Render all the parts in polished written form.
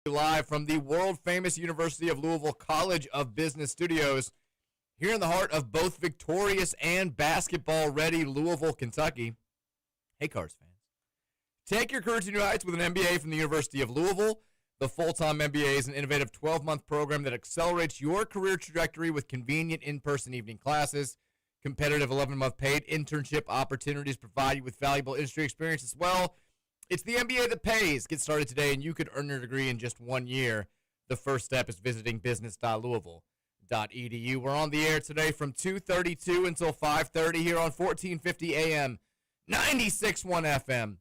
live from the world-famous University of Louisville College of Business Studios here in the heart of both victorious and basketball-ready Louisville, Kentucky. Hey, Cards fans. Take your career to new heights with an MBA from the University of Louisville. The full-time MBA is an innovative 12-month program that accelerates your career trajectory with convenient in-person evening classes. Competitive 11-month paid internship opportunities provide you with valuable industry experience as well. It's the MBA that pays. Get started today, and you could earn your degree in just 1 year. The first step is visiting business.louisville.edu. We're on the air today from 2:32 until 5:30 here on 1450 AM, 96.1 FM.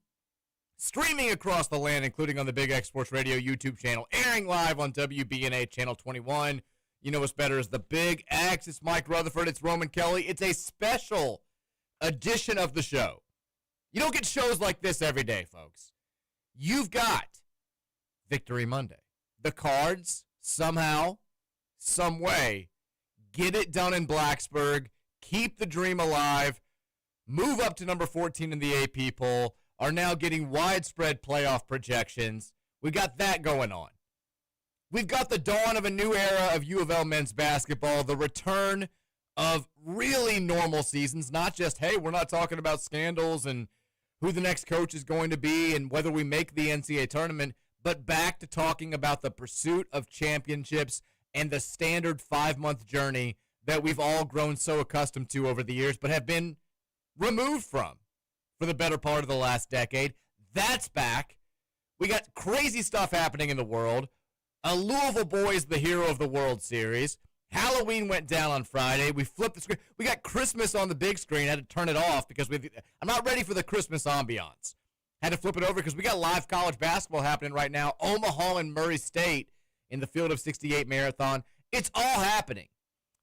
Streaming across the land, including on the Big X Sports Radio YouTube channel, airing live on WBNA Channel 21. You know what's better is the Big X. It's Mike Rutherford. It's Roman Kelly. It's a special edition of the show. You don't get shows like this every day, folks. You've got Victory Monday. The Cards, somehow, some way, get it done in Blacksburg, keep the dream alive, move up to number 14 in the AP poll, are now getting widespread playoff projections. We got that going on. We've got the dawn of a new era of U of L men's basketball, the return of really normal seasons, not just, hey, we're not talking about scandals and who the next coach is going to be and whether we make the NCAA tournament, but back to talking about the pursuit of championships and the standard 5-month journey that we've all grown so accustomed to over the years, but have been removed from for the better part of the last decade. That's back. We got crazy stuff happening in the world. A Louisville boy is the hero of the World Series. Halloween went down on Friday. We flipped the screen. We got Christmas on the big screen. Had to turn it off because I'm not ready for the Christmas ambiance. Had to flip it over because we got live college basketball happening right now. Omaha and Murray State in the Field of 68 marathon. It's all happening.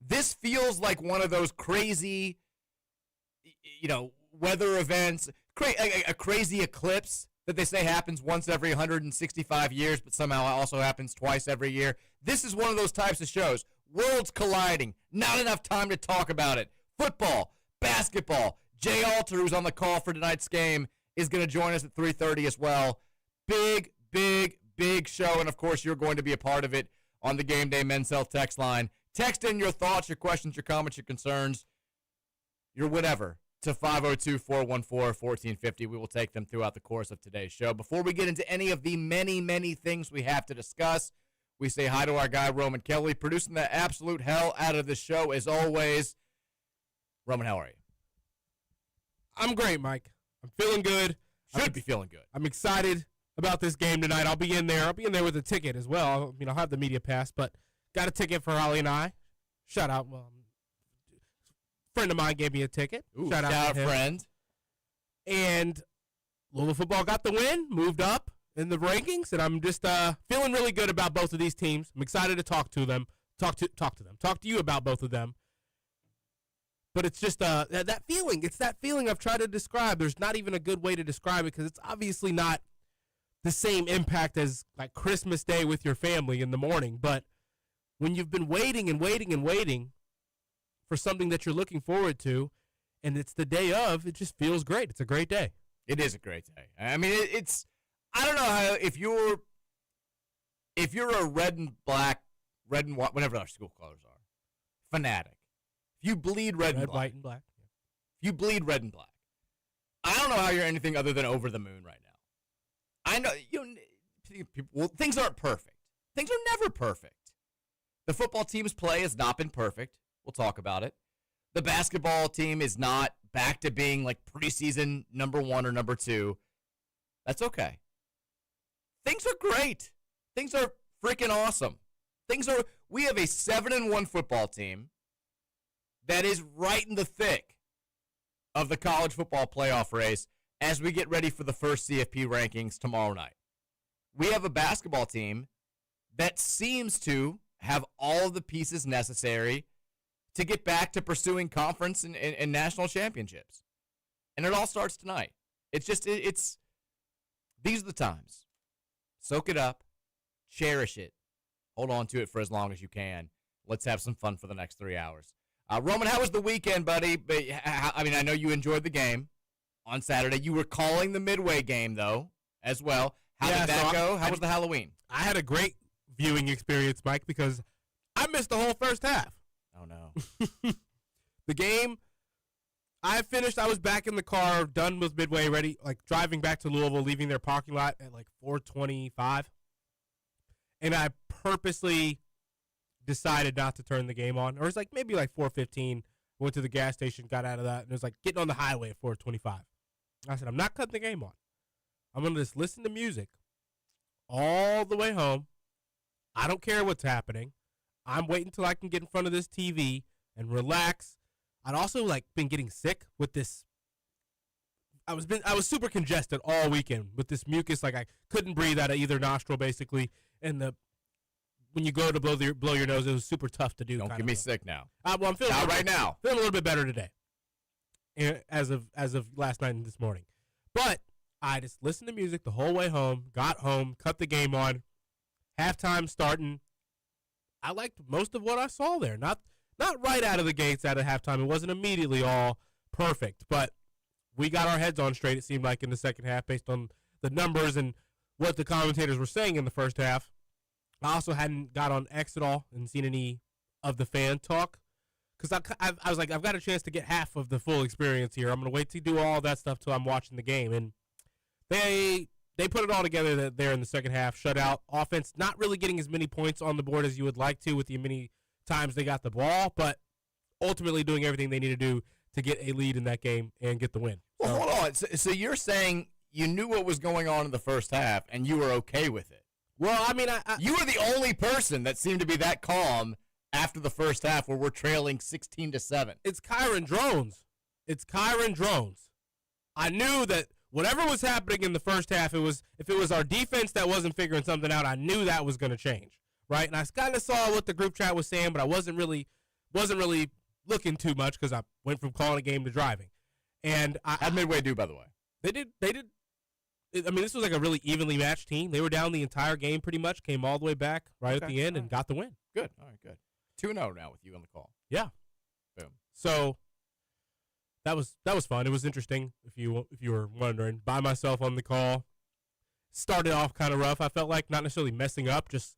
This feels like one of those crazy, weather events, a crazy eclipse that they say happens once every 165 years, but somehow also happens twice every year. This is one of those types of shows. Worlds colliding. Not enough time to talk about it. Football, basketball. Jay Alter, who's on the call for tonight's game, is going to join us at 3:30 as well. Big, big, big show, and of course you're going to be a part of it on the Game Day Men's Health text line. Text in your thoughts, your questions, your comments, your concerns, your whatever, to 502-414-1450. We will take them throughout the course of today's show. Before we get into any of the many, many things we have to discuss, we say hi to our guy, Roman Kelly, producing the absolute hell out of the show as always. Roman, how are you? I'm great, Mike. I'm feeling good. Should be feeling good. I'm excited about this game tonight. I'll be in there. I'll be in there with a ticket as well. I'll have the media pass, but got a ticket for Ollie and I. Shout out. A friend of mine gave me a ticket. Ooh, shout out, friend. And Louisville football got the win, moved up in the rankings, and I'm just feeling really good about both of these teams. I'm excited to talk to them, talk to you about both of them. But it's just that feeling. It's that feeling I've tried to describe. There's not even a good way to describe it because it's obviously not the same impact as like Christmas Day with your family in the morning. But when you've been waiting and waiting and waiting for something that you're looking forward to, and it's the day of, it just feels great. It's a great day. It is a great day. I mean, it's. I don't know how if you're a red and black, red and white, whatever our school colors are, fanatic. If you bleed red and black, white, and black. If you bleed red and black, I don't know how you're anything other than over the moon right now. I know things aren't perfect. Things are never perfect. The football team's play has not been perfect. We'll talk about it. The basketball team is not back to being like preseason number 1 or number 2. That's okay. Things are great. Things are freaking awesome. We have a 7-1 football team that is right in the thick of the college football playoff race as we get ready for the first CFP rankings tomorrow night. We have a basketball team that seems to have all of the pieces necessary to get back to pursuing conference and national championships. And it all starts tonight. These are the times. Soak it up. Cherish it. Hold on to it for as long as you can. Let's have some fun for the next 3 hours. Roman, how was the weekend, buddy? I know you enjoyed the game on Saturday. You were calling the Midway game, though, as well. How did that go? How was the Halloween? I had a great viewing experience, Mike, because I missed the whole first half. Oh, no. The game, I finished. I was back in the car, done with Midway, ready, like driving back to Louisville, leaving their parking lot at like 4:25. And I purposely decided not to turn the game on. Or it's like maybe like 4:15. Went to the gas station, got out of that, and it was like getting on the highway at 4:25. I said, I'm not cutting the game on. I'm going to just listen to music all the way home. I don't care what's happening. I'm waiting until I can get in front of this TV and relax. I'd also like been getting sick with this. I was super congested all weekend with this mucus. Like I couldn't breathe out of either nostril, basically. And when you go to blow your nose, it was super tough to do. Don't get me sick now. Well, I'm feeling not right now. Feeling a little bit better today, as of last night and this morning. But I just listened to music the whole way home. Got home, cut the game on. Halftime starting. I liked most of what I saw there. Not right out of the gates out of halftime. It wasn't immediately all perfect, but we got our heads on straight, it seemed like, in the second half based on the numbers and what the commentators were saying in the first half. I also hadn't got on X at all and seen any of the fan talk because I was like, I've got a chance to get half of the full experience here. I'm going to wait to do all that stuff till I'm watching the game. And they put it all together there in the second half. Shutout offense, not really getting as many points on the board as you would like to with the many times they got the ball, but ultimately doing everything they need to do to get a lead in that game and get the win. Well, hold on. So you're saying you knew what was going on in the first half and you were okay with it? Well, I mean, you were the only person that seemed to be that calm after the first half where we're trailing 16-7. It's Kyron Drones. I knew that whatever was happening in the first half, if it was our defense that wasn't figuring something out, I knew that was going to change, right? And I kind of saw what the group chat was saying, but I wasn't really looking too much because I went from calling a game to driving. And how'd Midway do, by the way? They did. I mean, this was like a really evenly matched team. They were down the entire game pretty much, came all the way back at the end and got the win. Good. All right, good. 2-0 now with you on the call. Yeah. Boom. So that was fun. It was interesting, if you were wondering. By myself on the call. Started off kind of rough. I felt like not necessarily messing up, just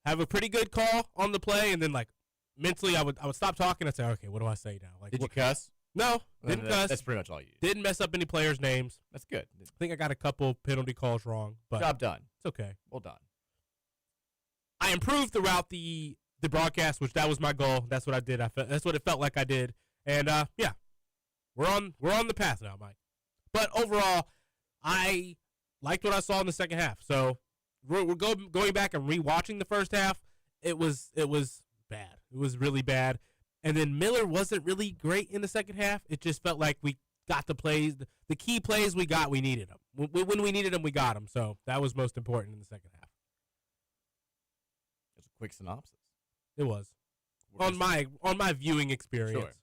have a pretty good call on the play, and then like mentally I would stop talking and say, okay, what do I say now? Like, did you cuss? No, didn't cuss. That's pretty much all you did. Didn't mess up any players' names. That's good. I think I got a couple penalty calls wrong, but job done. It's okay. Well done. I improved throughout the broadcast, which that was my goal. That's what I did. That's what it felt like I did. And yeah, we're on the path now, Mike. But overall, I liked what I saw in the second half. So we're going back and rewatching the first half. It was bad. It was really bad. And then Miller wasn't really great in the second half. It just felt like we got the plays, the key plays we needed them. When we needed them, we got them. So that was most important in the second half. It's a quick synopsis. It was on my viewing experience. Sure.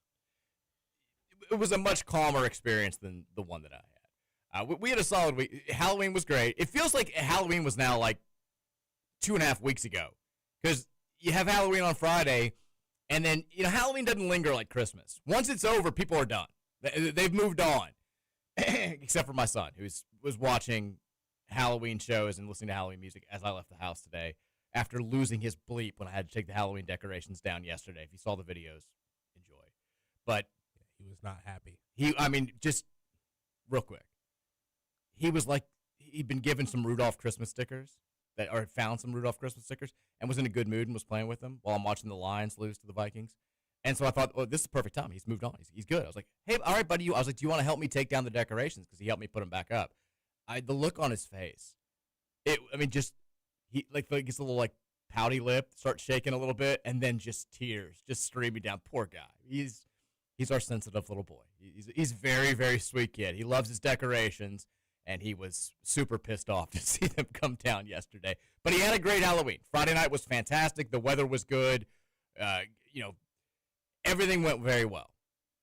It was a much calmer experience than the one that I had. We had a solid week. Halloween was great. It feels like Halloween was now like 2.5 weeks ago because you have Halloween on Friday. And then, Halloween doesn't linger like Christmas. Once it's over, people are done. They've moved on. Except for my son, who was watching Halloween shows and listening to Halloween music as I left the house today after losing his bleep when I had to take the Halloween decorations down yesterday. If you saw the videos, enjoy. But he was not happy. Just real quick. He was like, he'd been given some Rudolph Christmas stickers. Or found some Rudolph Christmas stickers and was in a good mood and was playing with them while I'm watching the Lions lose to the Vikings. And so I thought, this is the perfect time. He's moved on. He's good. I was like, hey, all right, buddy. I was like, do you want to help me take down the decorations? Because he helped me put them back up. The look on his face, he gets a little like pouty lip, starts shaking a little bit, and then just tears just streaming down. Poor guy. He's our sensitive little boy. He's very, very sweet kid. He loves his decorations. And he was super pissed off to see them come down yesterday. But he had a great Halloween. Friday night was fantastic. The weather was good. Everything went very well.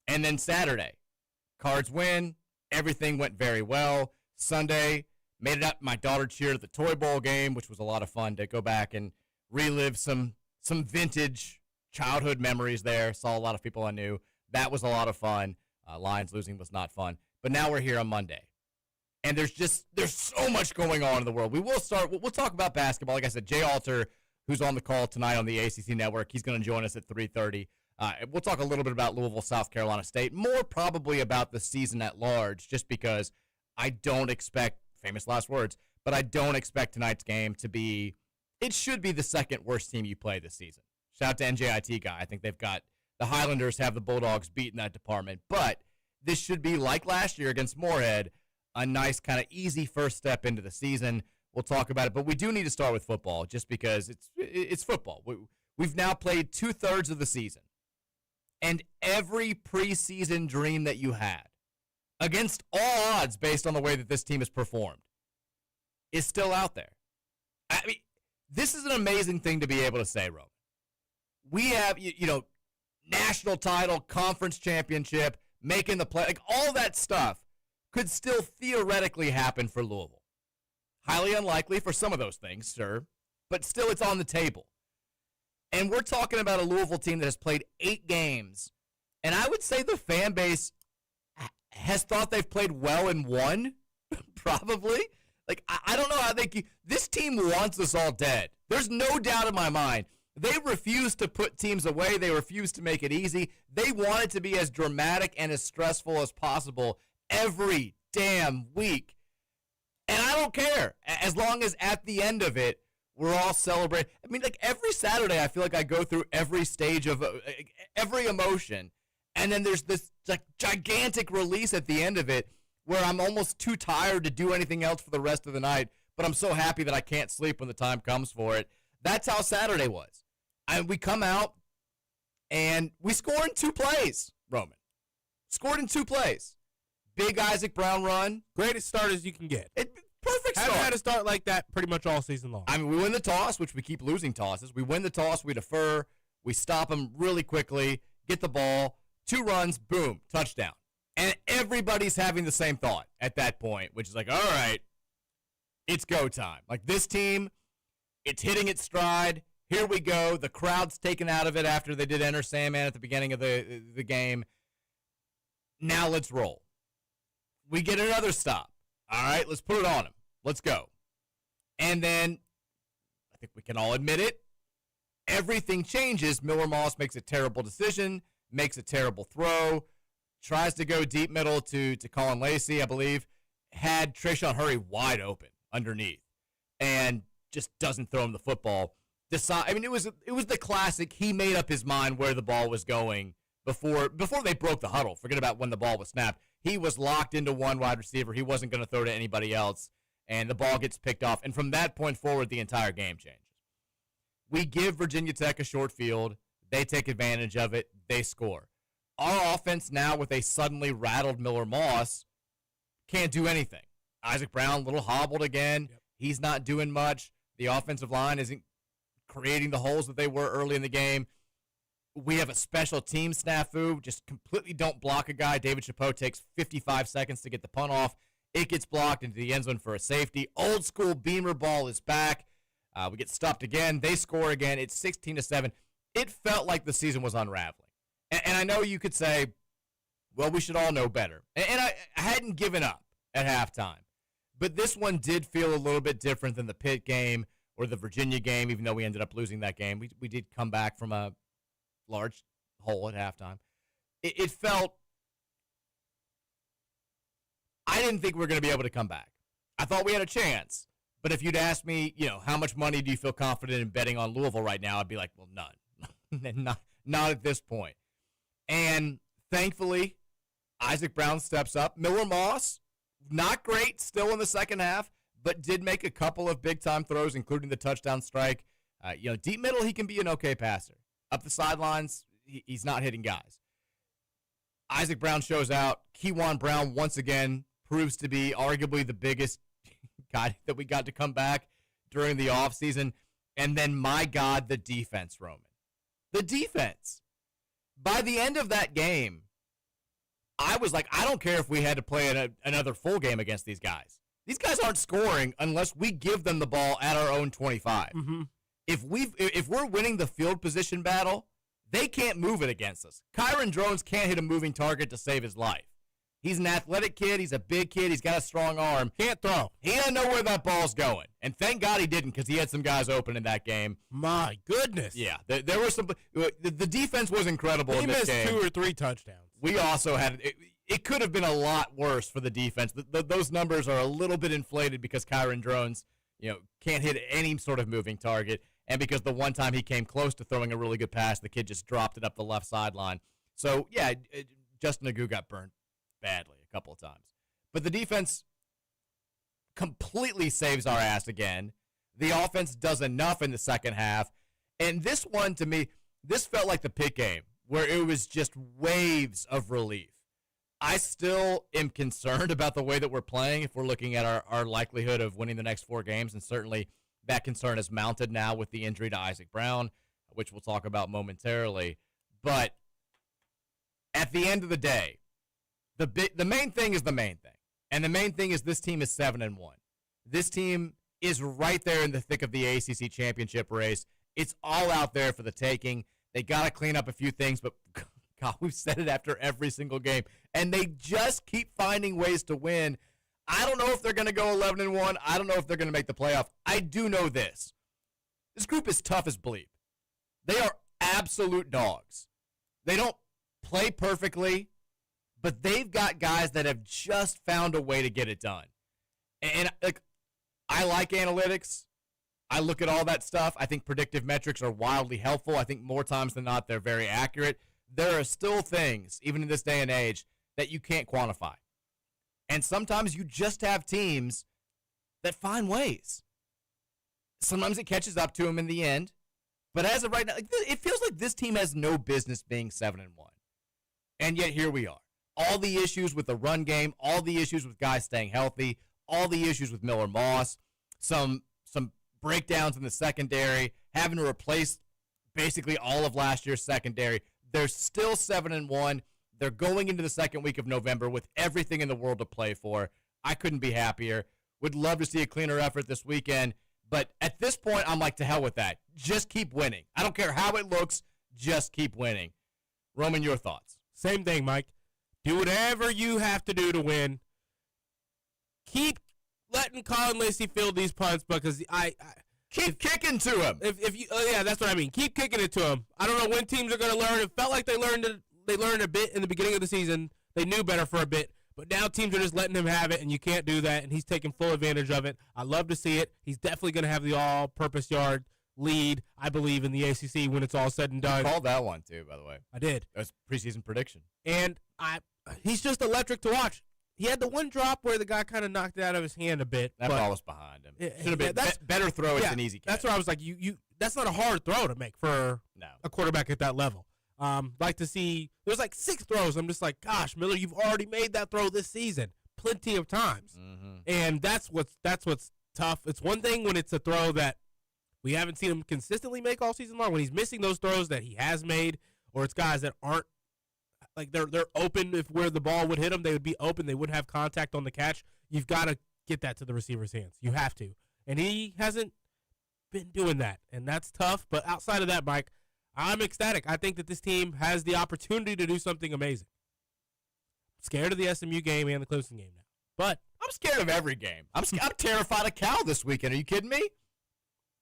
And then Saturday, Cards win. Everything went very well. Sunday, made it up. My daughter cheered at the Toy Bowl game, which was a lot of fun to go back and relive some vintage childhood memories there. Saw a lot of people I knew. That was a lot of fun. Lions losing was not fun. But now we're here on Monday. And there's so much going on in the world. We'll talk about basketball. Like I said, Jay Alter, who's on the call tonight on the ACC Network, he's going to join us at 3:30. We'll talk a little bit about Louisville, South Carolina State, more probably about the season at large, just because I don't expect, famous last words, but I don't expect tonight's game to be, it should be the second worst team you play this season. Shout out to NJIT guy. I think they've got, the Highlanders have the Bulldogs beat in that department. But this should be, like last year against Moorhead, a nice kind of easy first step into the season. We'll talk about it, but we do need to start with football just because it's football. We've now played 2/3 of the season. And every preseason dream that you had, against all odds based on the way that this team has performed, is still out there. I mean, this is an amazing thing to be able to say, Roman. We have, national title, conference championship, making the play, like all that stuff could still theoretically happen for Louisville. Highly unlikely for some of those things, sir, but still it's on the table. And we're talking about a Louisville team that has played 8 games, and I would say the fan base has thought they've played well in 1, probably. Like, I don't know how this team wants us all dead. There's no doubt in my mind. They refuse to put teams away. They refuse to make it easy. They want it to be as dramatic and as stressful as possible every damn week. And I don't care, as long as at the end of it, we're all celebrating. I mean, like every Saturday, I feel like I go through every stage of every emotion. And then there's this like gigantic release at the end of it where I'm almost too tired to do anything else for the rest of the night. But I'm so happy that I can't sleep when the time comes for it. That's how Saturday was. And we come out and we score in 2 plays, Roman. Scored in 2 plays. Big Isaac Brown run. Greatest start as you can get. Perfect start. Haven't had a start like that pretty much all season long. I mean, we win the toss, which we keep losing tosses. We win the toss, we defer, we stop them really quickly, get the ball, 2 runs, boom, touchdown. And everybody's having the same thought at that point, which is like, all right, it's go time. Like this team, it's hitting its stride. Here we go. The crowd's taken out of it after they did Enter Sandman at the beginning of the game. Now let's roll. We get another stop. All right, let's put it on him. Let's go. And then, I think we can all admit it, everything changes. Miller Moss makes a terrible decision, makes a terrible throw, tries to go deep middle to Colin Lacey, I believe, had Trayshawn Hurry wide open underneath, and just doesn't throw him the football. I mean, it was the classic, he made up his mind where the ball was going before they broke the huddle. Forget about when the ball was snapped. He was locked into one wide receiver. He wasn't going to throw to anybody else, and the ball gets picked off. And from that point forward, the entire game changes. We give Virginia Tech a short field. They take advantage of it. They score. Our offense now with a suddenly rattled Miller Moss can't do anything. Isaac Brown, a little hobbled again. Yep. He's not doing much. The offensive line isn't creating the holes that they were early in the game. We have a special team snafu, just completely don't block a guy. David Chapeau takes 55 seconds to get the punt off. It gets blocked into the end zone for a safety. Old school Beamer ball is back. We get stopped again. They score again. It's 16-7. It felt like the season was unraveling. And I know you could say, well, we should all know better. And I hadn't given up at halftime. But this one did feel a little bit different than the Pitt game or the Virginia game, even though we ended up losing that game. We did come back from a large hole at halftime. It felt, I didn't think we were going to be able to come back. I thought we had a chance. But if you'd asked me, how much money do you feel confident in betting on Louisville right now, I'd be like, well, none. not at this point. And thankfully, Isaac Brown steps up. Miller Moss, not great still in the second half, but did make a couple of big-time throws, including the touchdown strike. Deep middle, he can be an okay passer. Up the sidelines, he's not hitting guys. Isaac Brown shows out. Keywan Brown, once again, proves to be arguably the biggest guy that we got to come back during the offseason. And then, my God, the defense, Roman. The defense. By the end of that game, I was like, I don't care if we had to play another full game against these guys. These guys aren't scoring unless we give them the ball at our own 25. Mm-hmm. If we're winning the field position battle, they can't move it against us. Kyron Drones can't hit a moving target to save his life. He's an athletic kid. He's a big kid. He's got a strong arm. Can't throw. He doesn't know where that ball's going. And thank God he didn't, because he had some guys open in that game. My goodness. Yeah, there were some. The defense was incredible in this game. He missed 2 or 3 touchdowns. We also had it could have been a lot worse for the defense. Those numbers are a little bit inflated because Kyron Drones, can't hit any sort of moving target, and because the one time he came close to throwing a really good pass, the kid just dropped it up the left sideline. So yeah, Justin Nagu got burned badly a couple of times, but the defense completely saves our ass again. The offense does enough in the second half, and this one, to me, this felt like the Pitt game, where it was just waves of relief. I still am concerned about the way that we're playing if we're looking at our likelihood of winning the next 4 games, and certainly that concern is mounted now with the injury to Isaac Brown, which we'll talk about momentarily. But at the end of the day, the main thing is the main thing, and the main thing is this team is 7-1. This team is right there in the thick of the ACC championship race. It's all out there for the taking. They got to clean up a few things, but God, we've said it after every single game, and they just keep finding ways to win. I don't know if they're going to go 11-1. I don't know if they're going to make the playoff. I do know this. This group is tough as bleep. They are absolute dogs. They don't play perfectly, but they've got guys that have just found a way to get it done. And I like analytics. I look at all that stuff. I think predictive metrics are wildly helpful. I think more times than not, they're very accurate. There are still things, even in this day and age, that you can't quantify. And sometimes you just have teams that find ways. Sometimes it catches up to them in the end. But as of right now, it feels like this team has no business being 7-1. And yet here we are. All the issues with the run game, all the issues with guys staying healthy, all the issues with Miller Moss, some breakdowns in the secondary, having to replace basically all of last year's secondary. They're still 7-1. They're going into the second week of November with everything in the world to play for. I couldn't be happier. Would love to see a cleaner effort this weekend. But at this point, I'm like, to hell with that. Just keep winning. I don't care how it looks. Just keep winning. Roman, your thoughts? Same thing, Mike. Do whatever you have to do to win. Keep letting Colin Lacey field these punts, because I keep kicking to him. If you, yeah, that's what I mean. Keep kicking it to him. I don't know when teams are going to learn. It felt like they learned a bit in the beginning of the season. They knew better for a bit, but now teams are just letting him have it, and you can't do that. And he's taking full advantage of it. I love to see it. He's definitely going to have the all-purpose yard lead, I believe, in the ACC when it's all said and done. You called that one too, by the way. I did. That was preseason prediction. And he's just electric to watch. He had the one drop where the guy kind of knocked it out of his hand a bit. That ball was behind him. Should have been better throw. It's an easy catch. That's where I was like, you. That's not a hard throw to make for a quarterback at that level. Like to see, there's like 6 throws. I'm just like, gosh, Miller, you've already made that throw this season plenty of times. Mm-hmm. And that's what's tough. It's one thing when it's a throw that we haven't seen him consistently make all season long. When he's missing those throws that he has made, or it's guys that aren't, like they're open. If where the ball would hit them, they would be open. They wouldn't have contact on the catch. You've got to get that to the receiver's hands. You have to. And he hasn't been doing that, and that's tough. But outside of that, Mike, I'm ecstatic. I think that this team has the opportunity to do something amazing. I'm scared of the SMU game and the Clemson game now. But I'm scared of every game. I'm terrified of Cal this weekend. Are you kidding me?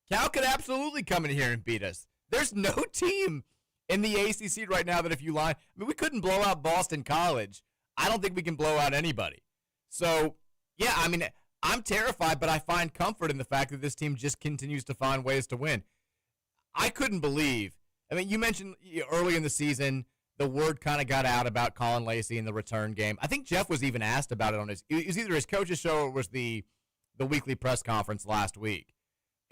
Cal could absolutely come in here and beat us. There's no team in the ACC right now that if you line, we couldn't blow out Boston College. I don't think we can blow out anybody. So, yeah, I'm terrified, but I find comfort in the fact that this team just continues to find ways to win. I couldn't believe. You mentioned early in the season, the word kind of got out about Colin Lacey in the return game. I think Jeff was even asked about it on it was either his coach's show or was the weekly press conference last week.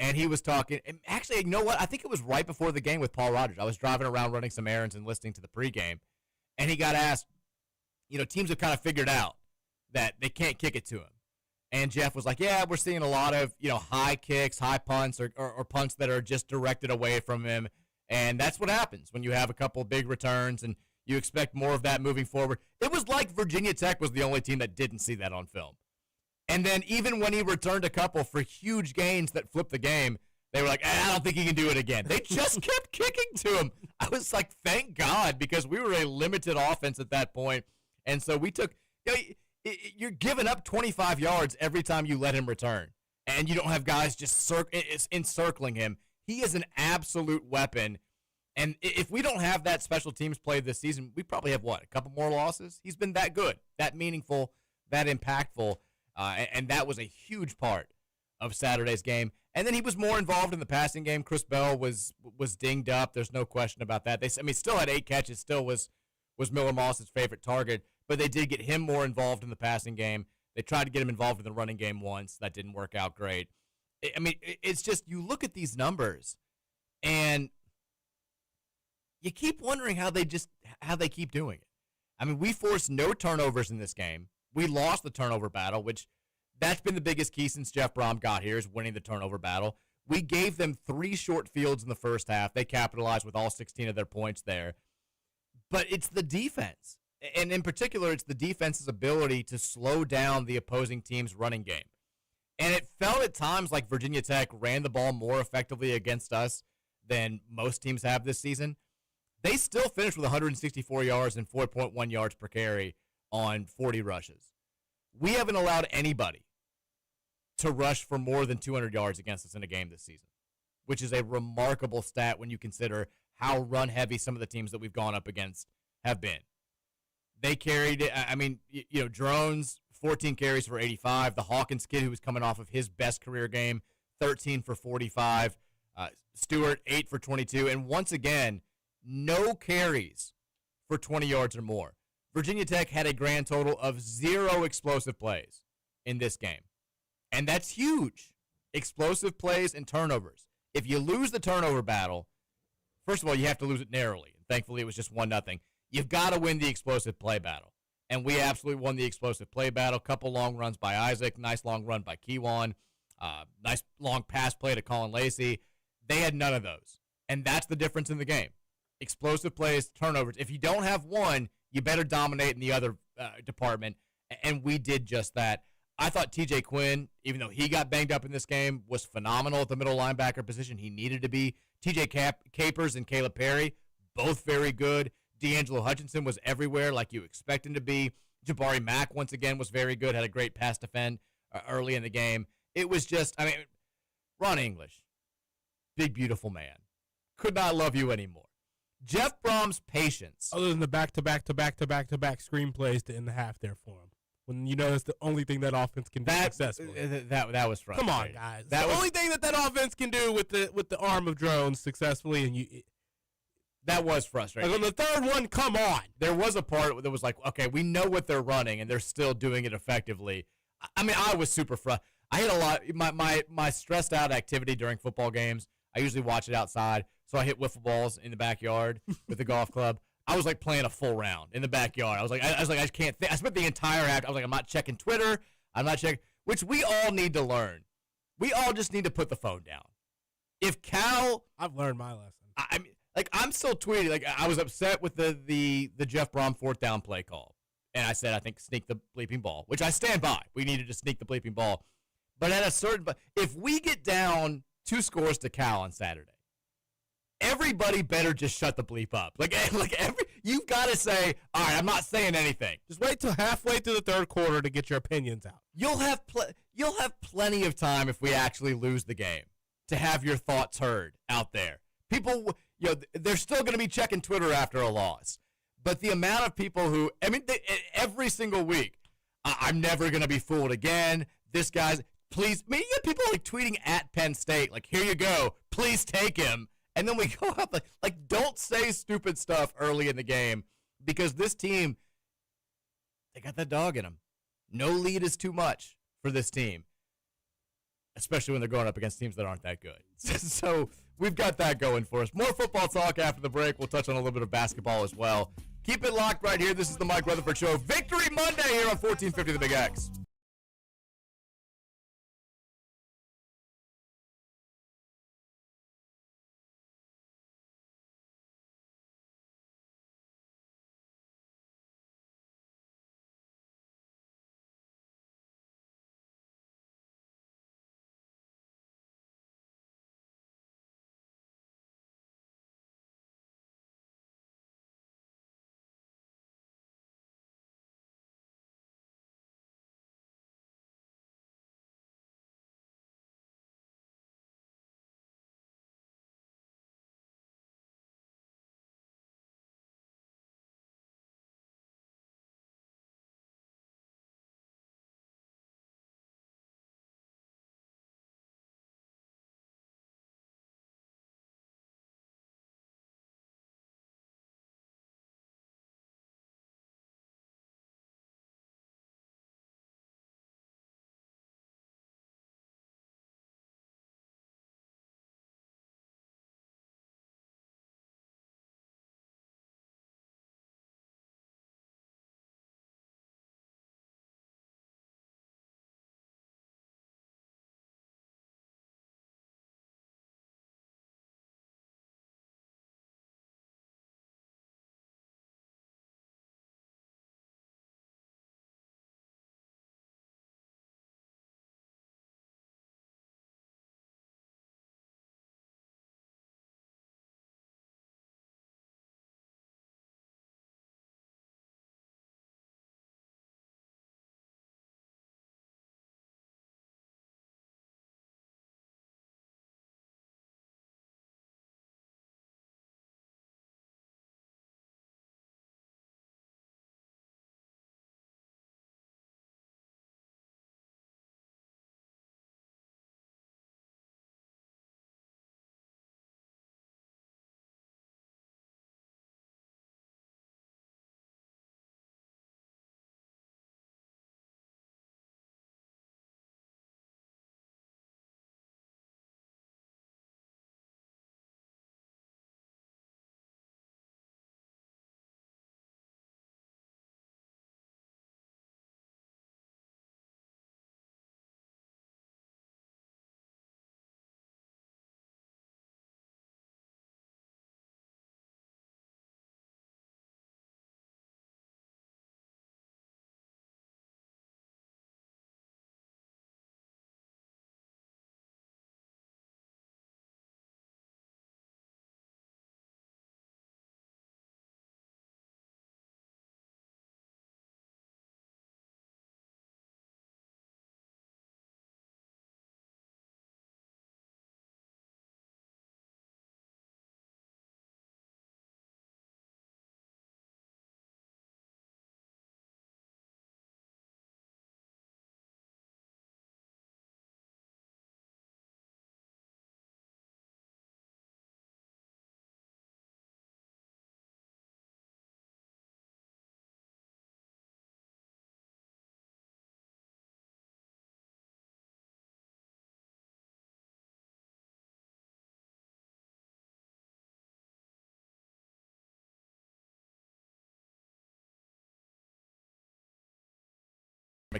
And he was talking, and actually, you know what? I think it was right before the game with Paul Rogers. I was driving around running some errands and listening to the pregame, and he got asked, teams have kind of figured out that they can't kick it to him. And Jeff was like, yeah, we're seeing a lot of, high kicks, high punts, or punts that are just directed away from him. And that's what happens when you have a couple of big returns, and you expect more of that moving forward. It was like Virginia Tech was the only team that didn't see that on film. And then even when he returned a couple for huge gains that flipped the game, they were like, I don't think he can do it again. They just kept kicking to him. I was like, thank God, because we were a limited offense at that point. And so we took You're giving up 25 yards every time you let him return, and you don't have guys just encircling him. He is an absolute weapon. And if we don't have that special teams play this season, we probably have, a couple more losses? He's been that good, that meaningful, that impactful, and that was a huge part of Saturday's game. And then he was more involved in the passing game. Chris Bell was dinged up. There's no question about that. Still had 8 catches, still was Miller Moss's favorite target, but they did get him more involved in the passing game. They tried to get him involved in the running game once. That didn't work out great. It's just, you look at these numbers, and you keep wondering how they keep doing it. We forced no turnovers in this game. We lost the turnover battle, which that's been the biggest key since Jeff Brom got here, is winning the turnover battle. We gave them 3 short fields in the first half. They capitalized with all 16 of their points there. But it's the defense. And in particular, it's the defense's ability to slow down the opposing team's running game. And it felt at times like Virginia Tech ran the ball more effectively against us than most teams have this season. They still finished with 164 yards and 4.1 yards per carry on 40 rushes. We haven't allowed anybody to rush for more than 200 yards against us in a game this season, which is a remarkable stat when you consider how run-heavy some of the teams that we've gone up against have been. They carried it. Drones, 14 carries for 85. The Hawkins kid, who was coming off of his best career game, 13 for 45. Stewart, 8 for 22. And once again, no carries for 20 yards or more. Virginia Tech had a grand total of 0 explosive plays in this game. And that's huge. Explosive plays and turnovers. If you lose the turnover battle, first of all, you have to lose it narrowly. And thankfully, it was just 1-0. You've got to win the explosive play battle. And we absolutely won the explosive play battle. Couple long runs by Isaac. Nice long run by Kewan. Nice long pass play to Colin Lacey. They had none of those. And that's the difference in the game. Explosive plays, turnovers. If you don't have one, you better dominate in the other department. And we did just that. I thought TJ Quinn, even though he got banged up in this game, was phenomenal at the middle linebacker position. He needed to be. TJ Capers and Caleb Perry, both very good. D'Angelo Hutchinson was everywhere like you expect him to be. Jabari Mack, once again, was very good. Had a great pass defend early in the game. It was just, Ron English, big, beautiful man. Could not love you anymore. Jeff Brom's patience. Other than the back-to-back-to-back-to-back-to-back screenplays to end the half there for him. When you know that's the only thing that offense can do successfully. That was frustrating. Come on, guys. That's the only thing that offense can do with the arm of drones successfully, and that was frustrating. And on the third one, come on. There was a part that was like, okay, we know what they're running, and they're still doing it effectively. I was super frustrated. I hit a lot. My stressed out activity during football games, I usually watch it outside, so I hit wiffle balls in the backyard with the golf club. I was like playing a full round in the backyard. I was like, I can't think. I spent the entire half. I was like, I'm not checking Twitter. I'm not checking, which we all need to learn. We all just need to put the phone down. If Cal, I've learned my lesson. I'm still tweeting. Like, I was upset with the Jeff Brom 4th down play call, and I said I think sneak the bleeping ball, which I stand by. We needed to sneak the bleeping ball, but if we get down 2 scores to Cal on Saturday, everybody better just shut the bleep up. You've got to say, all right, I'm not saying anything. Just wait till halfway through the third quarter to get your opinions out. You'll have plenty of time if we actually lose the game to have your thoughts heard out there. People, they're still going to be checking Twitter after a loss. But the amount of people who, every single week, I'm never going to be fooled again. This guy's, please, you get people like tweeting at Penn State, like, here you go, please take him. And then we go up, don't say stupid stuff early in the game, because this team, they got that dog in them. No lead is too much for this team, especially when they're going up against teams that aren't that good. So we've got that going for us. More football talk after the break. We'll touch on a little bit of basketball as well. Keep it locked right here. This is the Mike Rutherford Show. Victory Monday here on 1450 The Big X.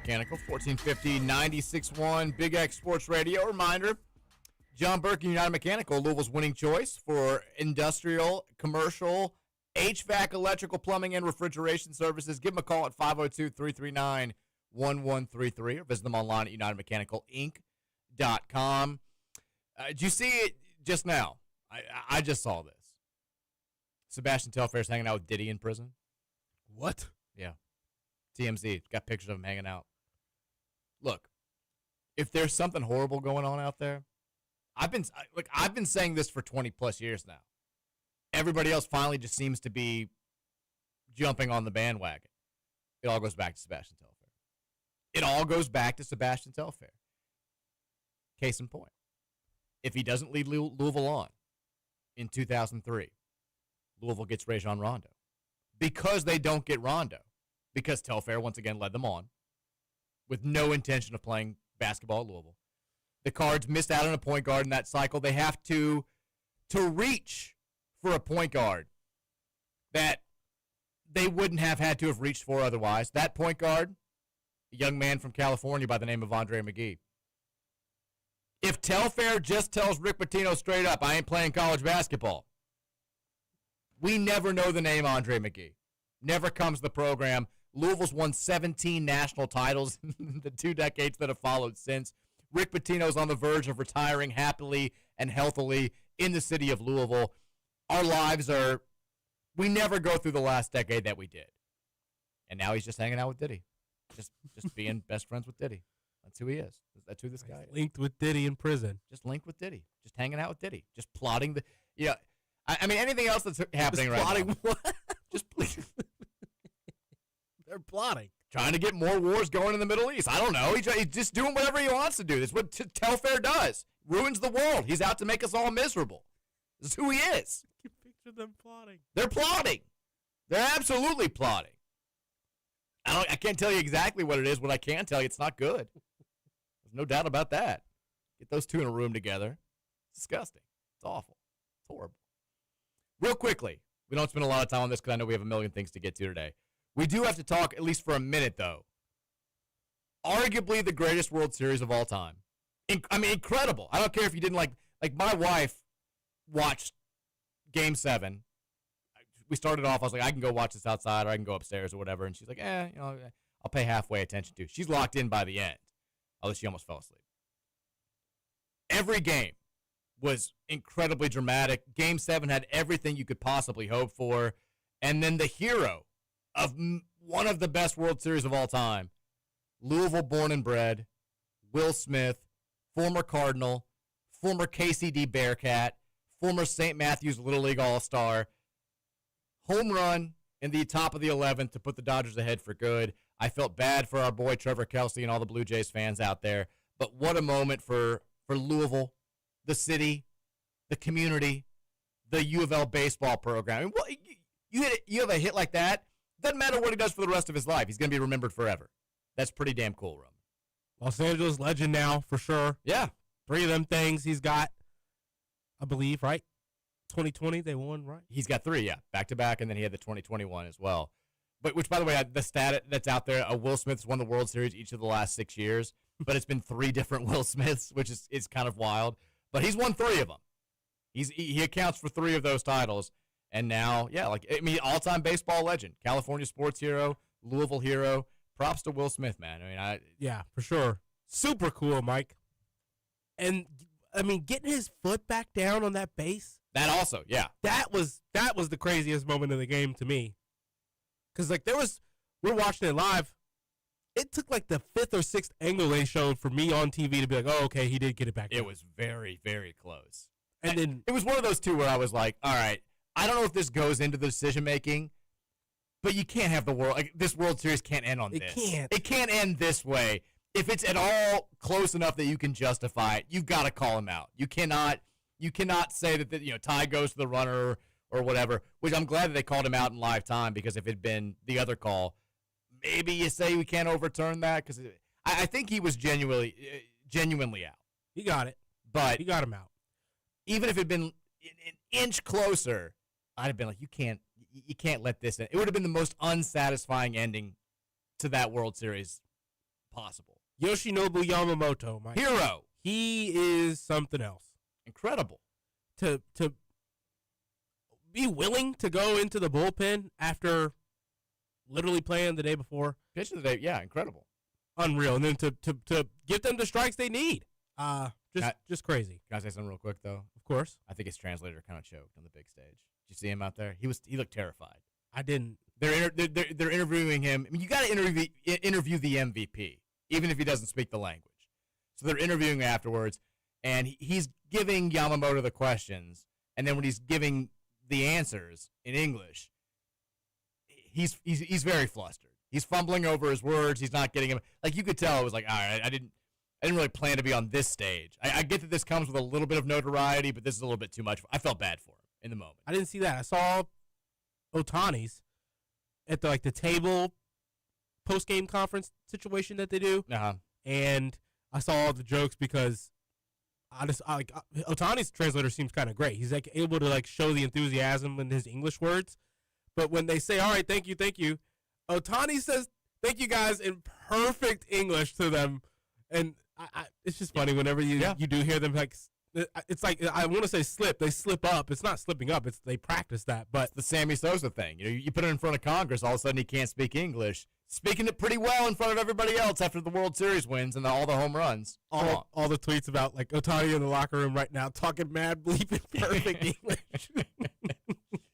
Mechanical, 1450 96.1 Big X Sports Radio. Reminder, John Burke and United Mechanical, Louisville's winning choice for industrial, commercial, HVAC, electrical, plumbing, and refrigeration services. Give them a call at 502-339-1133 or visit them online at UnitedMechanicalInc.com. Did you see it just now? I just saw this. Sebastian Telfair's hanging out with Diddy in prison. What? Yeah. TMZ got pictures of him hanging out. Look, if there's something horrible going on out there, I've been saying this for 20 plus years now. Everybody else finally just seems to be jumping on the bandwagon. It all goes back to Sebastian Telfair. It all goes back to Sebastian Telfair. Case in point. If he doesn't lead Louisville on in 2003, Louisville gets Rajon Rondo. Because they don't get Rondo, because Telfair once again led them on with no intention of playing basketball at Louisville. The Cards missed out on a point guard in that cycle. They have to reach for a point guard that they wouldn't have had to have reached for otherwise. That point guard, a young man from California by the name of Andre McGee. If Telfair just tells Rick Pitino straight up, I ain't playing college basketball, we never know the name Andre McGee. Never comes the program. Louisville's won 17 national titles in the 2 decades that have followed since. Rick Pitino's on the verge of retiring happily and healthily in the city of Louisville. Our lives are, we never go through the last decade that we did. And now he's just hanging out with Diddy. Just being best friends with Diddy. That's who he is. That's who this guy is. Linked with Diddy in prison. Just linked with Diddy. Just hanging out with Diddy. Just plotting the, yeah. I mean, anything else that's happening right now. Plotting what? Just They're plotting. Trying to get more wars going in the Middle East. I don't know. He's just doing whatever he wants to do. That's what Telfair does. Ruins the world. He's out to make us all miserable. This is who he is. I can picture them plotting. They're plotting. They're absolutely plotting. I can't tell you exactly what it is. What I can tell you, it's not good. There's no doubt about that. Get those two in a room together. It's disgusting. It's awful. It's horrible. Real quickly, we don't spend a lot of time on this because I know we have a million things to get to today. We do have to talk, at least for a minute, though. Arguably the greatest World Series of all time. Incredible. I don't care if you didn't like my wife watched Game 7. We started off, I was like, I can go watch this outside or I can go upstairs or whatever. And she's like, I'll pay halfway attention to. She's locked in by the end, although she almost fell asleep. Every game was incredibly dramatic. Game 7 had everything you could possibly hope for. And then the hero of one of the best World Series of all time, Louisville born and bred, Will Smith, former Cardinal, former KCD Bearcat, former St. Matthews Little League All-Star, home run in the top of the 11th to put the Dodgers ahead for good. I felt bad for our boy Trevor Kelsey and all the Blue Jays fans out there, but what a moment for Louisville, the city, the community, the U of L baseball program. I mean, you have a hit like that, doesn't matter what he does for the rest of his life. He's going to be remembered forever. That's pretty damn cool, Roman. Los Angeles legend now, for sure. Yeah. 3 of them things he's got, I believe, right? 2020, they won, right? He's got 3, yeah, back-to-back, and then he had the 2021 as well. But which, by the way, the stat that's out there, Will Smith's won the World Series each of the last 6 years, but it's been 3 different Will Smiths, which is kind of wild. But he's won 3 of them. He accounts for 3 of those titles. And now, yeah, all-time baseball legend, California sports hero, Louisville hero. Props to Will Smith, man. Yeah, for sure. Super cool, Mike. And getting his foot back down on that base. That also, yeah. That was the craziest moment of the game to me. Because we're watching it live. It took like the 5th or 6th angle they showed for me on TV to be like, oh, okay, he did get it back down. It was very, very close. And then it was one of those two where I was like, all right, I don't know if this goes into the decision making, but you can't have this World Series can't end on this. It can't end this way. If it's at all close enough that you can justify it, you've got to call him out. You cannot say that tie goes to the runner or whatever. Which I'm glad that they called him out in live time, because if it had been the other call, maybe you say we can't overturn that, because I think he was genuinely out. He got it, but he got him out. Even if it had been an inch closer, I'd have been like, you can't let this in. It would have been the most unsatisfying ending to that World Series possible. Yoshinobu Yamamoto, Mike. Hero. He is something else. Incredible. To be willing to go into the bullpen after literally playing the day before. Pitch of the day, yeah, incredible. Unreal. And then to get them the strikes they need. Just crazy. Can I say something real quick, though? Of course. I think his translator kind of choked on the big stage. Did you see him out there? He looked terrified. I didn't. They're interviewing him. I mean, you got to interview the MVP, even if he doesn't speak the language. So they're interviewing him afterwards, and he's giving Yamamoto the questions, and then when he's giving the answers in English, he's very flustered. He's fumbling over his words. He's not getting him. Like, you could tell it was like, all right, I didn't really plan to be on this stage. I get that this comes with a little bit of notoriety, but this is a little bit too much. I felt bad for him in the moment. I didn't see that. I saw Ohtani's at the table post-game conference situation that they do. Uh-huh. And I saw all the jokes because Ohtani's translator seems kind of great. He's able to show the enthusiasm in his English words. But when they say, all right, thank you, Ohtani says, thank you guys in perfect English to them. And it's just funny whenever you do hear them it's like, I want to say slip. They slip up. It's not slipping up. They practice that. But it's the Sammy Sosa thing. You put it in front of Congress, all of a sudden he can't speak English. Speaking it pretty well in front of everybody else after the World Series wins and all the home runs. All the tweets about Ohtani in the locker room right now talking mad bleeping perfect English.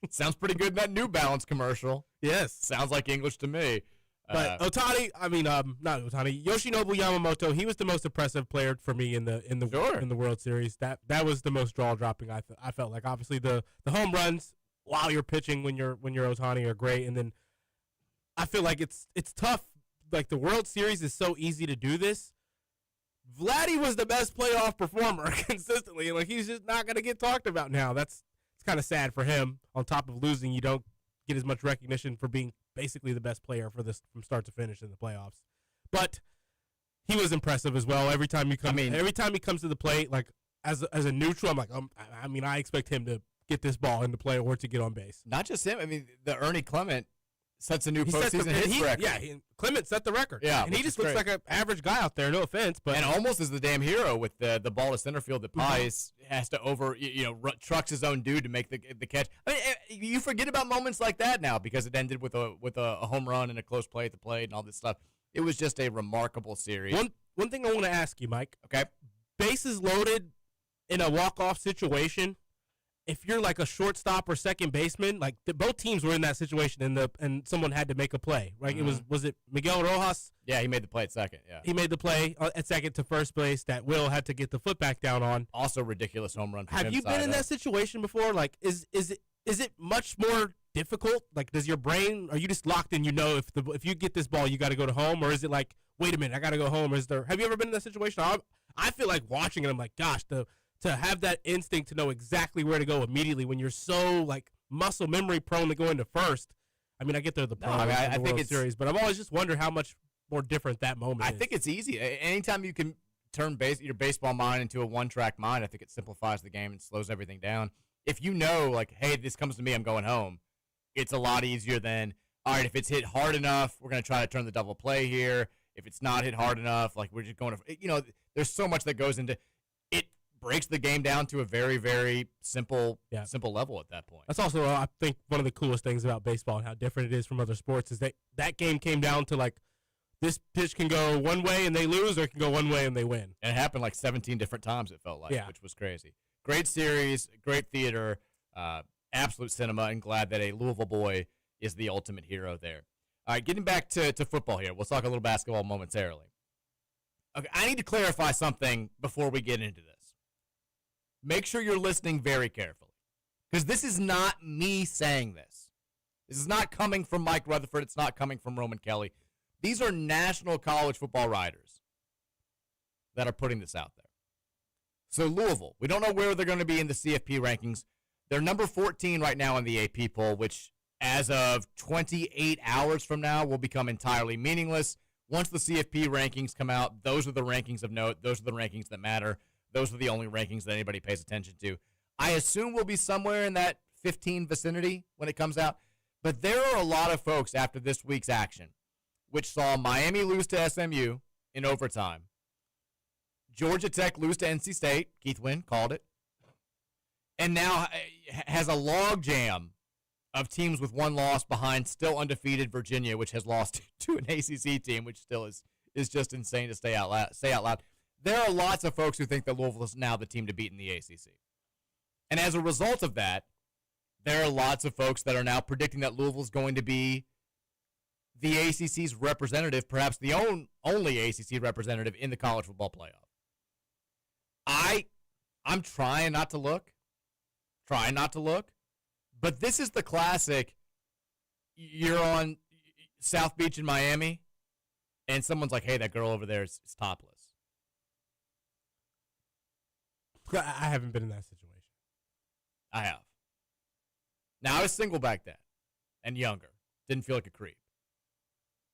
Sounds pretty good in that New Balance commercial. Yes. Sounds like English to me. But Ohtani, not Ohtani, Yoshinobu Yamamoto, he was the most impressive player for me in the World Series. That was the most jaw dropping. I felt like obviously the home runs while you're pitching when you're Ohtani are great, and then I feel like it's tough. Like, the World Series is so easy to do this. Vladdy was the best playoff performer consistently, and he's just not going to get talked about now. It's kind of sad for him. On top of losing, you don't get as much recognition for being basically the best player for this from start to finish in the playoffs. But he was impressive as well. Every time he comes to the plate, as a neutral, I'm like, I expect him to get this ball into play or to get on base. Not just him. I mean, the Ernie Clement sets a new postseason hits record. Yeah, Clement set the record. Yeah, and he just looks like an average guy out there. No offense, but and almost is the damn hero with the ball to center field that Pies has to trucks his own dude to make the catch. I mean, you forget about moments like that now because it ended with a home run and a close play at the plate and all this stuff. It was just a remarkable series. One thing I want to ask you, Mike. Okay, bases loaded in a walk-off situation. If you're a shortstop or second baseman, both teams were in that situation, and someone had to make a play. Right? Mm-hmm. Was it Miguel Rojas? Yeah, he made the play at second. Yeah, he made the play at second to first base that Will had to get the foot back down on. Also, ridiculous home run. Have you been in that situation before? Is it much more difficult? Does your brain, are you just locked in? If you get this ball, you got to go to home, or is it wait a minute, I got to go home? Have you ever been in that situation? I feel like watching it, I'm like, gosh, to have that instinct to know exactly where to go immediately when you're so muscle memory prone to go into first. I mean, I get there I think it's series, but I've always just wondered how much more different that moment is. I think it's easy. Anytime you can turn your baseball mind into a one-track mind, I think it simplifies the game and slows everything down. If you know, hey, this comes to me, I'm going home, it's a lot easier than, all right, if it's hit hard enough, we're going to try to turn the double play here. If it's not hit hard enough, we're just going to, there's so much that goes into it. Breaks the game down to a very, very simple level at that point. That's also, I think, one of the coolest things about baseball and how different it is from other sports is that game came down to this pitch can go one way and they lose, or it can go one way and they win. And it happened 17 different times, it felt like, which was crazy. Great series, great theater, absolute cinema, and glad that a Louisville boy is the ultimate hero there. All right, getting back to football here. We'll talk a little basketball momentarily. Okay, I need to clarify something before we get into this. Make sure you're listening very carefully, because this is not me saying this. This is not coming from Mike Rutherford. It's not coming from Roman Kelly. These are national college football writers that are putting this out there. So Louisville, we don't know where they're going to be in the CFP rankings. They're number 14 right now in the AP poll, which as of 28 hours from now will become entirely meaningless. Once the CFP rankings come out, those are the rankings of note. Those are the rankings that matter. Those are the only rankings that anybody pays attention to. I assume we'll be somewhere in that 15 vicinity when it comes out. But there are a lot of folks after this week's action, which saw Miami lose to SMU, in overtime. Georgia Tech lose to NC State. Keith Wynn called it. And now has a log jam of teams with one loss behind still undefeated Virginia, which has lost to an ACC team, which still is just insane to say out loud. There are lots of folks who think that Louisville is now the team to beat in the ACC. And as a result of that, there are lots of folks that are now predicting that Louisville is going to be the ACC's representative, perhaps the only ACC representative in the college football playoff. I'm trying not to look, but this is the classic. You're on South Beach in Miami, and someone's like, hey, that girl over there is topless. I haven't been in that situation. I have. Now, I was single back then and younger. Didn't feel like a creep.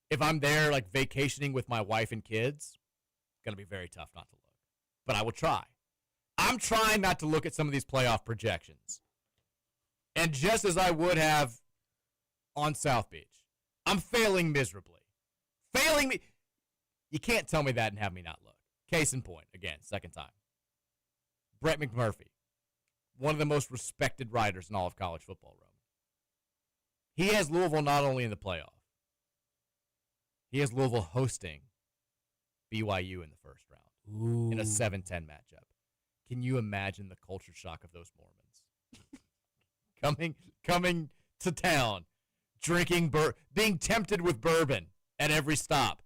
If I'm there, like, vacationing with my wife and kids, it's going to be very tough not to look. But I will try. I'm trying not to look at some of these playoff projections. And just as I would have on South Beach, I'm failing miserably. You can't tell me that and have me not look. Case in point, again, second time. Brett McMurphy, one of the most respected writers in all of college football, Roman. He has Louisville not only in the playoff, he has Louisville hosting BYU in the first round in a 7-10 matchup. Can you imagine the culture shock of those Mormons? coming to town, drinking, being tempted with bourbon at every stop,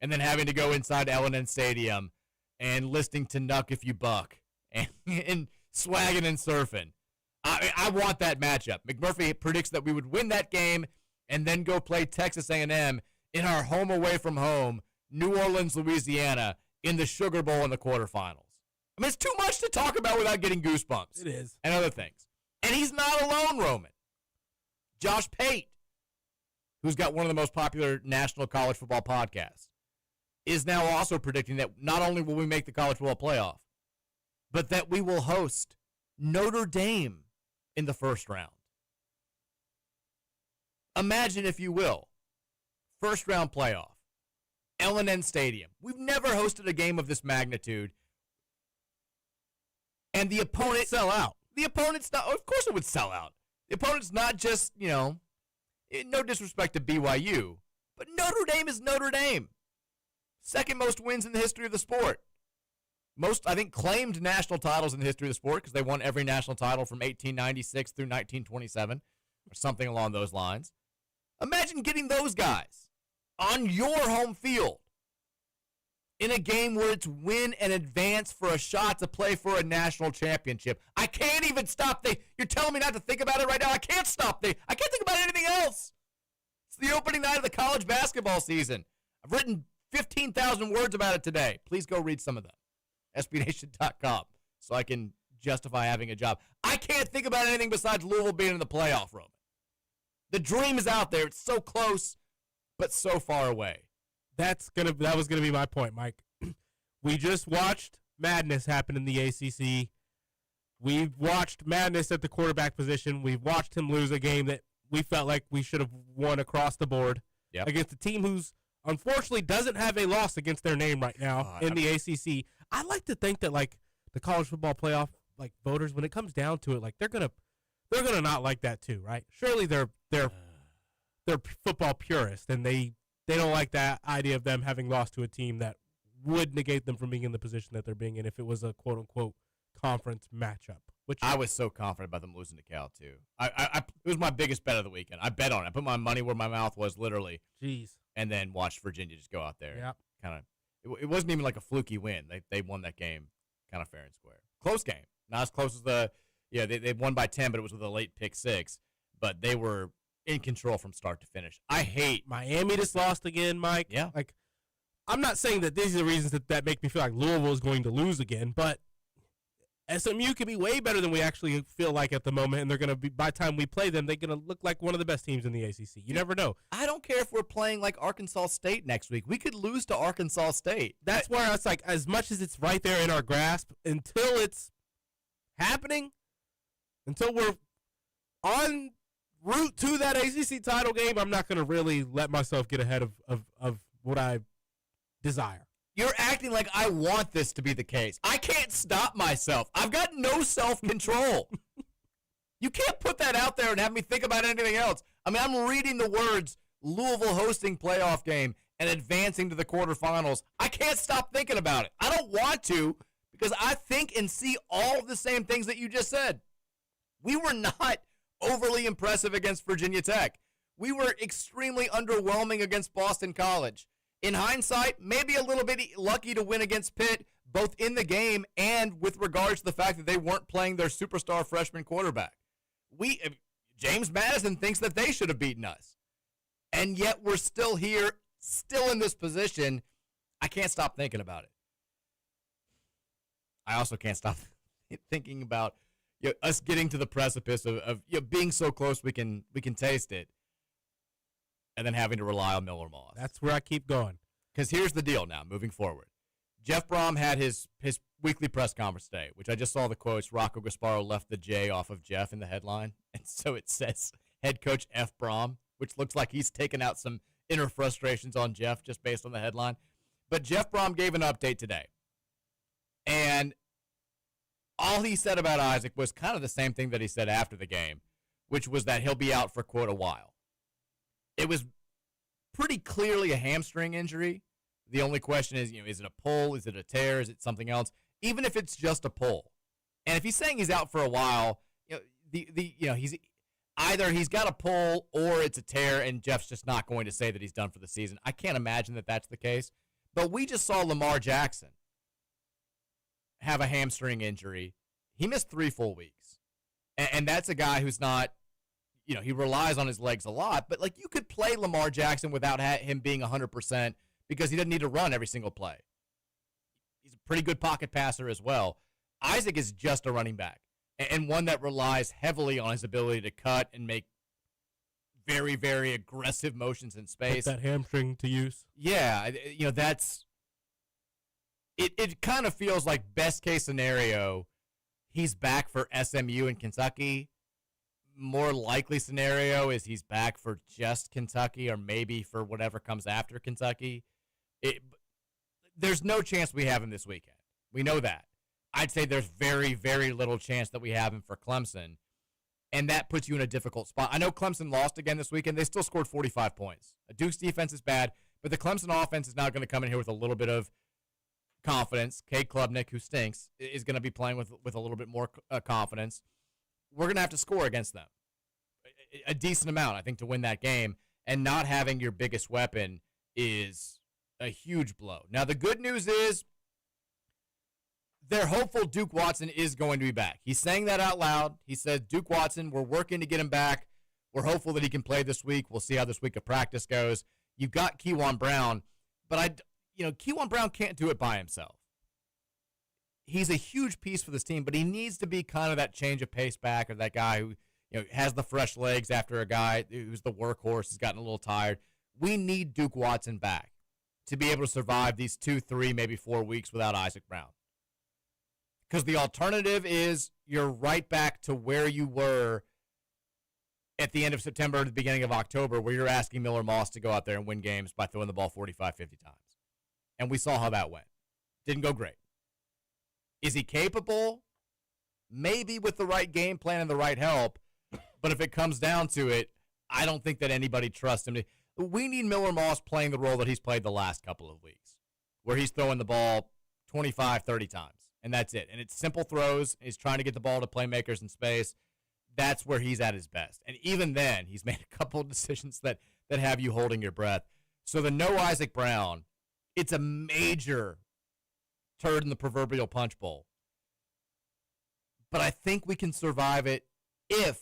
and then having to go inside L&N Stadium and listening to Nuck If You Buck and swagging and surfing. I want that matchup. McMurphy predicts that we would win that game and then go play Texas A&M in our home away from home, New Orleans, Louisiana, in the Sugar Bowl in the quarterfinals. I mean, it's too much to talk about without getting goosebumps. It is. And other things. And he's not alone, Roman. Josh Pate, who's got one of the most popular national college football podcasts, is now also predicting that not only will we make the college football playoff, but that we will host Notre Dame in the first round. Imagine, if you will, first round playoff, L&N Stadium. We've never hosted a game of this magnitude. And the opponent sell out. The opponent's not, of course it would sell out. The opponent's not just, no disrespect to BYU, but Notre Dame is Notre Dame. Second most wins in the history of the sport. Most, I think, claimed national titles in the history of the sport because they won every national title from 1896 through 1927 or something along those lines. Imagine getting those guys on your home field in a game where it's win and advance for a shot to play for a national championship. I can't even stop. You're telling me not to think about it right now. I can't stop. I can't think about anything else. It's the opening night of the college basketball season. I've written 15,000 words about it today. Please go read some of them. SBNation.com so I can justify having a job. I can't think about anything besides Louisville being in the playoff, Roman. The dream is out there. It's so close, but so far away. That was gonna be my point, Mike. We just watched madness happen in the ACC. We've watched madness at the quarterback position. We've watched him lose a game that we felt like we should have won across the board against a team who's unfortunately doesn't have a loss against their name right now in the ACC. I like to think that, like, the college football playoff, like, voters, when it comes down to it, like, they're gonna not like that too, right? Surely they're football purists, and they don't like that idea of them having lost to a team that would negate them from being in the position that they're being in if it was a quote unquote conference matchup. Which I was so confident about them losing to Cal too. It was my biggest bet of the weekend. I bet on it. I put my money where my mouth was, literally. Jeez. And then watched Virginia just go out there. Yeah. Kind of. It wasn't even like a fluky win. They won that game kind of fair and square. Close game. Not as close as they won by 10, but it was with a late pick six. But they were in control from start to finish. I hate Miami just lost again, Mike. Yeah. Like, I'm not saying that these are the reasons that make me feel like Louisville is going to lose again, but SMU can be way better than we actually feel like at the moment, and they're going to be, by the time we play them, they're going to look like one of the best teams in the ACC. You never know. I don't care if we're playing like Arkansas State next week. We could lose to Arkansas State. That's where it's like, as much as it's right there in our grasp, until it's happening, until we're on route to that ACC title game, I'm not going to really let myself get ahead of what I desire. You're acting like I want this to be the case. I can't stop myself. I've got no self-control. You can't put that out there and have me think about anything else. I mean, I'm reading the words Louisville hosting playoff game and advancing to the quarterfinals. I can't stop thinking about it. I don't want to because I think and see all the same things that you just said. We were not overly impressive against Virginia Tech. We were extremely underwhelming against Boston College. In hindsight, maybe a little bit lucky to win against Pitt, both in the game and with regards to the fact that they weren't playing their superstar freshman quarterback. James Madison thinks that they should have beaten us. And yet we're still here, still in this position. I can't stop thinking about it. I also can't stop thinking about us getting to the precipice of being so close we can taste it, and then having to rely on Miller Moss. That's where I keep going. Because here's the deal now, moving forward. Jeff Brom had his weekly press conference today, which I just saw the quotes. Rocco Gasparo left the J off of Jeff in the headline, and so it says head coach F. Brom, which looks like he's taken out some inner frustrations on Jeff just based on the headline. But Jeff Brom gave an update today, and all he said about Isaac was kind of the same thing that he said after the game, which was that he'll be out for, quote, a while. It was pretty clearly a hamstring injury. The only question is, is it a pull? Is it a tear? Is it something else? Even if it's just a pull. And if he's saying he's out for a while, he's either he's got a pull or it's a tear, and Jeff's just not going to say that he's done for the season. I can't imagine that that's the case. But we just saw Lamar Jackson have a hamstring injury. He missed 3 full weeks. And that's a guy who's not, he relies on his legs a lot. But, you could play Lamar Jackson without him being 100% because he doesn't need to run every single play. He's a pretty good pocket passer as well. Isaac is just a running back and one that relies heavily on his ability to cut and make very, very aggressive motions in space. Put that hamstring to use. Yeah, that's it kind of feels like best case scenario, he's back for SMU and Kentucky. More likely scenario is he's back for just Kentucky or maybe for whatever comes after Kentucky. There's no chance we have him this weekend. We know that. I'd say there's very, very little chance that we have him for Clemson, and that puts you in a difficult spot. I know Clemson lost again this weekend. They still scored 45 points. Duke's defense is bad, but the Clemson offense is now going to come in here with a little bit of confidence. Cade Klubnik, who stinks, is going to be playing with a little bit more confidence. We're going to have to score against them a decent amount, I think, to win that game, and not having your biggest weapon is a huge blow. Now, the good news is they're hopeful Duke Watson is going to be back. He's saying that out loud. He said, Duke Watson, we're working to get him back. We're hopeful that he can play this week. We'll see how this week of practice goes. You've got Kewan Brown, but Kewan Brown can't do it by himself. He's a huge piece for this team, but he needs to be kind of that change of pace back, or that guy who has the fresh legs after a guy who's the workhorse has gotten a little tired. We need Duke Watson back to be able to survive these 2, 3, maybe 4 weeks without Isaac Brown. Because the alternative is you're right back to where you were at the end of September, the beginning of October, where you're asking Miller Moss to go out there and win games by throwing the ball 45, 50 times. And we saw how that went. Didn't go great. Is he capable? Maybe with the right game plan and the right help. But if it comes down to it, I don't think that anybody trusts him. We need Miller Moss playing the role that he's played the last couple of weeks, where he's throwing the ball 25, 30 times, and that's it. And it's simple throws. He's trying to get the ball to playmakers in space. That's where he's at his best. And even then, he's made a couple of decisions that have you holding your breath. So the no Isaac Brown, it's a major turd in the proverbial punch bowl. But I think we can survive it if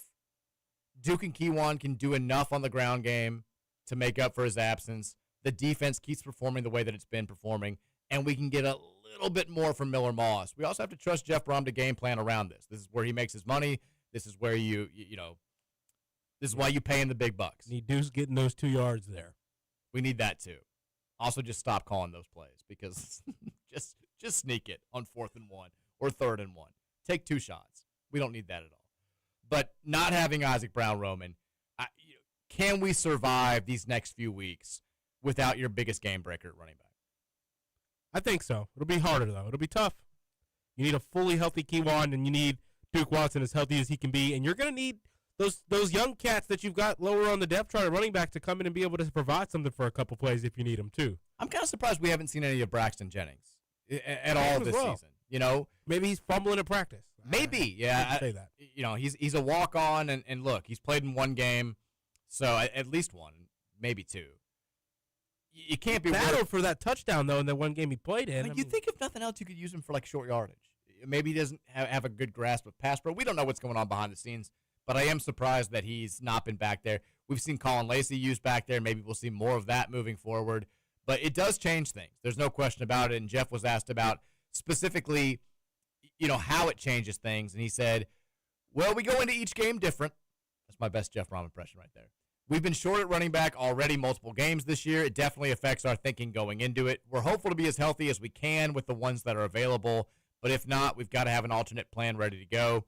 Duke and Kewan can do enough on the ground game to make up for his absence. The defense keeps performing the way that it's been performing, and we can get a little bit more from Miller Moss. We also have to trust Jeff Brom to game plan around this. This is where he makes his money. This is where this is why you pay him the big bucks. Need Deuce getting those 2 yards there. We need that too. Also, just stop calling those plays because just sneak it on 4th and 1 or 3rd and 1. Take 2 shots. We don't need that at all. But not having Isaac Brown, Roman, can we survive these next few weeks without your biggest game breaker at running back? I think so. It'll be harder, though. It'll be tough. You need a fully healthy Keywan, and you need Duke Watson as healthy as he can be. And you're going to need those young cats that you've got lower on the depth chart, running back, to come in and be able to provide something for a couple plays if you need them, too. I'm kind of surprised we haven't seen any of Braxton Jennings at all this season. You know, maybe he's fumbling at practice. Maybe, yeah. I say that. You know, he's a walk-on, and look, he's played in one game, so at least one, maybe two. You can't be battled for that touchdown though in the one game he played in. I mean, you think if nothing else, you could use him for like short yardage. Maybe he doesn't have a good grasp of pass pro. We don't know what's going on behind the scenes, but I am surprised that he's not been back there. We've seen Colin Lacey used back there. Maybe we'll see more of that moving forward. But it does change things. There's no question about it. And Jeff was asked about specifically, you know, how it changes things, and he said, "Well, we go into each game different." That's my best Jeff Brom impression right there. We've been short at running back already multiple games this year. It definitely affects our thinking going into it. We're hopeful to be as healthy as we can with the ones that are available, but if not, we've got to have an alternate plan ready to go.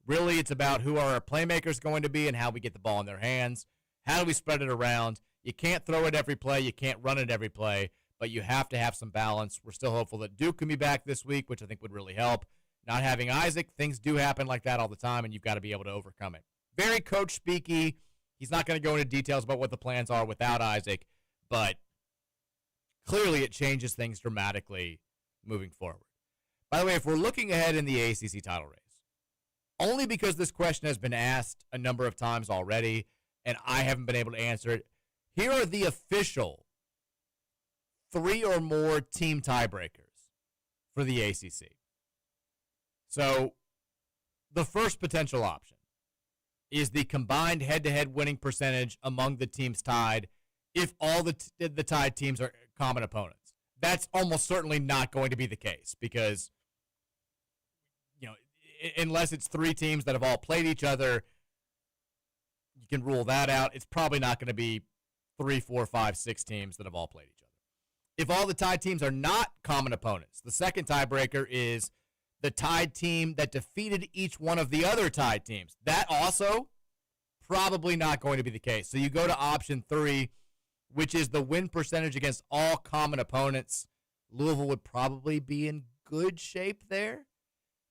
Really, it's about who are our playmakers going to be and how we get the ball in their hands. How do we spread it around? You can't throw it every play. You can't run it every play, but you have to have some balance. We're still hopeful that Duke can be back this week, which I think would really help. Not having Isaac, things do happen like that all the time, and you've got to be able to overcome it. Very coach speaky. He's not going to go into details about what the plans are without Isaac, but clearly it changes things dramatically moving forward. By the way, if we're looking ahead in the ACC title race, only because this question has been asked a number of times already, and I haven't been able to answer it, here are the official 3 or more team tiebreakers for the ACC. So the first potential option is the combined head-to-head winning percentage among the teams tied if all the tied teams are common opponents. That's almost certainly not going to be the case because, you know, unless it's 3 teams that have all played each other, you can rule that out. It's probably not going to be 3, 4, 5, 6 teams that have all played each other. If all the tied teams are not common opponents, the second tiebreaker is the tied team that defeated each one of the other tied teams. That also probably not going to be the case. So you go to option 3, which is the win percentage against all common opponents. Louisville would probably be in good shape there.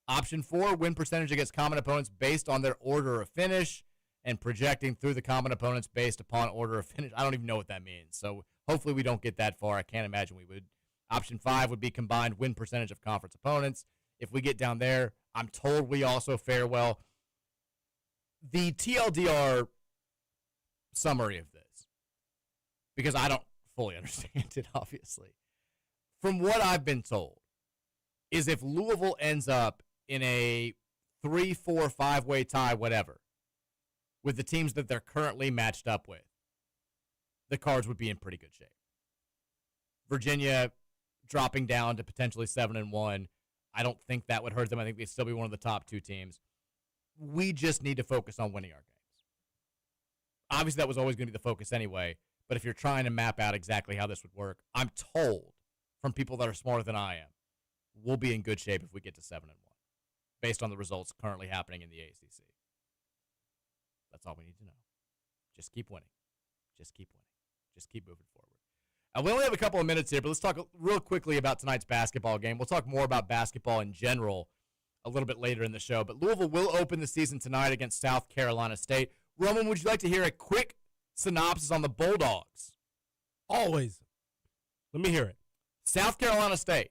Option 4, win percentage against common opponents based on their order of finish and projecting through the common opponents based upon order of finish. I don't even know what that means. So hopefully we don't get that far. I can't imagine we would. Option 5 would be combined win percentage of conference opponents. If we get down there, I'm told we also fare well. The TLDR summary of this, because I don't fully understand it, obviously. From what I've been told, is if Louisville ends up in a 3, 4, 5-way tie, whatever, with the teams that they're currently matched up with, the Cards would be in pretty good shape. Virginia dropping down to potentially 7-1. I don't think that would hurt them. I think they'd still be one of the top 2 teams. We just need to focus on winning our games. Obviously, that was always going to be the focus anyway, but if you're trying to map out exactly how this would work, I'm told from people that are smarter than I am, we'll be in good shape if we get to 7-1, based on the results currently happening in the ACC. That's all we need to know. Just keep winning. Just keep winning. Just keep moving forward. We only have a couple of minutes here, but let's talk real quickly about tonight's basketball game. We'll talk more about basketball in general a little bit later in the show, but Louisville will open the season tonight against South Carolina State. Roman, would you like to hear a quick synopsis on the Bulldogs? Always. Let me hear it. South Carolina State.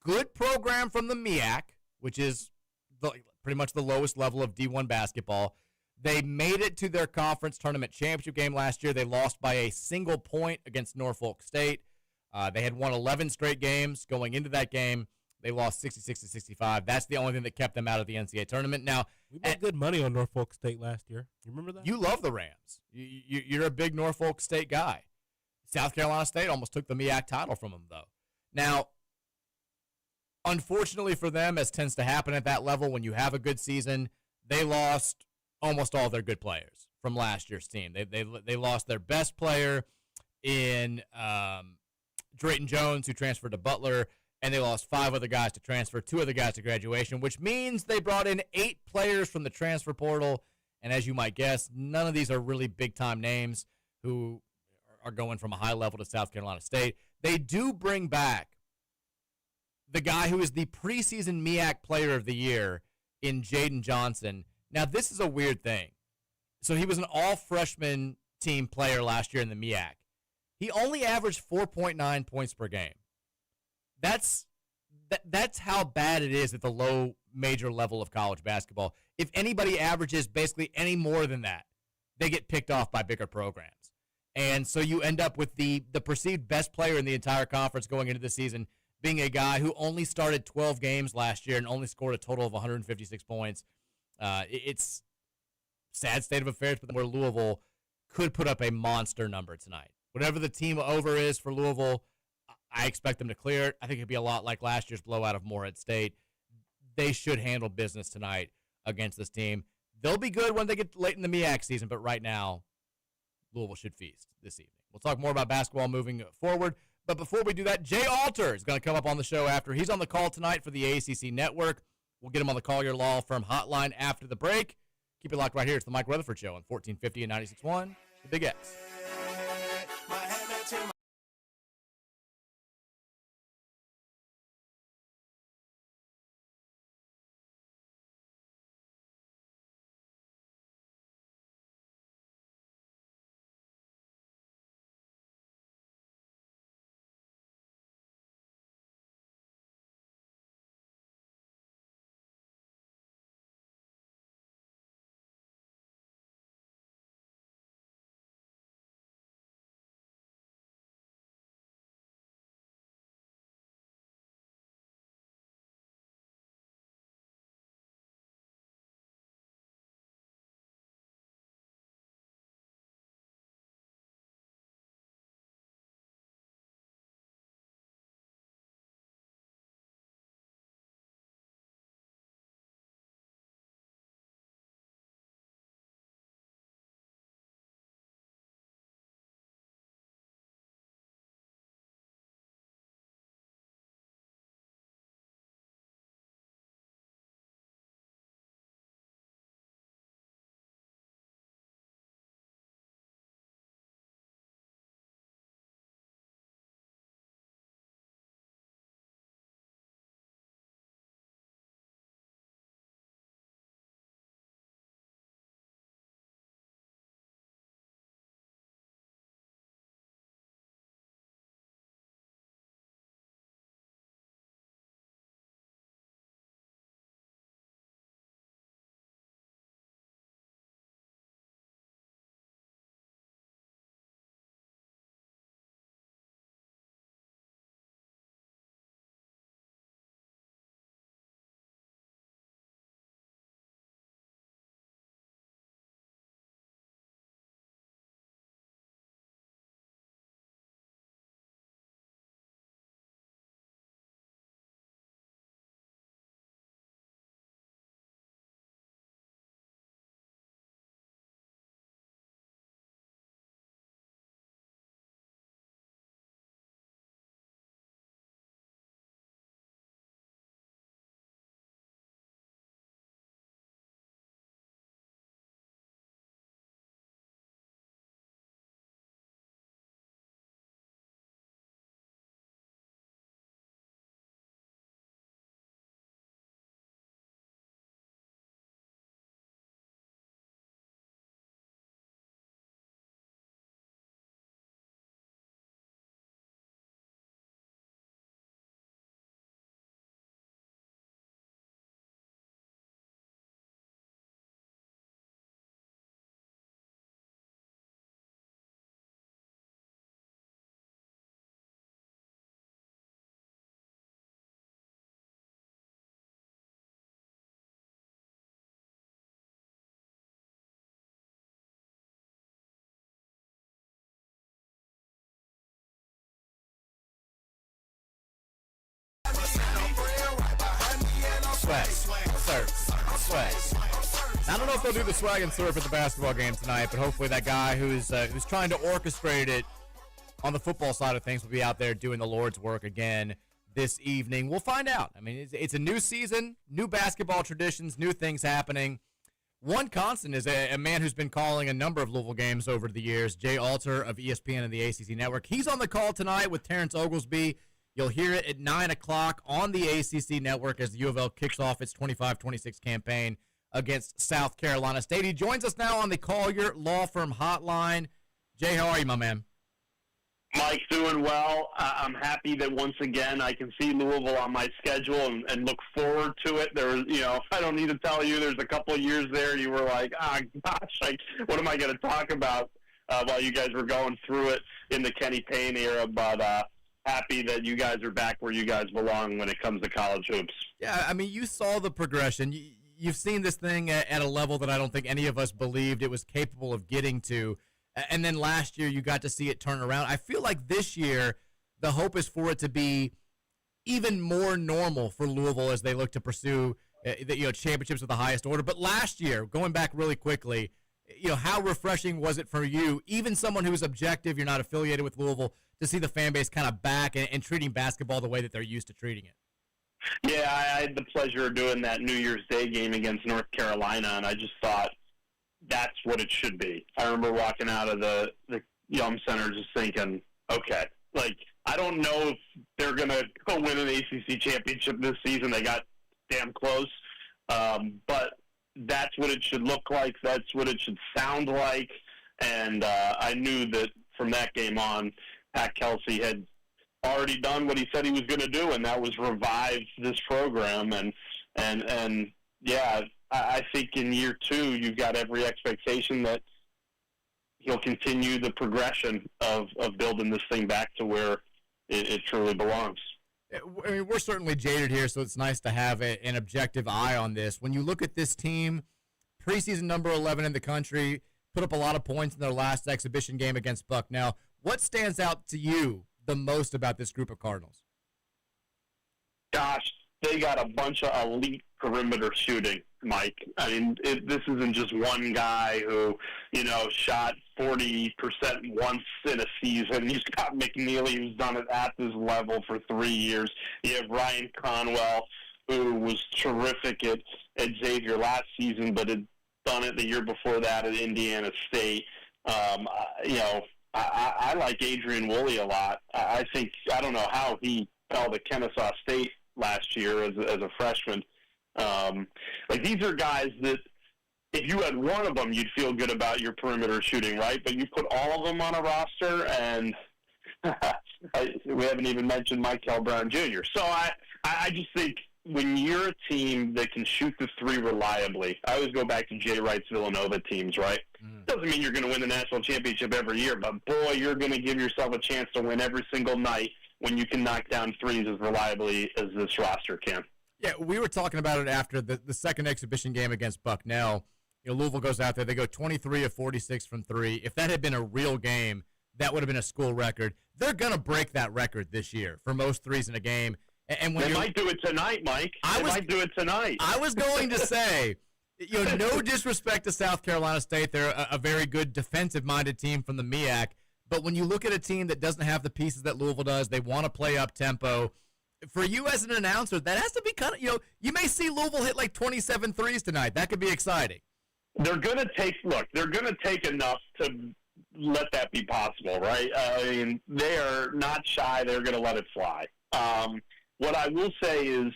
Good program from the MEAC, which is pretty much the lowest level of D1 basketball. They made it to their conference tournament championship game last year. They lost by a single point against Norfolk State. They had won 11 straight games going into that game. They lost 66-65. That's the only thing that kept them out of the NCAA tournament. Now, we made good money on Norfolk State last year. You remember that? You love the Rams. You're a big Norfolk State guy. South Carolina State almost took the MEAC title from them, though. Now, unfortunately for them, as tends to happen at that level, when you have a good season, they lost almost all their good players from last year's team. They lost their best player in Drayton Jones, who transferred to Butler, and they lost 5 other guys to transfer, 2 other guys to graduation, which means they brought in 8 players from the transfer portal. And as you might guess, none of these are really big-time names who are going from a high level to South Carolina State. They do bring back the guy who is the preseason MEAC Player of the Year in Jaden Johnson. Now, this is a weird thing. So he was an all-freshman team player last year in the MEAC. He only averaged 4.9 points per game. That's how bad it is at the low major level of college basketball. If anybody averages basically any more than that, they get picked off by bigger programs. And so you end up with the perceived best player in the entire conference going into the season being a guy who only started 12 games last year and only scored a total of 156 points. It's sad state of affairs, but where Louisville could put up a monster number tonight. Whatever the team over is for Louisville, I expect them to clear it. I think it'd be a lot like last year's blowout of Morehead State. They should handle business tonight against this team. They'll be good when they get late in the MEAC season, but right now, Louisville should feast this evening. We'll talk more about basketball moving forward. But before we do that, Jay Alter is going to come up on the show after. He's on the call tonight for the ACC Network. We'll get him on the Collier Law Firm hotline after the break. Keep it locked right here. It's the Mike Rutherford Show on 1450 and 96.1, The Big X. Swag. I don't know if they'll do the swag and surf at the basketball game tonight, but hopefully that guy who's trying to orchestrate it on the football side of things will be out there doing the Lord's work again this evening. We'll find out. I mean, it's a new season, new basketball traditions, new things happening. One constant is a man who's been calling a number of Louisville games over the years, Jay Alter of ESPN and the ACC Network. He's on the call tonight with Terrence Oglesby. You'll hear it at 9 o'clock on the ACC network as the U of L kicks off its 25-26 campaign against South Carolina State. He joins us now on the Collier Law Firm hotline. Jay, how are you, my man? Mike, doing well. I'm happy that once again I can see Louisville on my schedule and look forward to it. There was, I don't need to tell you, there's a couple of years there you were like, gosh, what am I going to talk about while you guys were going through it in the Kenny Payne era? But happy that you guys are back where you guys belong when it comes to college hoops. Yeah, I mean, you saw the progression. You've seen this thing at a level that I don't think any of us believed it was capable of getting to. And then last year, you got to see it turn around. I feel like this year, the hope is for it to be even more normal for Louisville as they look to pursue championships of the highest order. But last year, going back really quickly, how refreshing was it for you, even someone who's objective, you're not affiliated with Louisville, to see the fan base kind of back and treating basketball the way that they're used to treating it? Yeah, I had the pleasure of doing that New Year's Day game against North Carolina, and I just thought, that's what it should be. I remember walking out of the Yum Center just thinking, okay, I don't know if they're going to go win an ACC championship this season. They got damn close. But that's what it should look like. That's what it should sound like. And I knew that from that game on, Pat Kelsey had already done what he said he was going to do, and that was revive this program. And yeah, I think in year 2, you've got every expectation that he'll continue the progression of building this thing back to where it truly belongs. I mean, we're certainly jaded here, so it's nice to have an objective eye on this. When you look at this team, preseason number 11 in the country, put up a lot of points in their last exhibition game against Bucknell. What stands out to you the most about this group of Cardinals? Gosh, they got a bunch of elite perimeter shooting, Mike. I mean, this isn't just one guy who, shot 40% once in a season. You've got McNeely, who's done it at this level for 3 years. You have Ryan Conwell, who was terrific at Xavier last season, but had done it the year before that at Indiana State. I like Adrian Woolley a lot. I don't know how he fell to Kennesaw State last year as a freshman. These are guys that if you had one of them, you'd feel good about your perimeter shooting, right? But you put all of them on a roster, and we haven't even mentioned Michael Brown Jr. So I just think when you're a team that can shoot the three reliably, I always go back to Jay Wright's Villanova teams, right? Doesn't mean you're going to win the national championship every year, but boy, you're going to give yourself a chance to win every single night when you can knock down threes as reliably as this roster can. Yeah, we were talking about it after the second exhibition game against Bucknell. Louisville goes out there. They go 23 of 46 from three. If that had been a real game, that would have been a school record. They're going to break that record this year for most threes in a game. And when they might do it tonight, Mike. They might do it tonight. I was going to say, no disrespect to South Carolina State. They're a very good defensive-minded team from the MEAC. But when you look at a team that doesn't have the pieces that Louisville does, they want to play up-tempo. For you as an announcer, that has to be kind of, you may see Louisville hit like 27 threes tonight. That could be exciting. They're going to take enough to let that be possible, right? They are not shy. They're going to let it fly. What I will say is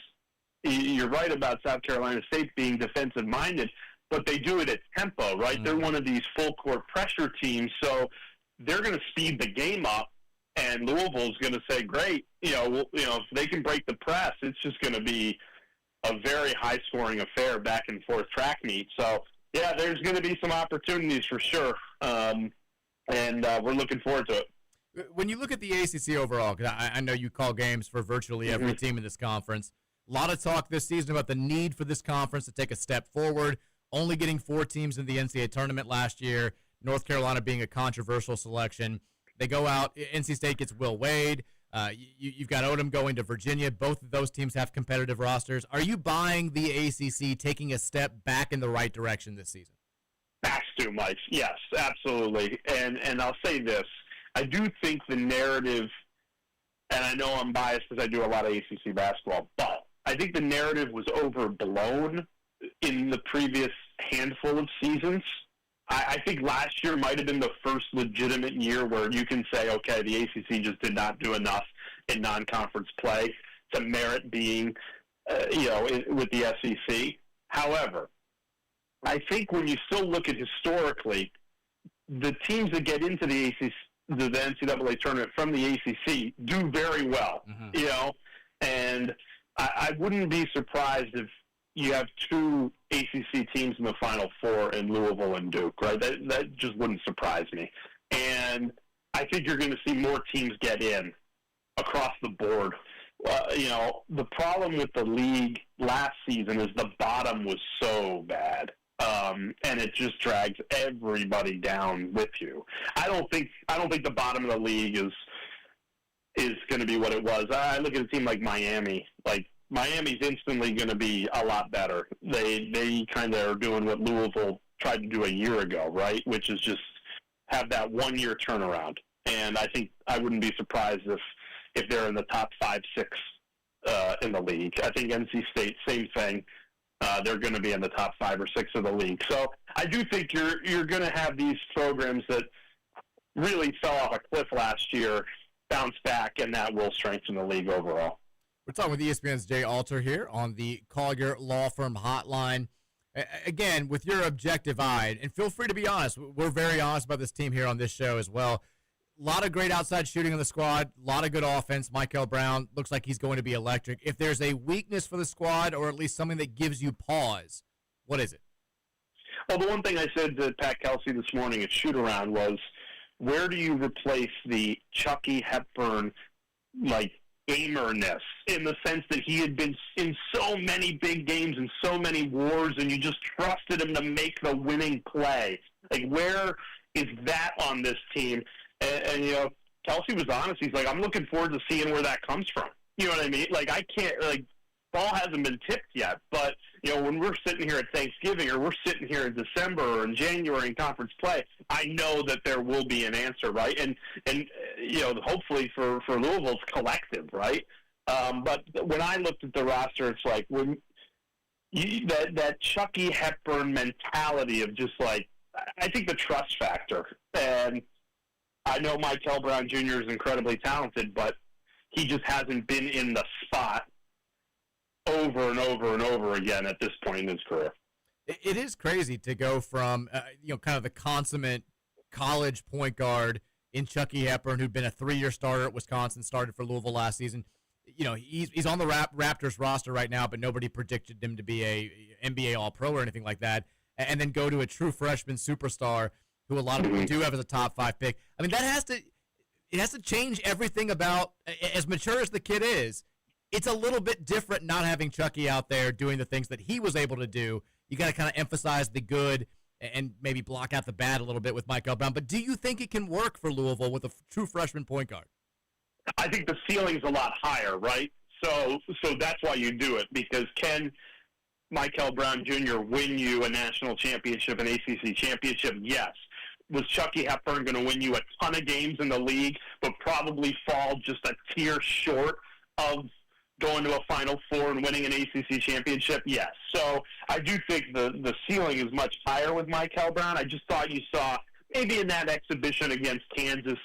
you're right about South Carolina State being defensive-minded, but they do it at tempo, right? Mm-hmm. They're one of these full-court pressure teams, so they're going to speed the game up, and Louisville's going to say, great, if they can break the press, it's just going to be a very high-scoring affair, back-and-forth track meet. So, yeah, there's going to be some opportunities for sure, and we're looking forward to it. When you look at the ACC overall, because I know you call games for virtually every team in this conference, a lot of talk this season about the need for this conference to take a step forward, only getting 4 teams in the NCAA tournament last year, North Carolina being a controversial selection. They go out, NC State gets Will Wade. You've got Odom going to Virginia. Both of those teams have competitive rosters. Are you buying the ACC taking a step back in the right direction this season? Has to, Mike. Yes, absolutely. And I'll say this. I do think the narrative, and I know I'm biased because I do a lot of ACC basketball, but I think the narrative was overblown in the previous handful of seasons. I think last year might have been the first legitimate year where you can say, okay, the ACC just did not do enough in non-conference play to merit being, with the SEC. However, I think when you still look at historically, the teams that get into the NCAA tournament from the ACC do very well, and I wouldn't be surprised if you have two ACC teams in the Final Four in Louisville and Duke, right? That just wouldn't surprise me. And I think you're going to see more teams get in across the board. The problem with the league last season is the bottom was so bad. And it just drags everybody down with you. I don't think the bottom of the league is going to be what it was. I look at a team like Miami. Like, Miami's instantly going to be a lot better. They kind of are doing what Louisville tried to do a year ago, right? Which is just have that 1 year turnaround. And I think I wouldn't be surprised if they're in the top 5, 6 in the league. I think NC State, same thing. They're going to be in the top 5 or 6 of the league. So I do think you're going to have these programs that really fell off a cliff last year bounce back, and that will strengthen the league overall. We're talking with ESPN's Jay Alter here on the Collier Law Firm Hotline. Again, with your objective eye, and feel free to be honest. We're very honest about this team here on this show as well. A lot of great outside shooting on the squad, a lot of good offense. Michael Brown looks like he's going to be electric. If there's a weakness for the squad, or at least something that gives you pause, what is it? Well, the one thing I said to Pat Kelsey this morning at shoot-around was, where do you replace the Chucky Hepburn, gamerness, in the sense that he had been in so many big games and so many wars, and you just trusted him to make the winning play? Like, where is that on this team? And Kelsey was honest. He's like, I'm looking forward to seeing where that comes from. You know what I mean? Like, I can't, ball hasn't been tipped yet, but, when we're sitting here at Thanksgiving, or we're sitting here in December or in January in conference play, I know that there will be an answer, right? And hopefully for Louisville, it's collective, right? But when I looked at the roster, it's like, when that Chucky Hepburn mentality of just I think the trust factor. And I know Michael Brown Jr. is incredibly talented, but he just hasn't been in the spot over and over and over again at this point in his career. It is crazy to go from, kind of the consummate college point guard in Chucky Hepburn, who'd been a 3-year starter at Wisconsin, started for Louisville last season. He's on the Raptors roster right now, but nobody predicted him to be a NBA All-Pro or anything like that. And then go to a true freshman superstar who a lot of people do have as a top 5 pick. I mean, it has to change everything about, as mature as the kid is, it's a little bit different not having Chucky out there doing the things that he was able to do. You got to kind of emphasize the good and maybe block out the bad a little bit with Michael Brown. But do you think it can work for Louisville with a true freshman point guard? I think the ceiling's a lot higher, right? So that's why you do it, because can Michael Brown Jr. win you a national championship, an ACC championship? Yes. Was Chucky Hepburn going to win you a ton of games in the league, but probably fall just a tier short of going to a Final Four and winning an ACC championship? Yes. So I do think the ceiling is much higher with Michael Brown. I just thought you saw, maybe in that exhibition against Kansas,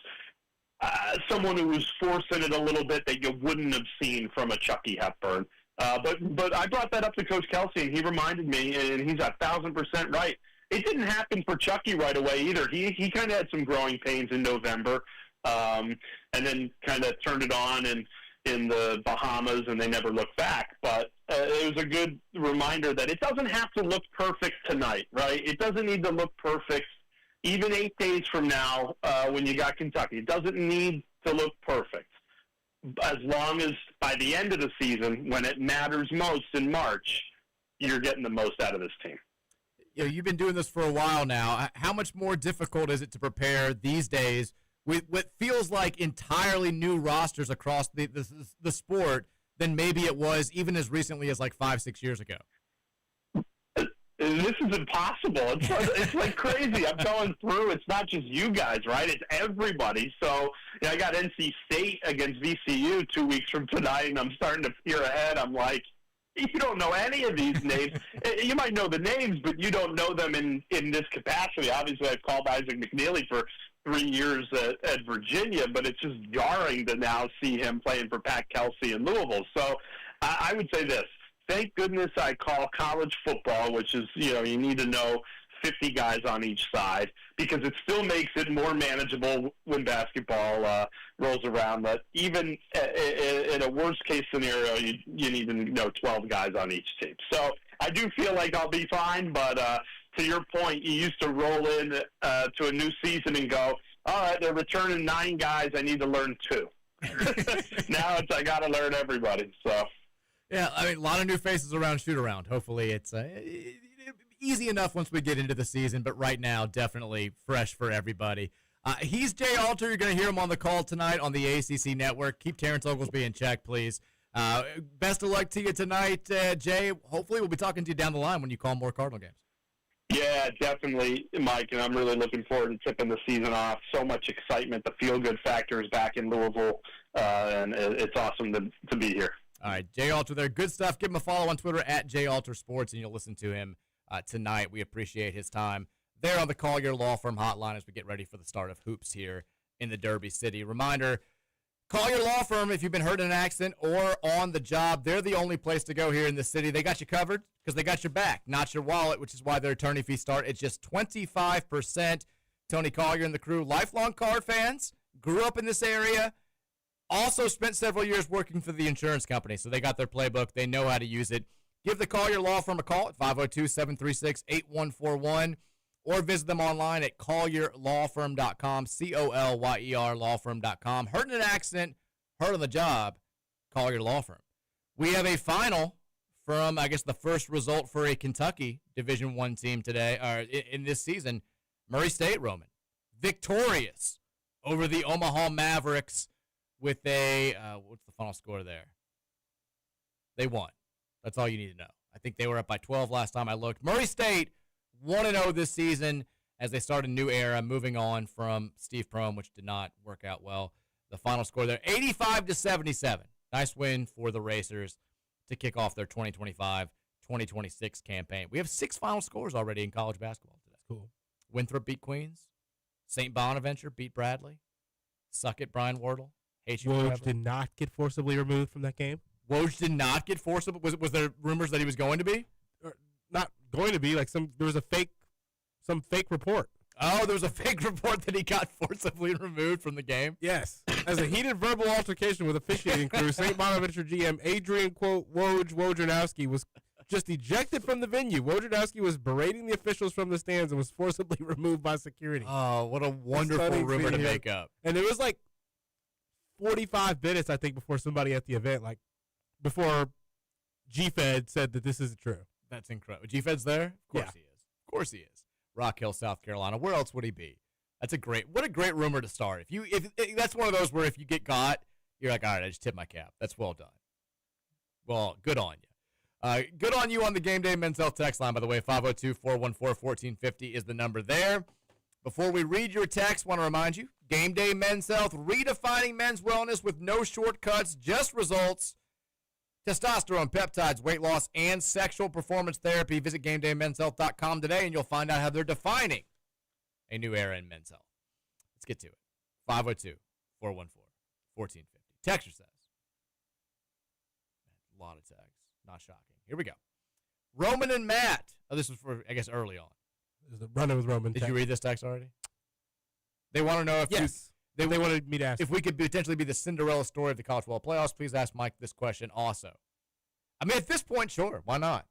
someone who was forcing it a little bit that you wouldn't have seen from a Chucky Hepburn. But I brought that up to Coach Kelsey, and he reminded me, and he's 1,000% right. It didn't happen for Chucky right away either. He kind of had some growing pains in November, and then kind of turned it on in the Bahamas, and they never looked back. But it was a good reminder that it doesn't have to look perfect tonight, right? It doesn't need to look perfect even 8 days from now when you got Kentucky. It doesn't need to look perfect. As long as by the end of the season, when it matters most in March, you're getting the most out of this team. You've been doing this for a while now. How much more difficult is it to prepare these days with what feels like entirely new rosters across the sport than maybe it was even as recently as 5-6 years ago? This is impossible. It's like crazy. I'm going through. It's not just you guys, right? It's everybody. So I got NC State against VCU 2 weeks from tonight, and I'm starting to peer ahead. I'm like, you don't know any of these names. You might know the names, but you don't know them in this capacity. Obviously, I've called Isaac McNeely for 3 years at Virginia, but it's just jarring to now see him playing for Pat Kelsey in Louisville. So I would say this. Thank goodness I call college football, which is, you need to know 50 guys on each side, because it still makes it more manageable when basketball rolls around. That even in a worst-case scenario, you need to know 12 guys on each team. So I do feel like I'll be fine, but to your point, you used to roll in to a new season and go, all right, they're returning 9 guys. I need to learn 2. Now I got to learn everybody. So yeah, I mean, a lot of new faces around shoot-around. Hopefully it's easy enough once we get into the season, but right now, definitely fresh for everybody. He's Jay Alter. You're going to hear him on the call tonight on the ACC Network. Keep Terrence Oglesby in check, please. Best of luck to you tonight, Jay. Hopefully we'll be talking to you down the line when you call more Cardinal games. Yeah, definitely, Mike, and I'm really looking forward to tipping the season off. So much excitement. The feel-good factor is back in Louisville, and it's awesome to be here. All right, Jay Alter there. Good stuff. Give him a follow on Twitter at JAlterSports, and you'll listen to him tonight. We appreciate his time there on the Call Your Law Firm hotline as we get ready for the start of hoops here in the Derby City. Reminder, call your law firm if you've been hurt in an accident or on the job. They're the only place to go here in the city. They got you covered because they got your back, not your wallet, which is why their attorney fees start at just 25%. Tony Collier and the crew, lifelong Card fans, grew up in this area, also spent several years working for the insurance company, so they got their playbook. They know how to use it. Give the Collier Law Firm a call at 502-736-8141 or visit them online at collierlawfirm.com, Colyer lawfirm.com. Hurt in an accident, hurt on the job, Collier Law Firm. We have a final from, I guess, the first result for a Kentucky Division I team today, or in this season. Murray State, Roman, victorious over the Omaha Mavericks with a, what's the final score there? They won. That's all you need to know. I think they were up by 12 last time I looked. Murray State 1-0 this season as they start a new era, moving on from Steve Prohm, which did not work out well. The final score there, 85-77. Nice win for the Racers to kick off their 2025-2026 campaign. We have 6 final scores already in college basketball today. Cool. Winthrop beat Queens. St. Bonaventure beat Bradley. Suck it, Brian Wardle. Hate you Woj forever. did not get forcibly removed from that game. Woj did not get forcibly. Was there rumors that he was going to be? Not going to be. Like there was some fake report. Oh, there was a fake report that he got forcibly removed from the game? Yes. As a heated verbal altercation with officiating crew, St. Bonaventure GM Adrian, Wojnarowski was just ejected from the venue. Wojnarowski was berating the officials from the stands and was forcibly removed by security. Oh, what a wonderful rumor to make up. And it was like 45 minutes, I think, before somebody at the event, before G-Fed said that this isn't true. That's incredible. G-Fed's there? Of course he is. Of course he is. Rock Hill, South Carolina. Where else would he be? What a great rumor to start. If that's one of those where if you get caught, you're like, all right, I just tipped my cap. That's well done. Well, good on you. Good on you on the Game Day Men's Health text line, by the way. 502-414-1450 is the number there. Before we read your text, want to remind you, Game Day Men's Health, redefining men's wellness with no shortcuts, just results. Testosterone, peptides, weight loss, and sexual performance therapy. Visit GameDayMen'sHealth.com today, and you'll find out how they're defining a new era in men's health. Let's get to it. 502-414-1450. Texture says. A lot of texts. Not shocking. Here we go. Roman and Matt. Oh, this was for, I guess, early on. This is the running with Roman. Did you read this text already? They want to know if yes. They wanted me to ask if we could potentially be the Cinderella story of the college football playoffs. Please ask Mike this question also. I mean, at this point, sure. Why not?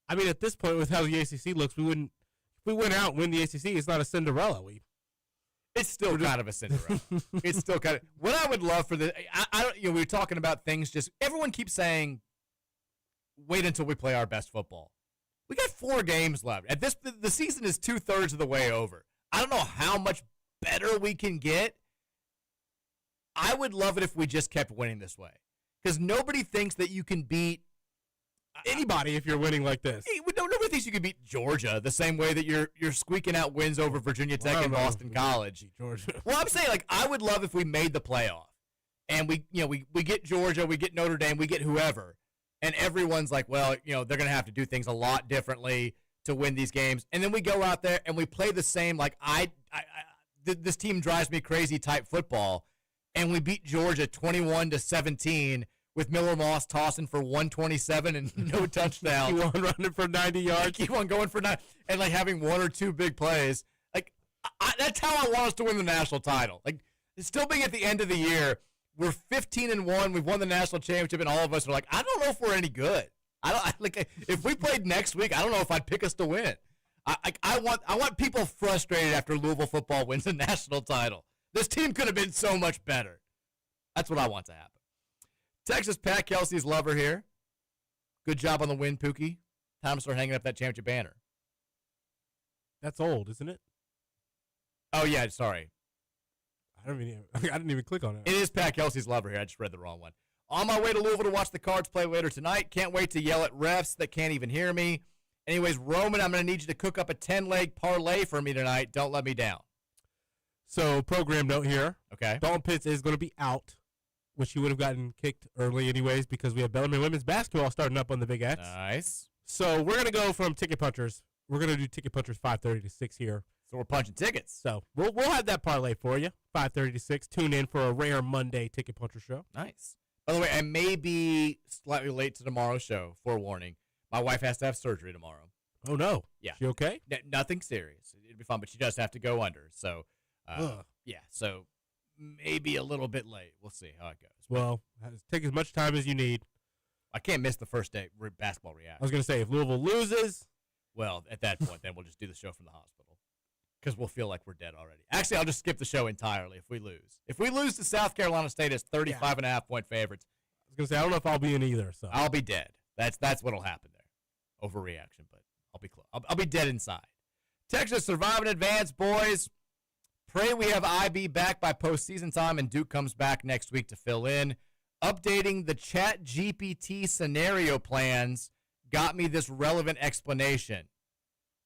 I mean, at this point, with how the ACC looks, we wouldn't. If we went out and win the ACC, it's not a Cinderella. It's still kind of a Cinderella. It's still kind of. What I would love for the, I don't. We were talking about things. Just everyone keeps saying, wait until we play our best football. We got 4 games left. At this, the season is 2/3 of the way over. I don't know how much better we can get. I would love it if we just kept winning this way, because nobody thinks that you can beat anybody if you're winning like this. Nobody thinks you can beat Georgia the same way that you're squeaking out wins over Virginia Tech and Boston College. Georgia. Well, I'm saying, I would love if we made the playoff and we get Georgia, we get Notre Dame, we get whoever, and everyone's like, well, they're going to have to do things a lot differently to win these games, and then we go out there and we play the same. this team drives me crazy type football, and we beat Georgia 21-17 with Miller Moss tossing for 127 and no touchdowns. Keep on running for 90 yards. Keep on going for 9 and like having one or two big plays. Like that's how I want us to win the national title. Like still being at the end of the year, we're 15-1. We've won the national championship, and all of us are like, I don't know if we're any good. If we played next week, I don't know if I'd pick us to win. I want people frustrated after Louisville football wins a national title. This team could have been so much better. That's what I want to happen. Texas Pat Kelsey's lover here. Good job on the win, Pookie. Time to start hanging up that championship banner. That's old, isn't it? Oh, yeah, sorry. I didn't even click on it. It is Pat Kelsey's lover here. I just read the wrong one. On my way to Louisville to watch the Cards play later tonight. Can't wait to yell at refs that can't even hear me. Anyways, Roman, I'm going to need you to cook up a 10-leg parlay for me tonight. Don't let me down. So, program note here. Okay. Dalton Pitts is going to be out, which he would have gotten kicked early anyways because we have Bellarmine women's basketball starting up on the Big X. Nice. So, we're going to go from Ticket Punchers. We're going to do Ticket Punchers 5:30 to 6 here. So we're punching tickets. So, we'll have that parlay for you, 5:30 to 6. Tune in for a rare Monday Ticket Puncher show. Nice. By the way, I may be slightly late to tomorrow's show. Forewarning. My wife has to have surgery tomorrow. Oh, no. Yeah. She okay? Nothing serious. It'll be fun, but she does have to go under. So, yeah. So maybe a little bit late. We'll see how it goes. Well, take as much time as you need. I can't miss the first day basketball reaction. I was going to say, if Louisville loses. Well, at that point, then we'll just do the show from the hospital because we'll feel like we're dead already. Actually, I'll just skip the show entirely if we lose. If we lose to South Carolina State as 35.5-point favorites. I was going to say, I don't know if I'll be in either. So I'll be dead. That's what'll happen there. Overreaction, but I'll be close. I'll be dead inside. Texas survive in advance, boys. Pray we have IB back by postseason time and Duke comes back next week to fill in. Updating the Chat GPT scenario plans got me this relevant explanation.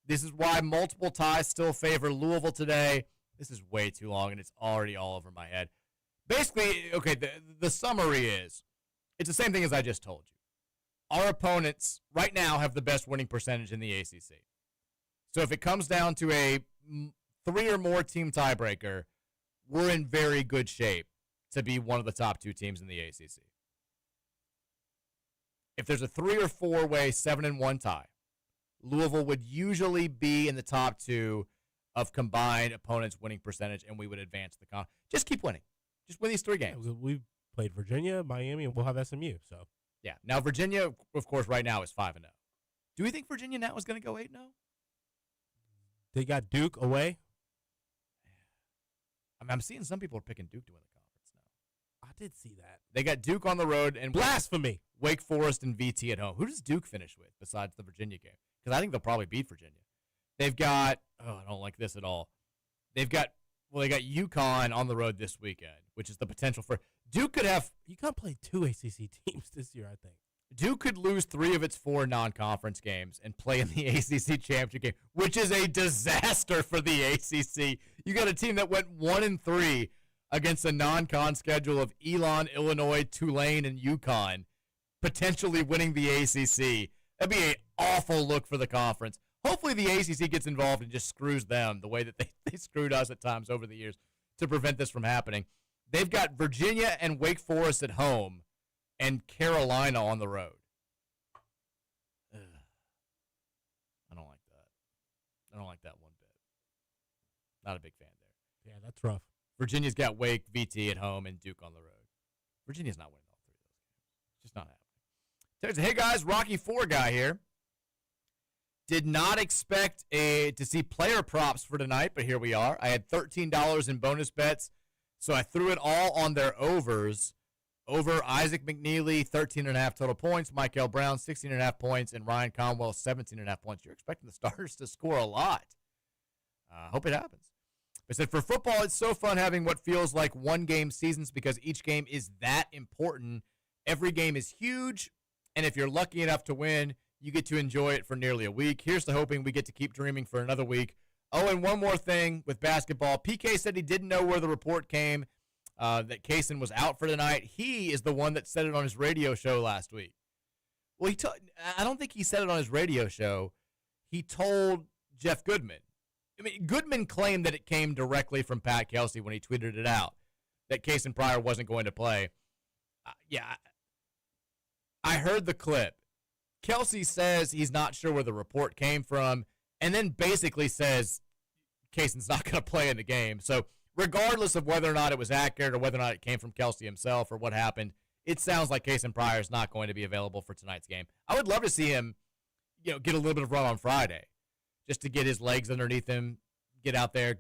This is why multiple ties still favor Louisville today. This is way too long, and it's already all over my head. Basically, okay, the summary is, it's the same thing as I just told you. Our opponents right now have the best winning percentage in the ACC. So if it comes down to a 3 or more team tiebreaker, we're in very good shape to be one of the top 2 teams in the ACC. If there's a 3 or 4-way 7-1 tie, Louisville would usually be in the top 2 of combined opponents' winning percentage, and we would advance the con. Just keep winning. Just win these 3 games. We've played Virginia, Miami, and we'll have SMU. So yeah. Now Virginia, of course, right now is 5-0. Do we think Virginia now is going to go 8-0? They got Duke away. I'm seeing some people are picking Duke to win the conference now. I did see that. They got Duke on the road and blasphemy. Wake Forest and VT at home. Who does Duke finish with besides the Virginia game? Because I think they'll probably beat Virginia. They've got, I don't like this at all. They got UConn on the road this weekend, which is the potential for Duke could have. UConn played 2 ACC teams this year, I think. Duke could lose 3 of its 4 non-conference games and play in the ACC championship game, which is a disaster for the ACC. You got a team that went 1-3 against a non-con schedule of Elon, Illinois, Tulane, and UConn, potentially winning the ACC. That'd be an awful look for the conference. Hopefully the ACC gets involved and just screws them the way that they screwed us at times over the years to prevent this from happening. They've got Virginia and Wake Forest at home and Carolina on the road. Ugh. I don't like that. I don't like that one bit. Not a big fan there. Yeah, that's rough. Virginia's got Wake, VT at home, and Duke on the road. Virginia's not winning all 3 of those games. It's just not happening. Hey, guys, Rocky 4 guy here. Did not expect to see player props for tonight, but here we are. I had $13 in bonus bets, so I threw it all on their overs. Over Isaac McNeely, 13.5 total points. Michael Brown, 16.5 points. And Ryan Conwell, 17.5 points. You're expecting the starters to score a lot. Hope it happens. I said, for football, it's so fun having what feels like one-game seasons because each game is that important. Every game is huge, and if you're lucky enough to win, you get to enjoy it for nearly a week. Here's to hoping we get to keep dreaming for another week. Oh, and one more thing with basketball. PK said he didn't know where the report came that Kaysen was out for tonight. He is the one that said it on his radio show last week. Well, I don't think he said it on his radio show. He told Jeff Goodman I mean, Goodman claimed that it came directly from Pat Kelsey when he tweeted it out, that Kason Pryor wasn't going to play. Yeah, I heard the clip. Kelsey says he's not sure where the report came from, and then basically says Kason's not going to play in the game. So regardless of whether or not it was accurate or whether or not it came from Kelsey himself or what happened, it sounds like Kason Pryor is not going to be available for tonight's game. I would love to see him, get a little bit of run on Friday, just to get his legs underneath him, get out there.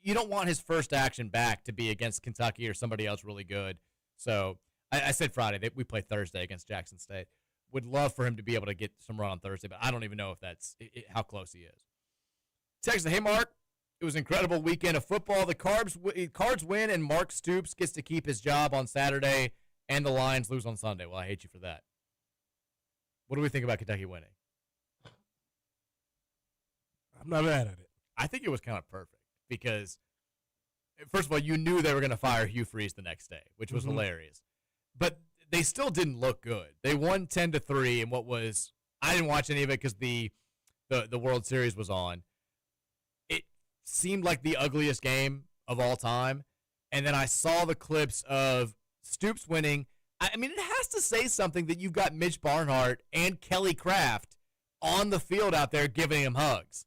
You don't want his first action back to be against Kentucky or somebody else really good. So I said Friday. We play Thursday against Jackson State. Would love for him to be able to get some run on Thursday, but I don't even know if that's how close he is. Text, hey, Mark. It was an incredible weekend of football. The Cards win, and Mark Stoops gets to keep his job on Saturday, and the Lions lose on Sunday. Well, I hate you for that. What do we think about Kentucky winning? I'm not mad at it. I think it was kind of perfect because, first of all, you knew they were going to fire Hugh Freeze the next day, which was hilarious. But they still didn't look good. They won 10-3 in what was, I didn't watch any of it because the World Series was on. It seemed like the ugliest game of all time. And then I saw the clips of Stoops winning. I mean, it has to say something that you've got Mitch Barnhart and Kelly Craft on the field out there giving him hugs.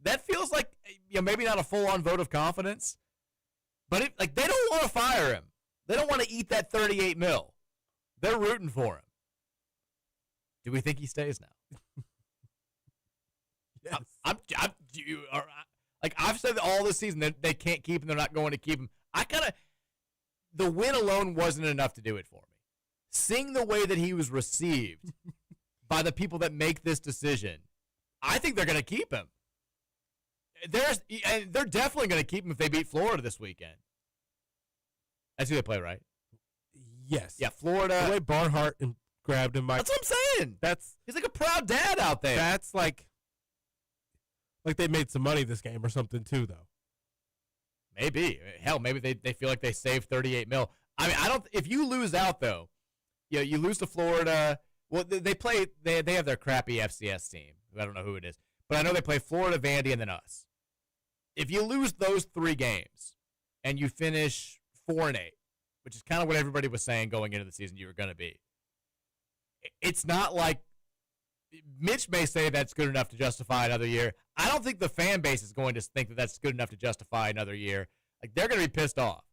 That feels like, maybe not a full-on vote of confidence, but they don't want to fire him. They don't want to eat that $38 million. They're rooting for him. Do we think he stays now? Yes. I've said all this season that they can't keep him. They're not going to keep him. The win alone wasn't enough to do it for me. Seeing the way that he was received by the people that make this decision, I think they're going to keep him. They're definitely going to keep him if they beat Florida this weekend. That's who they play, right? Yes. Yeah, Florida. The way Barnhart grabbed him. That's what I'm saying. He's like a proud dad out there. That's like they made some money this game or something too, though. Maybe. Hell, maybe they feel like they saved $38 million. I mean, if you lose out, though, you lose to Florida. Well, they have their crappy FCS team. I don't know who it is. But I know they play Florida, Vandy, and then us. If you lose those 3 games and you finish 4-8, which is kind of what everybody was saying going into the season you were going to be, it's not like Mitch may say that's good enough to justify another year. I don't think the fan base is going to think that that's good enough to justify another year. They're going to be pissed off.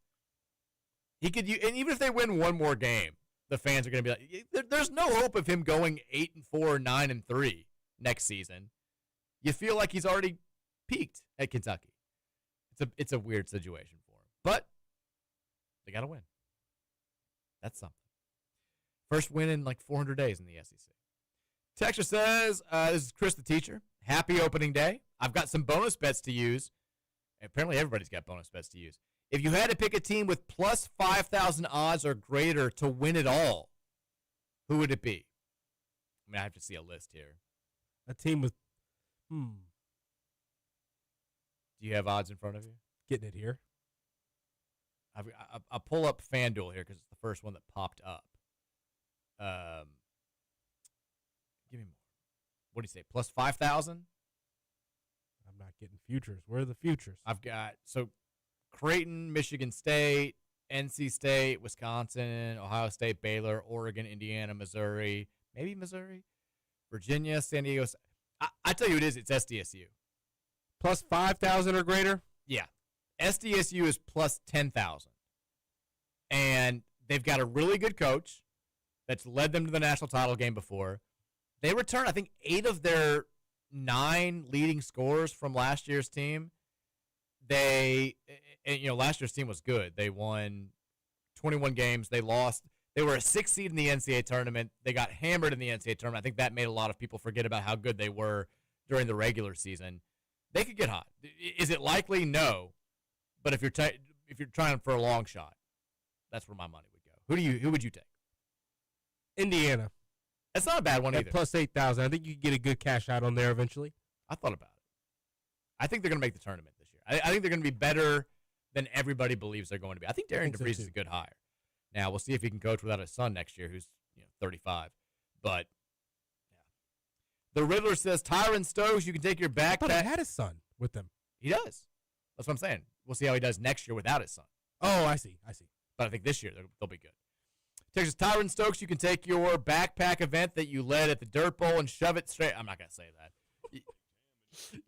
And even if they win one more game, the fans are going to be like, there's no hope of him going 8-4, 9-3 next season. You feel like he's already peaked at Kentucky. It's a weird situation for him. But they got to win. That's something. First win in 400 days in the SEC. Texture says, this is Chris the teacher. Happy opening day. I've got some bonus bets to use. Apparently everybody's got bonus bets to use. If you had to pick a team with plus 5,000 odds or greater to win it all, who would it be? I mean, I have to see a list here. A team with, Do you have odds in front of you? Getting it here. I'll pull up FanDuel here because it's the first one that popped up. Give me more. What do you say? Plus 5,000? I'm not getting futures. Where are the futures? I've got Creighton, Michigan State, NC State, Wisconsin, Ohio State, Baylor, Oregon, Indiana, Missouri, maybe Missouri, Virginia, San Diego. I tell you who it is. It's SDSU. Plus 5,000 or greater? Yeah. SDSU is plus 10,000. And they've got a really good coach that's led them to the national title game before. They returned, I think, 8 of their 9 leading scorers from last year's team. Last year's team was good. They won 21 games. They lost. They were a 6th seed in the NCAA tournament. They got hammered in the NCAA tournament. I think that made a lot of people forget about how good they were during the regular season. They could get hot. Is it likely? No. But if you're trying for a long shot, that's where my money would go. Who would you take? Indiana. That's not a bad one At either. plus 8,000. I think you could get a good cash out on there eventually. I thought about it. I think they're going to make the tournament this year. I think they're going to be better than everybody believes they're going to be. I think Darian DeVries is a good hire. Now, we'll see if he can coach without his son next year, who's 35. But, yeah. The Riddler says, Tyron Stokes, you can take your backpack. I thought he had his son with them. He does. That's what I'm saying. We'll see how he does next year without his son. Oh, I see. But I think this year they'll be good. Texas Tyron Stokes, you can take your backpack event that you led at the Dirt Bowl and shove it straight. I'm not going to say that.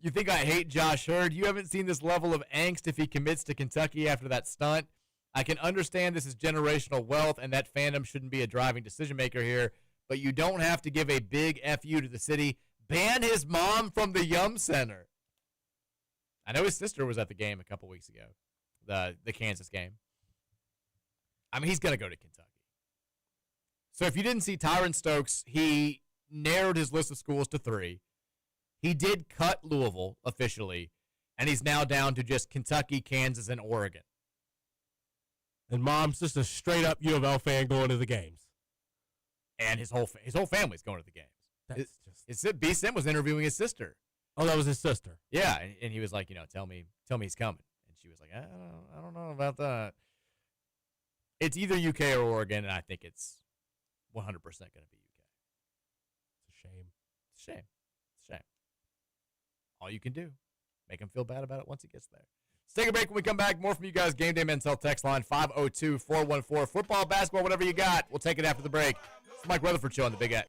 You think I hate Josh Hurd? You haven't seen this level of angst if he commits to Kentucky after that stunt. I can understand this is generational wealth and that fandom shouldn't be a driving decision maker here, but you don't have to give a big FU to the city. Ban his mom from the Yum Center. I know his sister was at the game a couple weeks ago, the Kansas game. I mean, he's going to go to Kentucky. So if you didn't see Tyron Stokes, he narrowed his list of schools to 3. He did cut Louisville officially, and he's now down to just Kentucky, Kansas, and Oregon. And mom's just a straight-up U of L fan going to the games. And his whole family's going to the games. B. Sim was interviewing his sister. Oh, that was his sister. Yeah, and he was like, tell me he's coming. And she was like, I don't know about that. It's either UK or Oregon, and I think it's 100% going to be UK. It's a shame. It's a shame. All you can do, make him feel bad about it once he gets there. Let's take a break. When we come back, more from you guys. Game Day Men's Health text line 502-414. Football, basketball, whatever you got. We'll take it after the break. It's the Mike Rutherford Show on the Big X.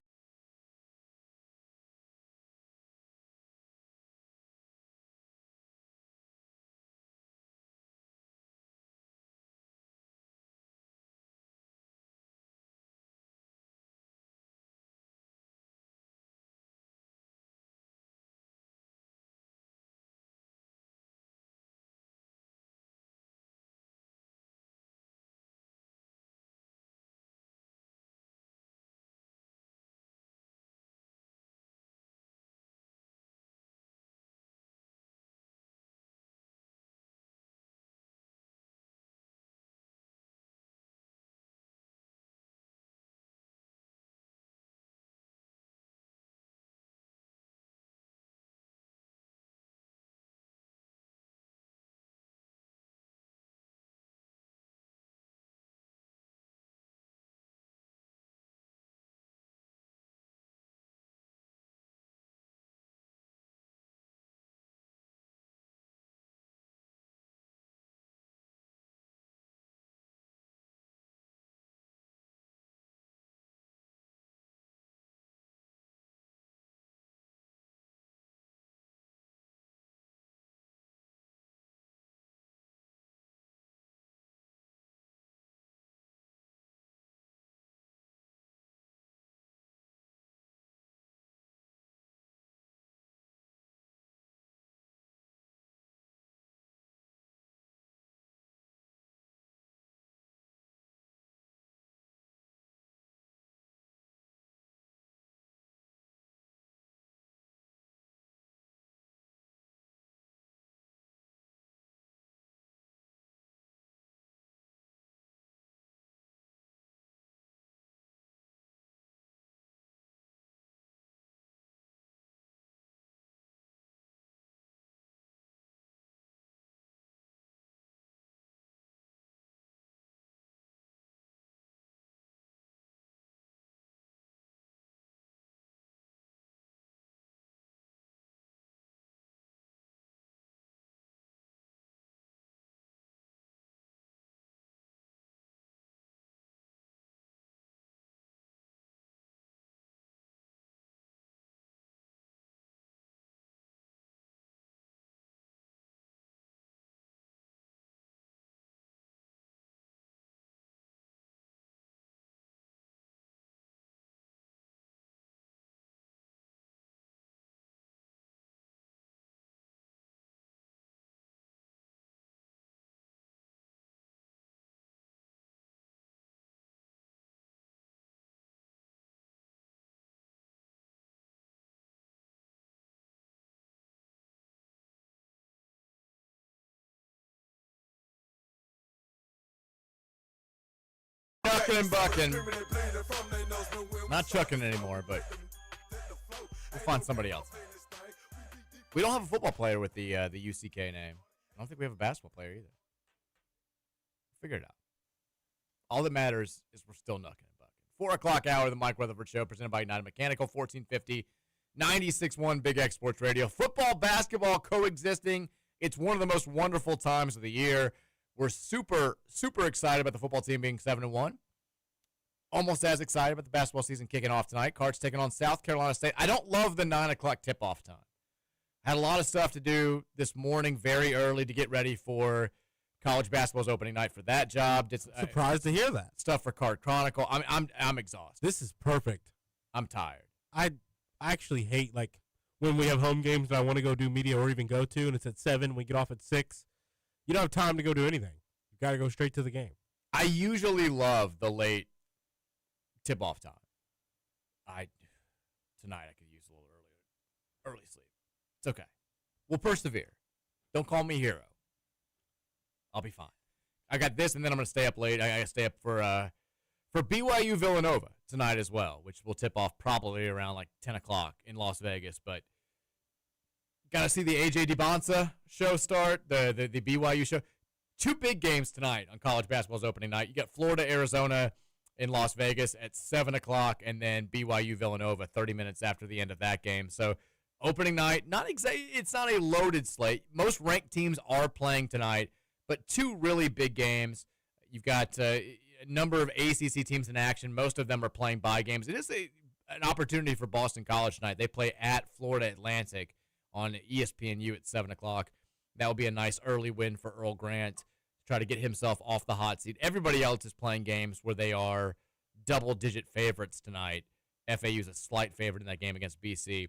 Chucking and bucking. Not chucking anymore, but we'll find somebody else. We don't have a football player with the UCK name. I don't think we have a basketball player either. Figure it out. All that matters is we're still knucking and bucking. 4 o'clock hour of the Mike Rutherford Show, presented by United Mechanical, 1450, 96.1 Big X Sports Radio. Football, basketball coexisting It's one of the most wonderful times of the year. We're super, super excited about the football team being 7-1. Almost as excited about the basketball season kicking off tonight. Cards taking on South Carolina State. I don't love the 9 o'clock tip-off time. Had a lot of stuff to do this morning very early to get ready for college basketball's opening night for that job. Surprised to hear that. Stuff for Card Chronicle. I'm exhausted. This is perfect. I'm tired. I actually hate, like, when we have home games that I want to go do media or even go to, and it's at 7, we get off at 6. You don't have time to go do anything. You got to go straight to the game. I usually love the late tip-off time. Tonight I could use a little early sleep. It's okay. We'll persevere. Don't call me hero. I'll be fine. I got this, and then I'm going to stay up late. I got to stay up for BYU Villanova tonight as well, which will tip off probably around like 10 o'clock in Las Vegas. But got to see the A.J. DeBonsa show start, the BYU show. 2 big games tonight on college basketball's opening night. You got Florida, Arizona in Las Vegas at 7 o'clock, and then BYU Villanova 30 minutes after the end of that game. So opening night, it's not a loaded slate. Most ranked teams are playing tonight, but 2 really big games. You've got a number of ACC teams in action. Most of them are playing bye games. It is an opportunity for Boston College tonight. They play at Florida Atlantic on ESPNU at 7 o'clock. That will be a nice early win for Earl Grant to try to get himself off the hot seat. Everybody else is playing games where they are double-digit favorites tonight. FAU is a slight favorite in that game against BC.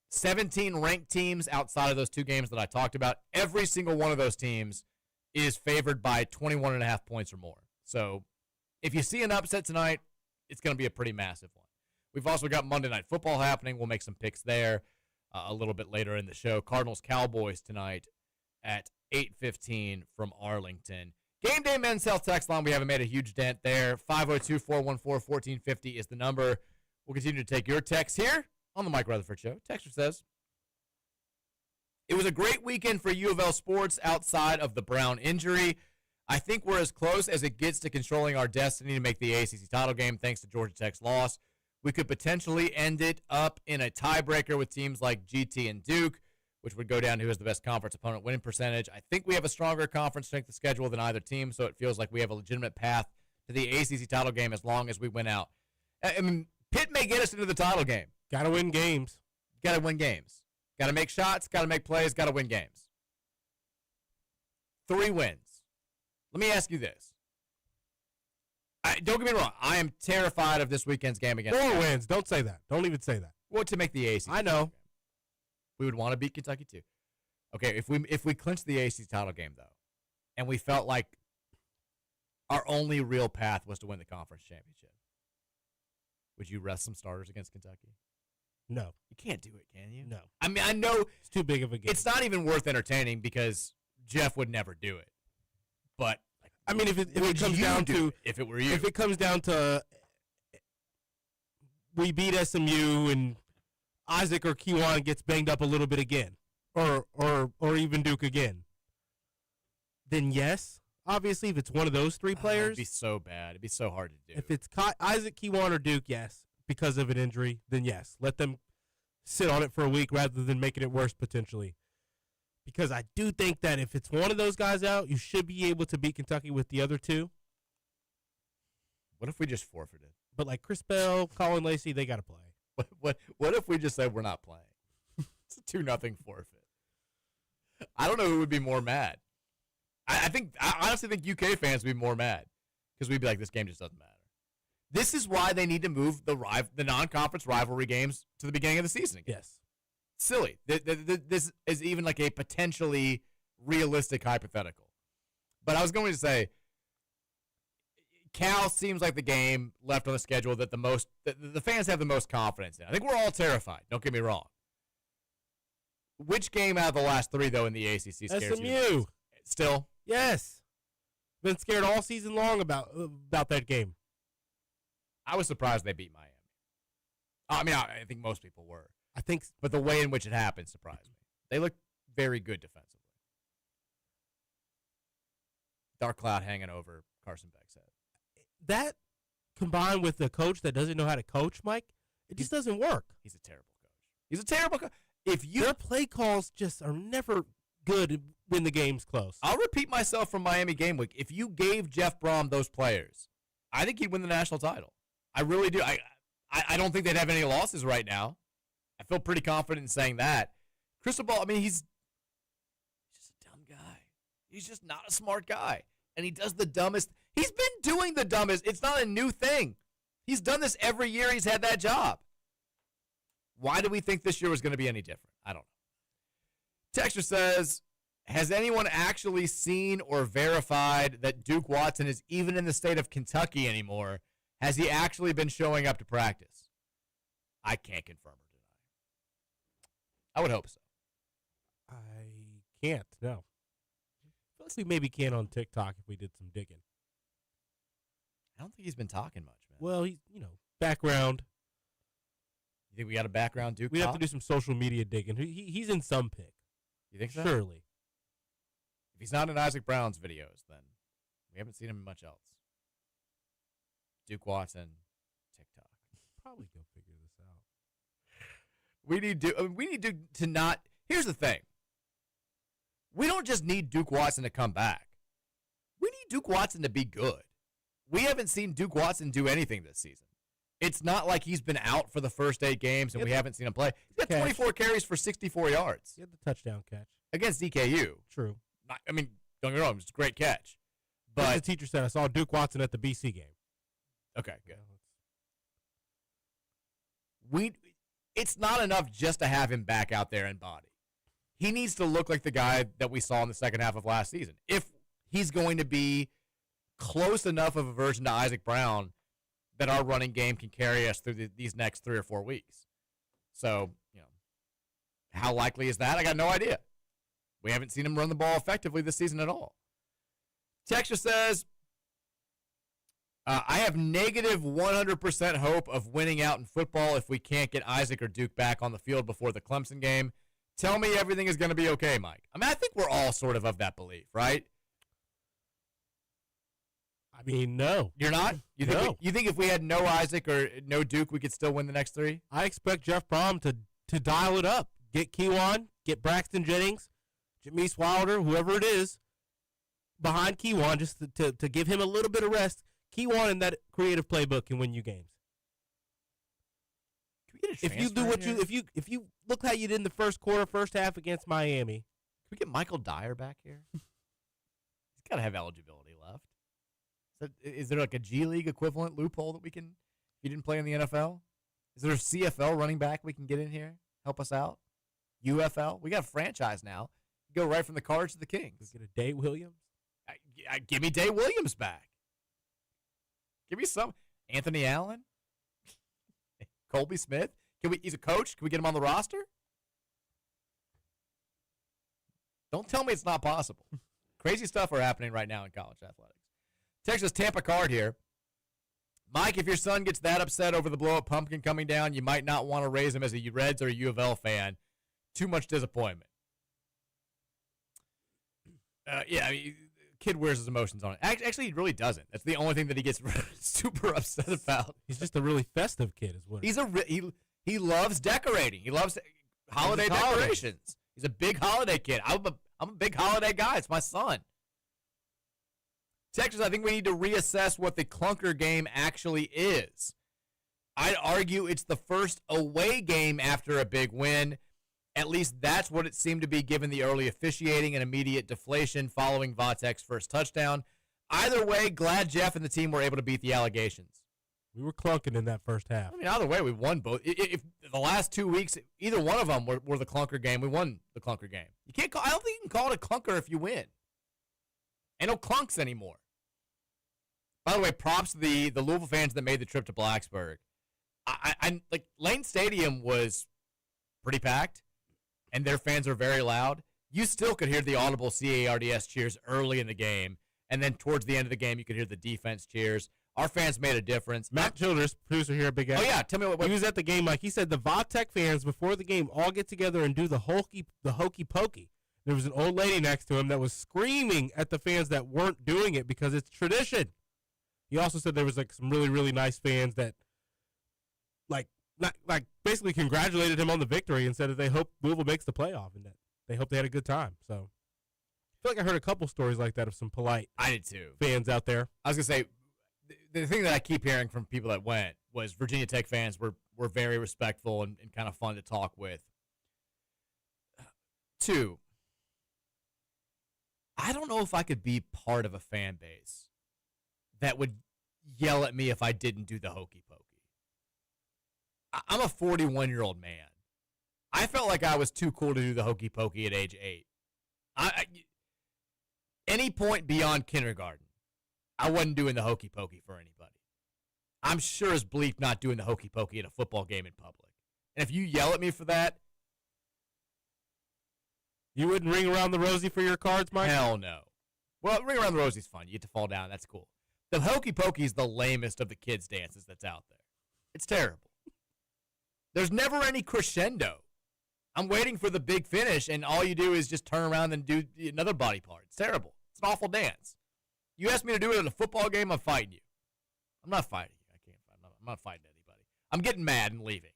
17 ranked teams outside of those 2 games that I talked about. Every single one of those teams is favored by 21.5 points or more. So if you see an upset tonight, it's going to be a pretty massive one. We've also got Monday Night Football happening. We'll make some picks there a little bit later in the show. Cardinals-Cowboys tonight at 8:15 from Arlington. Game Day Men's Health text line, we haven't made a huge dent there. 502-414-1450 is the number. We'll continue to take your texts here on the Mike Rutherford Show. Texter says, it was a great weekend for U of L sports outside of the Brown injury. I think we're as close as it gets to controlling our destiny to make the ACC title game thanks to Georgia Tech's loss. We could potentially end it up in a tiebreaker with teams like GT and Duke, which would go down to who has the best conference opponent winning percentage. I think we have a stronger conference strength of schedule than either team, so it feels like we have a legitimate path to the ACC title game as long as we win out. I mean, Pitt may get us into the title game. Got to win games. Got to win games. Got to make shots, got to make plays, got to win games. 3 wins. Let me ask you this. Don't get me wrong. I am terrified of this weekend's game against 4 wins. Don't say that. Don't even say that. What to make the ACC? I know. We would want to beat Kentucky too. Okay, if we clinch the ACC title game though, and we felt like our only real path was to win the conference championship, would you rest some starters against Kentucky? No. You can't do it, can you? No. I mean, I know it's too big of a game. It's not even worth entertaining because Jeff would never do it. But I mean, if it comes down to if it were you, if it comes down to we beat SMU and Isaac or Kiwan gets banged up a little bit again, or even Duke again, then yes. Obviously, if it's one of those 3 players, it'd be so bad. It'd be so hard to do. If it's Isaac, Kiwan, or Duke, yes, because of an injury, then yes, let them sit on it for a week rather than making it worse potentially. Because I do think that if it's one of those guys out, you should be able to beat Kentucky with the other 2. What if we just forfeited? But like Chris Bell, Colin Lacey, they got to play. What if we just said we're not playing? It's a 2-0 forfeit. I don't know who would be more mad. I honestly think UK fans would be more mad because we'd be like, this game just doesn't matter. This is why they need to move the non-conference rivalry games to the beginning of the season again. Yes. Silly. This is even like a potentially realistic hypothetical. But I was going to say, Cal seems like the game left on the schedule that the fans have the most confidence in. I think we're all terrified. Don't get me wrong. Which game out of the last 3, though, in the ACC scares you? SMU. Still? Yes. Been scared all season long about that game. I was surprised they beat Miami. I mean, I think most people were. I think, but the way in which it happened surprised me. They looked very good defensively. Dark cloud hanging over Carson Beck's head. That combined with the coach that doesn't know how to coach, Mike, it just doesn't work. He's a terrible coach. He's a terrible coach. Their play calls just are never good win the games close. I'll repeat myself from Miami game week. If you gave Jeff Brom those players, I think he'd win the national title. I really do. I don't think they'd have any losses right now. I feel pretty confident in saying that. Cristobal, I mean, he's just a dumb guy. He's just not a smart guy. And he does the dumbest. He's been doing the dumbest. It's not a new thing. He's done this every year he's had that job. Why do we think this year was going to be any different? I don't know. Texture says, has anyone actually seen or verified that Duke Watson is even in the state of Kentucky anymore? Has he actually been showing up to practice? I can't confirm or deny. I would hope so. I can't, no. I feel like we maybe can on TikTok if we did some digging. I don't think he's been talking much, man. Well, he's, background. You think we got a background Duke We'd have talk? to do some social media digging. He's in some pick. You think so? Surely. If he's not in Isaac Brown's videos, then we haven't seen him in much else. Duke Watson, TikTok. Probably go figure this out. We need to not. Here's the thing. We don't just need Duke Watson to come back. We need Duke Watson to be good. We haven't seen Duke Watson do anything this season. It's not like he's been out for the first 8 games and we haven't seen him play. He's got 24 carries for 64 yards. He had the touchdown catch. Against DKU. True. I mean, don't get me wrong, it's a great catch. But But the teacher said I saw Duke Watson at the BC game. okay, good. It's not enough just to have him back out there in body. He needs to look like the guy that we saw in the second half of last season. If he's going to be close enough of a version to Isaac Brown that our running game can carry us through these next 3 or 4 weeks. So, how likely is that? I got no idea. We haven't seen him run the ball effectively this season at all. Texture says, I have negative 100% hope of winning out in football if we can't get Isaac or Duke back on the field before the Clemson game. Tell me everything is going to be okay, Mike. I mean, I think we're all sort of that belief, right? I mean, no. You're not? You think, No. you think if we had no Isaac or no Duke, we could still win the next 3? I expect Jeff Brom to dial it up. Get Keywan, get Braxton Jennings, Jameis Wilder, whoever it is, behind Keywan just to give him a little bit of rest. Keywan in that creative playbook can win you games. Can we get a If you do transfer what here? if you look how you did in the first quarter, first half against Miami. Can we get Michael Dyer back here? He's got to have eligibility left. Is there like a G League equivalent loophole that we can, if you didn't play in the NFL? Is there a CFL running back we can get in here? Help us out? UFL? We got a franchise now. Go right from the Cards to the Kings. Get a Day Williams. Give me Day Williams back. Give me some. Anthony Allen? Colby Smith? He's a coach. Can we get him on the roster? Don't tell me it's not possible. Crazy stuff are happening right now in college athletics. Texas Tampa card here. Mike, if your son gets that upset over the blow-up pumpkin coming down, you might not want to raise him as a Reds or a U of L fan. Too much disappointment. Yeah, I mean, kid wears his emotions on it. Actually, he really doesn't. That's the only thing that he gets super upset about. He's just a really festive kid, is what. He loves decorating. He loves holiday decorations. He's a big holiday kid. I'm a big holiday guy. It's my son. Texas, I think we need to reassess what the clunker game actually is. I'd argue it's the first away game after a big win. At least that's what it seemed to be given the early officiating and immediate deflation following Vatek's first touchdown. Either way, glad Jeff and the team were able to beat the allegations. We were clunking in that first half. I mean, either way, we won both. If the last 2 weeks, either one of them were the clunker game, we won the clunker game. I don't think you can call it a clunker if you win. Ain't no clunks anymore. By the way, props to the Louisville fans that made the trip to Blacksburg. I like Lane Stadium was pretty packed, and their fans are very loud. You still could hear the audible CARDS cheers early in the game, and then towards the end of the game, you could hear the defense cheers. Our fans made a difference. Matt Childress, producer here at Big X. Oh yeah, tell me what he was at the game. Like he said, the Vatek fans before the game all get together and do the hokey pokey. There was an old lady next to him that was screaming at the fans that weren't doing it because it's tradition. He also said there was like some really, really nice fans that basically congratulated him on the victory and said that they hope Louisville makes the playoff and that they hope they had a good time. So feel like I heard a couple stories like that of some polite I did too. fans out there. I was going to say, the thing that I keep hearing from people that went was Virginia Tech fans were very respectful and kind of fun to talk with. 2, I don't know if I could be part of a fan base that would yell at me if I didn't do the hokey pokey. I'm a 41-year-old man. I felt like I was too cool to do the hokey pokey at age 8. Any point beyond kindergarten, I wasn't doing the hokey pokey for anybody. I'm sure as bleak not doing the hokey pokey at a football game in public. And if you yell at me for that, you wouldn't ring around the rosy for your cards, Mike? Hell no. Well, ring around the rosie's fun. You get to fall down. That's cool. The hokey pokey is the lamest of the kids' dances that's out there. It's terrible. There's never any crescendo. I'm waiting for the big finish, and all you do is just turn around and do another body part. It's terrible. It's an awful dance. You ask me to do it at a football game, I'm fighting you. I'm not fighting you. I'm not fighting anybody. I'm getting mad and leaving.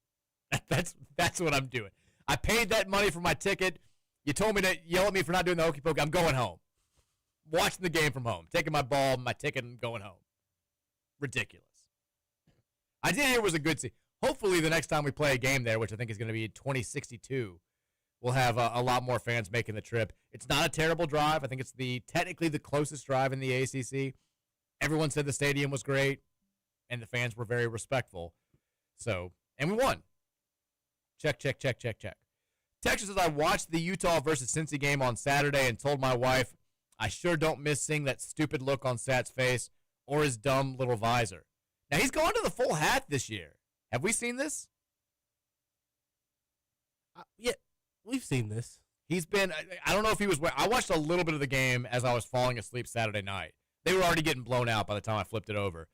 That's what I'm doing. I paid that money for my ticket. You told me to yell at me for not doing the hokey pokey. I'm going home. Watching the game from home. Taking my ball, my ticket, and going home. Ridiculous. I did hear it was a good scene. Hopefully the next time we play a game there, which I think is going to be 2062, we'll have a lot more fans making the trip. It's not a terrible drive. I think it's technically the closest drive in the ACC. Everyone said the stadium was great, and the fans were very respectful. So, and we won. Check. Texas says, I watched the Utah versus Cincy game on Saturday and told my wife, I sure don't miss seeing that stupid look on Sat's face or his dumb little visor. Now, he's going to the full hat this year. Have we seen this? Yeah, we've seen this. He's been, I don't know if he was, I watched a little bit of the game as I was falling asleep Saturday night. They were already getting blown out by the time I flipped it over.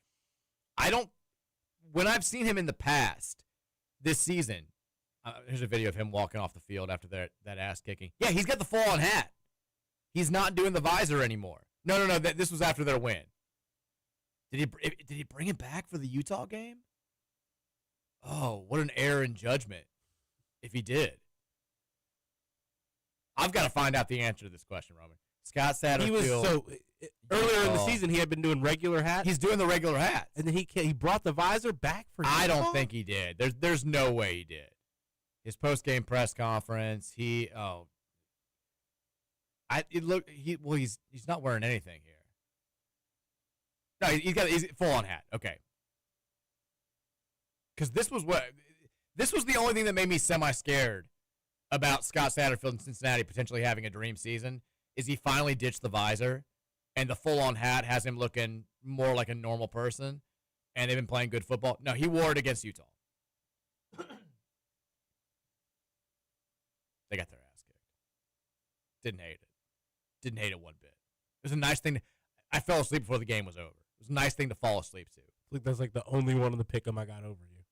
When I've seen him in the past this season, here's a video of him walking off the field after that ass kicking. Yeah, he's got the full-on hat. He's not doing the visor anymore. No, this was after their win. Did he bring it back for the Utah game? Oh, what an error in judgment if he did. I've got to find out the answer to this question, Roman. Scott Satterfield. Earlier in the season, he had been doing regular hats. He's doing the regular hats. And then he brought the visor back for I don't think he did. There's no way he did. His post-game press conference, he's not wearing anything here. No, he's full on hat. Okay. Because this was the only thing that made me semi-scared about Scott Satterfield in Cincinnati potentially having a dream season, is he finally ditched the visor, and the full-on hat has him looking more like a normal person, and they've been playing good football. No, he wore it against Utah. They got their ass kicked. Didn't hate it. Didn't hate it one bit. It was a nice thing. I fell asleep before the game was over. It was a nice thing to fall asleep to. I think that's like the only one of the pick'em I got over you.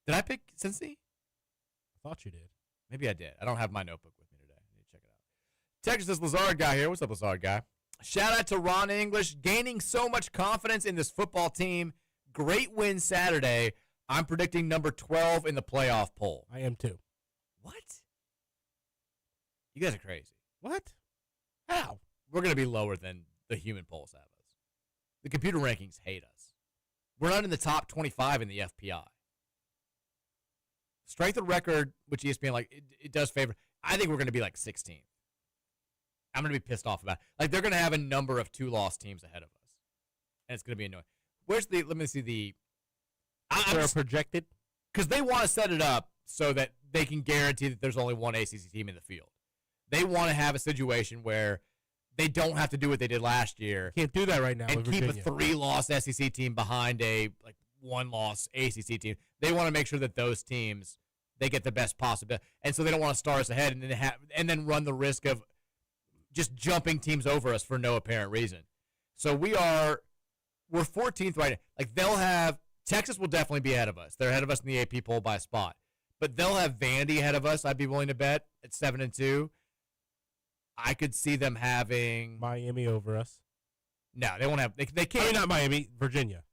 Did I pick Cincy? I thought you did. Maybe I did. I don't have my notebook with me today. I need to check it out. Texas Lazard guy here. What's up, Lazard guy? Shout out to Ron English, gaining so much confidence in this football team. Great win Saturday. I'm predicting number 12 in the playoff poll. I am too. What? You guys are crazy. What? How? We're going to be lower than the human polls have us. The computer rankings hate us. We're not in the top 25 in the FPI. Strength of record, which ESPN, it does favor. I think we're going to be 16th. I'm going to be pissed off about it. They're going to have a number of 2-loss teams ahead of us. And it's going to be annoying. Let me see the. They're projected? Because they want to set it up so that they can guarantee that there's only one ACC team in the field. They want to have a situation where they don't have to do what they did last year. Can't do that right now. And keep a 3-loss SEC team behind a 1-loss ACC team. They want to make sure that those teams, they get the best possible. And so they don't want to star us ahead and then run the risk of just jumping teams over us for no apparent reason. So we're 14th right now. Texas will definitely be ahead of us. They're ahead of us in the AP poll by a spot. But they'll have Vandy ahead of us, I'd be willing to bet, at 7-2. I could see them having Miami over us. No, they won't have. They can't. I mean, not Miami, Virginia.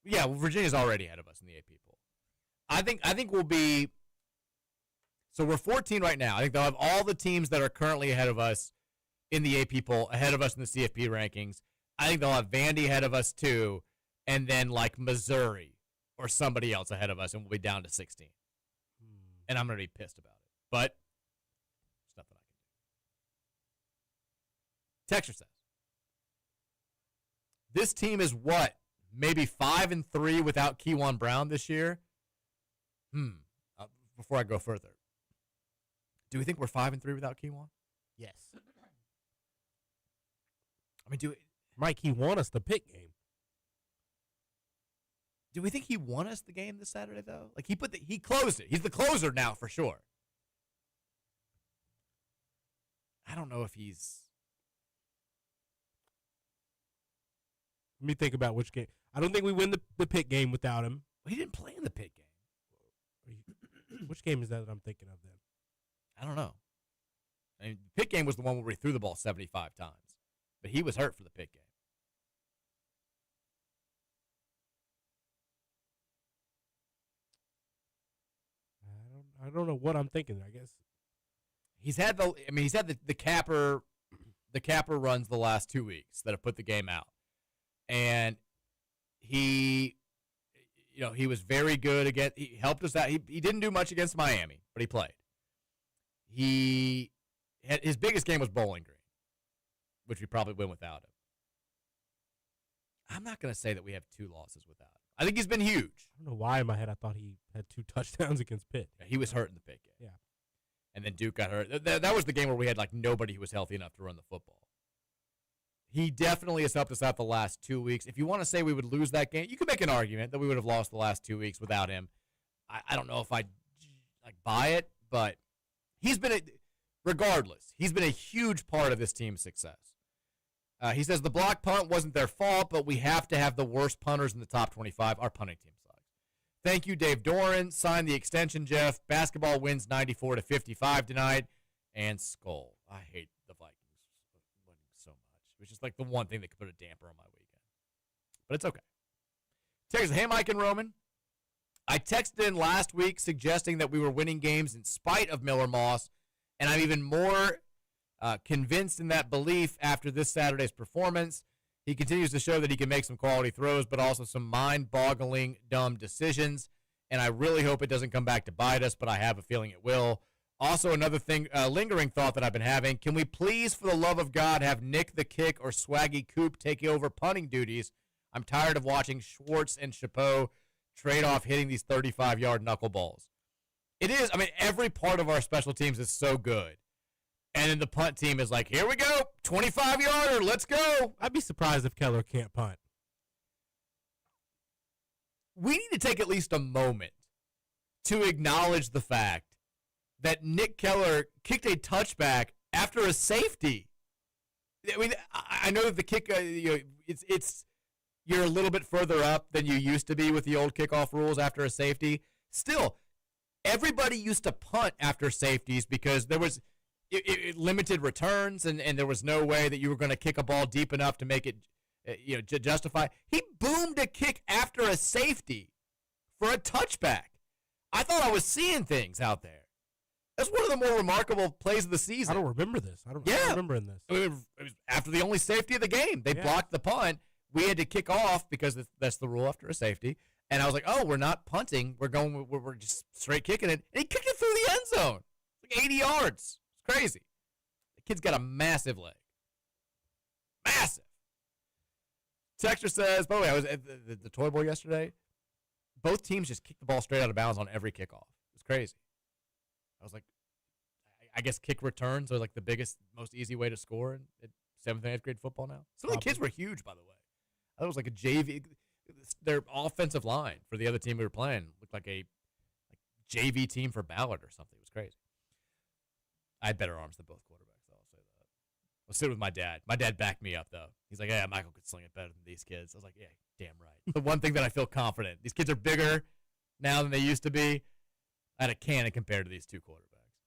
Yeah, well, Virginia's already ahead of us in the AP poll. I think we'll be. So we're 14 right now. I think they'll have all the teams that are currently ahead of us in the AP poll, ahead of us in the CFP rankings. I think they'll have Vandy ahead of us too, and then like Missouri or somebody else ahead of us, and we'll be down to 16. And I'm going to be pissed about it. But there's nothing I can do. Texture says, this team is what? Maybe 5-3 without Keywan Brown this year? Before I go further, do we think we're 5-3 without Keywan? Yes. I mean, Mike, he won us the Pitt game. Do we think he won us the game this Saturday though? Like he closed it. He's the closer now for sure. I don't know if he's. Let me think about which game. I don't think we win the Pitt game without him. He didn't play in the Pitt game. Which game is that I'm thinking of then? I don't know. I mean, the Pitt game was the one where we threw the ball 75 times, but he was hurt for the Pitt game. I don't know what I'm thinking. I guess he's had the capper. The capper runs the last 2 weeks that have put the game out, and he was very good against. He helped us out. He didn't do much against Miami, but he played. His biggest game was Bowling Green, which we probably win without him. I'm not going to say that we have 2 losses without him. I think he's been huge. I don't know why in my head I thought he had 2 touchdowns against Pitt. Yeah, he was hurt in the Pitt game. Yeah. And then Duke got hurt. That was the game where we had like nobody who was healthy enough to run the football. He definitely has helped us out the last 2 weeks. If you want to say we would lose that game, you could make an argument that we would have lost the last 2 weeks without him. I don't know if I buy it, but regardless, he's been a huge part of this team's success. He says the block punt wasn't their fault, but we have to have the worst punters in the top 25. Our punting team sucks. Thank you, Dave Doran. Sign the extension, Jeff. Basketball wins 94-55 tonight. And Skull. I hate the Vikings winning so much, which is like the one thing that could put a damper on my weekend. But it's okay. Text, hey, Mike and Roman. I texted in last week suggesting that we were winning games in spite of Miller Moss, and I'm even more convinced in that belief after this Saturday's performance. He continues to show that he can make some quality throws, but also some mind-boggling, dumb decisions, and I really hope it doesn't come back to bite us, but I have a feeling it will. Also, another thing, lingering thought that I've been having, can we please, for the love of God, have Nick the Kick or Swaggy Coop taking over punting duties? I'm tired of watching Schwartz and Chapeau trade off hitting these 35-yard knuckleballs. It is, every part of our special teams is so good. And then the punt team is like, here we go, 25-yarder, let's go. I'd be surprised if Keller can't punt. We need to take at least a moment to acknowledge the fact that Nick Keller kicked a touchback after a safety. I know that the kick, it's you're a little bit further up than you used to be with the old kickoff rules after a safety. Still, everybody used to punt after safeties because there was limited returns, and there was no way that you were going to kick a ball deep enough to make it justify. He boomed a kick after a safety for a touchback. I thought I was seeing things out there. That's one of the more remarkable plays of the season. I don't remember this. I don't remember in this. It was after the only safety of the game. They blocked the punt. We had to kick off because that's the rule after a safety. And I was like, oh, we're not punting. We're just straight kicking it. And he kicked it through the end zone. It's like 80 yards. It's crazy. The kid's got a massive leg. Massive. Texter says, by the way, I was at the Toy Bowl yesterday. Both teams just kicked the ball straight out of bounds on every kickoff. It was crazy. I was like, I guess kick returns are like the biggest, most easy way to score in 7th and 8th grade football now. Some of the kids were huge, by the way. I thought it was like a JV. Their offensive line for the other team we were playing looked like a JV team for Ballard or something. It was crazy. I had better arms than both quarterbacks, though. I'll say that. I'll sit with my dad. My dad backed me up, though. He's like, yeah, Michael could sling it better than these kids. I was like, yeah, damn right. The one thing that I feel confident. These kids are bigger now than they used to be. I had a cannon compared to these 2 quarterbacks.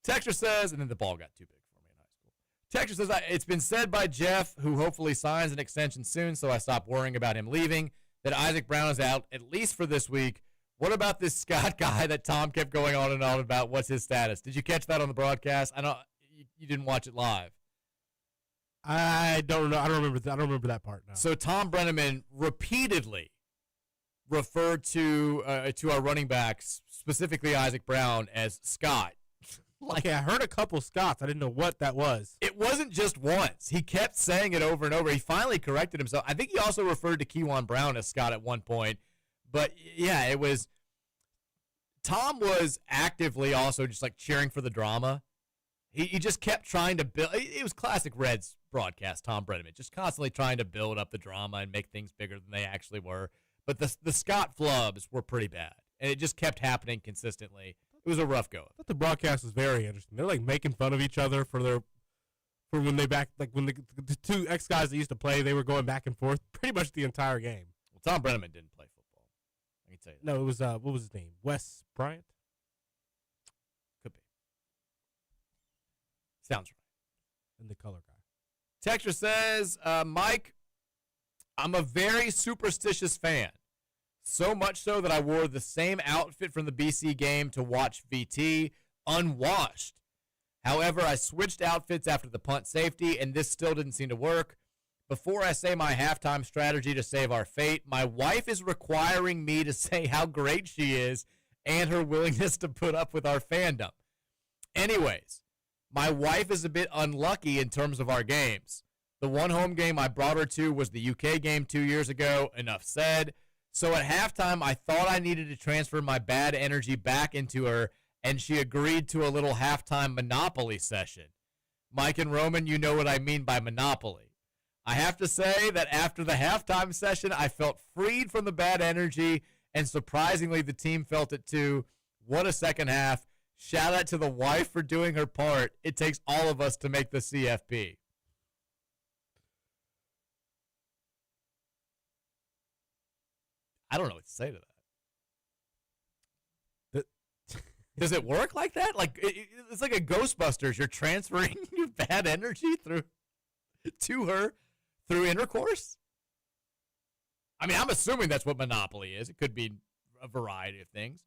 Texture says, and then the ball got too big for me in high school. Texture says, it's been said by Jeff, who hopefully signs an extension soon, so I stopped worrying about him leaving, that Isaac Brown is out, at least for this week. What about this Scott guy that Tom kept going on and on about? What's his status? Did you catch that on the broadcast? I know you didn't watch it live. I don't know. I don't remember that part. No. So Tom Brenneman repeatedly referred to our running backs, specifically Isaac Brown, as Scott. Okay, I heard a couple Scots. I didn't know what that was. It wasn't just once. He kept saying it over and over. He finally corrected himself. I think he also referred to Keywan Brown as Scott at one point. But, yeah, it was – Tom was actively also just, like, cheering for the drama. He just kept trying to build – it was classic Reds broadcast, Tom Brenneman, just constantly trying to build up the drama and make things bigger than they actually were. But the Scott flubs were pretty bad, and it just kept happening consistently. It was a rough go. I thought the broadcast was very interesting. They're like making fun of each other for when they when the two ex guys that used to play, they were going back and forth pretty much the entire game. Well, Tom Brenneman didn't play football. I can tell you that. No, it was what was his name? Wes Bryant? Could be. Sounds right. And the color guy. Texture says, Mike, I'm a very superstitious fan. So much so that I wore the same outfit from the BC game to watch VT, unwashed. However, I switched outfits after the punt safety, and this still didn't seem to work. Before I say my halftime strategy to save our fate, my wife is requiring me to say how great she is and her willingness to put up with our fandom. Anyways, my wife is a bit unlucky in terms of our games. The one home game I brought her to was the UK game 2 years ago. Enough said. So at halftime, I thought I needed to transfer my bad energy back into her, and she agreed to a little halftime Monopoly session. Mike and Roman, you know what I mean by Monopoly. I have to say that after the halftime session, I felt freed from the bad energy, and surprisingly, the team felt it too. What a second half. Shout out to the wife for doing her part. It takes all of us to make the CFP. I don't know what to say to that. Does it work like that? Like it's like a Ghostbusters. You're transferring your bad energy to her through intercourse? I mean, I'm assuming that's what Monopoly is. It could be a variety of things.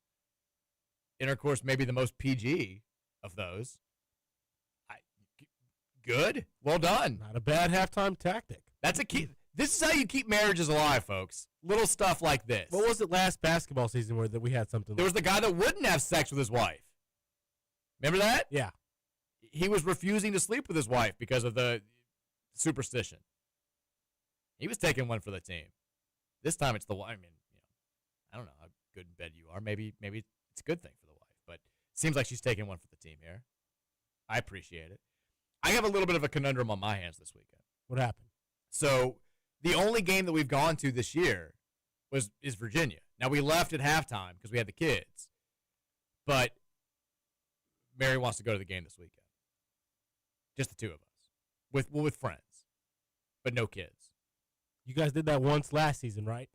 Intercourse may be the most PG of those. Good. Well done. Not a bad halftime tactic. That's a key. This is how you keep marriages alive, folks. Little stuff like this. What was it last basketball season where that we had something? There was the guy that wouldn't have sex with his wife. Remember that? Yeah. He was refusing to sleep with his wife because of the superstition. He was taking one for the team. This time it's the wife. I mean, I don't know how good in bed you are. Maybe it's a good thing for the wife, but it seems like she's taking one for the team here. I appreciate it. I have a little bit of a conundrum on my hands this weekend. What happened? So the only game that we've gone to this year is Virginia. Now, we left at halftime because we had the kids, but Mary wants to go to the game this weekend. Just the two of us with friends, but no kids. You guys did that once last season, right?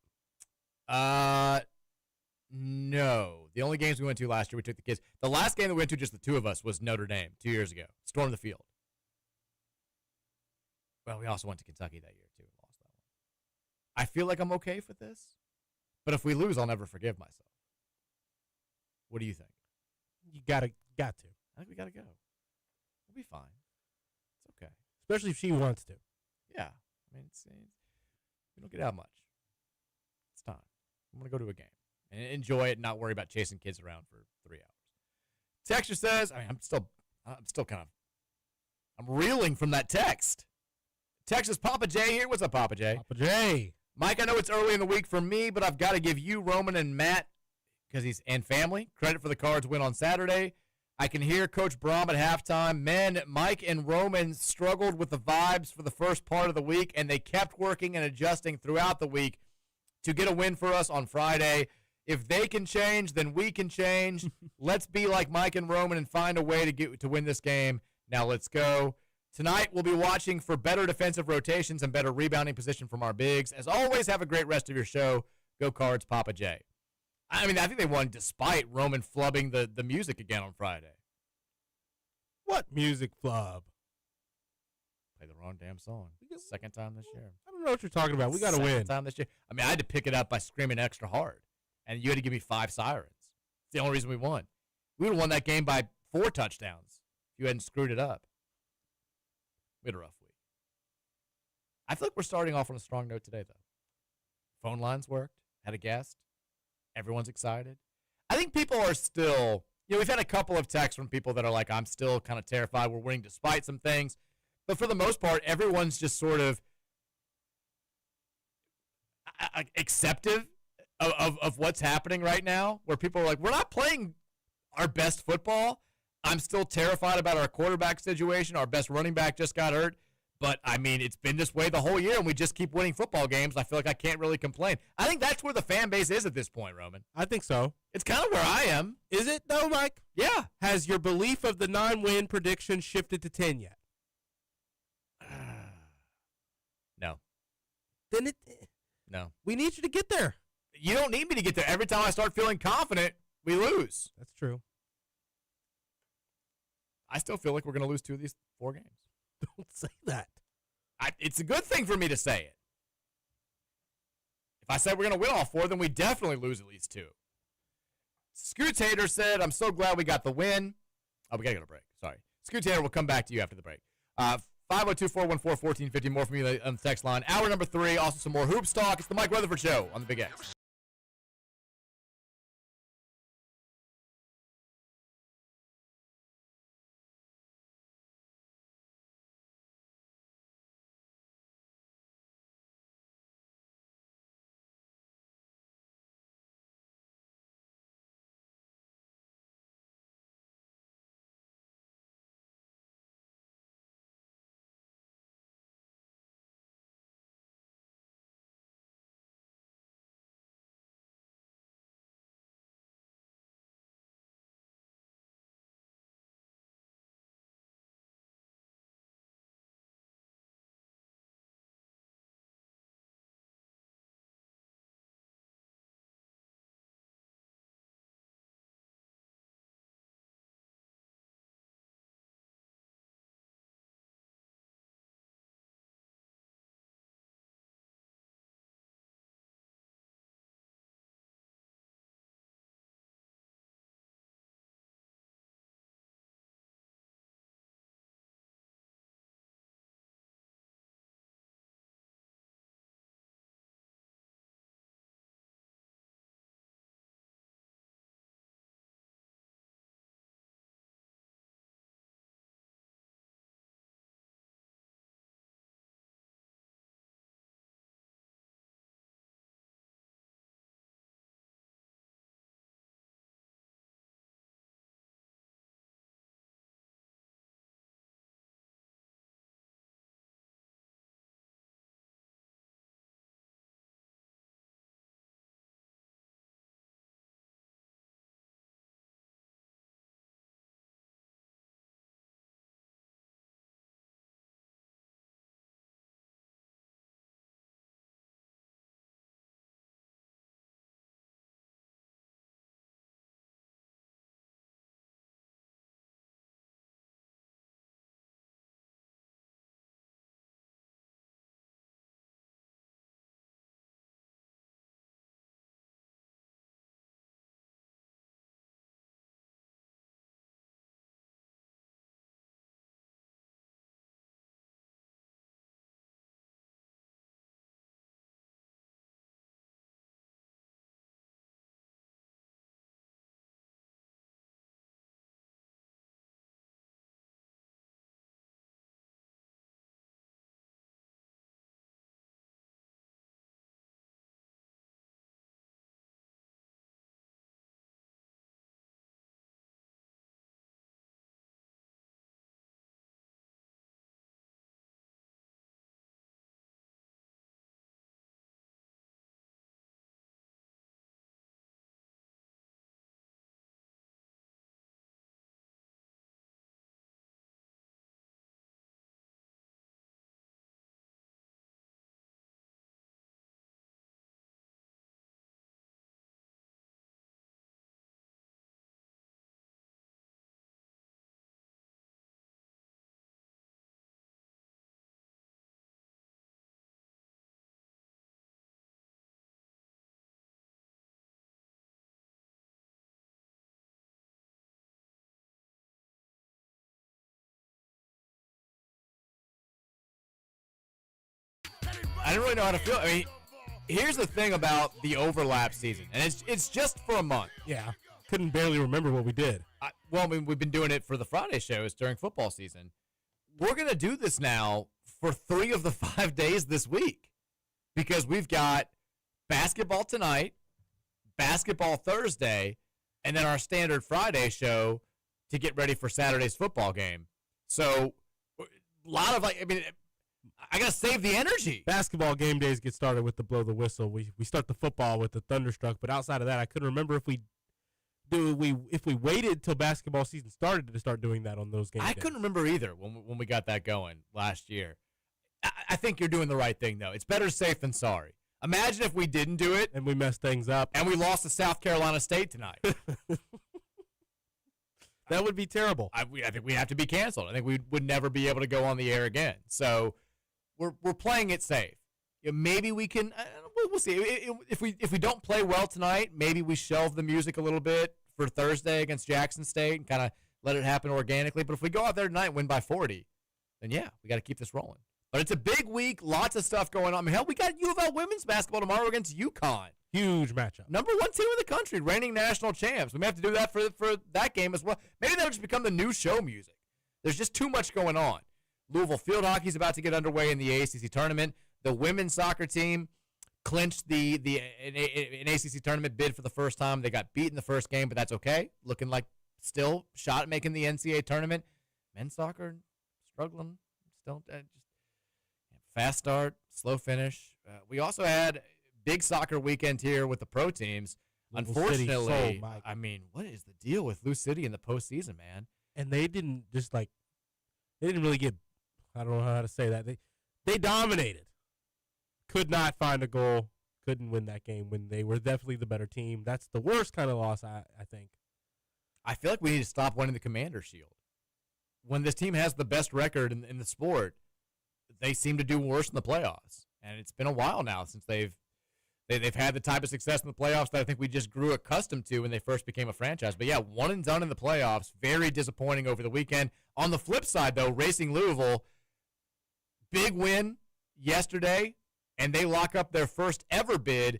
No. The only games we went to last year, we took the kids. The last game that we went to, just the two of us, was Notre Dame 2 years ago. Stormed the field. Well, we also went to Kentucky that year, too, and lost that one. I feel like I'm okay for this, but if we lose, I'll never forgive myself. What do you think? You got to. I think we got to go. We'll be fine. It's okay. Especially if she wants to. Yeah. I mean, we don't get out much. It's time. I'm going to go to a game and enjoy it and not worry about chasing kids around for 3 hours. Texture says, I'm still kind of, I'm reeling from that text. Texas Papa J here. What's up, Papa J? Papa J. Mike, I know it's early in the week for me, but I've got to give you, Roman, and Matt, and family, credit for the Cards win on Saturday. I can hear Coach Brom at halftime. Men, Mike and Roman struggled with the vibes for the first part of the week, and they kept working and adjusting throughout the week to get a win for us on Friday. If they can change, then we can change. Let's be like Mike and Roman and find a way to win this game. Now let's go. Tonight, we'll be watching for better defensive rotations and better rebounding position from our bigs. As always, have a great rest of your show. Go Cards, Papa J. I mean, I think they won despite Roman flubbing the music again on Friday. What music flub? Play the wrong damn song. Second time this year. I don't know what you're talking about. We got to win. Second time this year. I mean, I had to pick it up by screaming extra hard, and you had to give me 5 sirens. It's the only reason we won. We would have won that game by 4 touchdowns if you hadn't screwed it up. We had a rough week. I feel like we're starting off on a strong note today, though. Phone lines worked. Had a guest. Everyone's excited. I think people are still, we've had a couple of texts from people that are like, I'm still kind of terrified. We're winning despite some things. But for the most part, everyone's just sort of acceptive of what's happening right now, where people are like, we're not playing our best football. I'm still terrified about our quarterback situation. Our best running back just got hurt. But, I mean, it's been this way the whole year, and we just keep winning football games. I feel like I can't really complain. I think that's where the fan base is at this point, Roman. I think so. It's kind of where I am. Is it, though, Mike? Yeah. Has your belief of the 9-win prediction shifted to 10 yet? No. Then No. we need you to get there. You don't need me to get there. Every time I start feeling confident, we lose. That's true. I still feel like we're going to lose 2 of these 4 games. Don't say that. It's a good thing for me to say it. If I said we're going to win all 4, then we definitely lose at least 2. Scoots Hater said, I'm so glad we got the win. Oh, we got to go to break. Sorry. Scoots Hater will come back to you after the break. 502-414-1450. More from you on the text line. Hour number 3. Also some more hoops talk. It's the Mike Rutherford Show on the Big X. didn't really know how to feel. I mean, here's the thing about the overlap season, and it's just for a month. Yeah. Couldn't barely remember what we did. We've been doing it for the Friday shows during football season. We're going to do this now for 3 of the 5 days this week because we've got basketball tonight, basketball Thursday, and then our standard Friday show to get ready for Saturday's football game. So, a lot of I got to save the energy. Basketball game days get started with the blow the whistle. We start the football with the thunderstruck, but outside of that, I couldn't remember if we waited till basketball season started to start doing that on those games. I couldn't remember either when we got that going last year. I think you're doing the right thing, though. It's better safe than sorry. Imagine if we didn't do it. And we messed things up. And we lost to South Carolina State tonight. That would be terrible. I think we have to be canceled. I think we would never be able to go on the air again. So we're playing it safe. Maybe we can. We'll see. If we don't play well tonight, maybe we shelve the music a little bit for Thursday against Jackson State and kind of let it happen organically. But if we go out there tonight and win by 40, then yeah, we got to keep this rolling. But it's a big week, lots of stuff going on. I mean, hell, we got U of L women's basketball tomorrow against UConn. Huge matchup. Number 1 team in the country, reigning national champs. We may have to do that for that game as well. Maybe that'll just become the new show music. There's just too much going on. Louisville field hockey is about to get underway in the ACC tournament. The women's soccer team clinched an ACC tournament bid for the first time. They got beat in the first game, but that's okay. Looking like still shot at making the NCAA tournament. Men's soccer struggling. Still just fast start, slow finish. We also had big soccer weekend here with the pro teams. Unfortunately, I mean, what is the deal with Lou City in the postseason, man? And they didn't really get, I don't know how to say that. They dominated. Could not find a goal. Couldn't win that game when they were definitely the better team. That's the worst kind of loss, I think. I feel like we need to stop winning the Commander Shield. When this team has the best record in the sport, they seem to do worse in the playoffs. And it's been a while now since they've had the type of success in the playoffs that I think we just grew accustomed to when they first became a franchise. But yeah, one and done in the playoffs. Very disappointing over the weekend. On the flip side, though, Racing Louisville, big win yesterday, and they lock up their first ever bid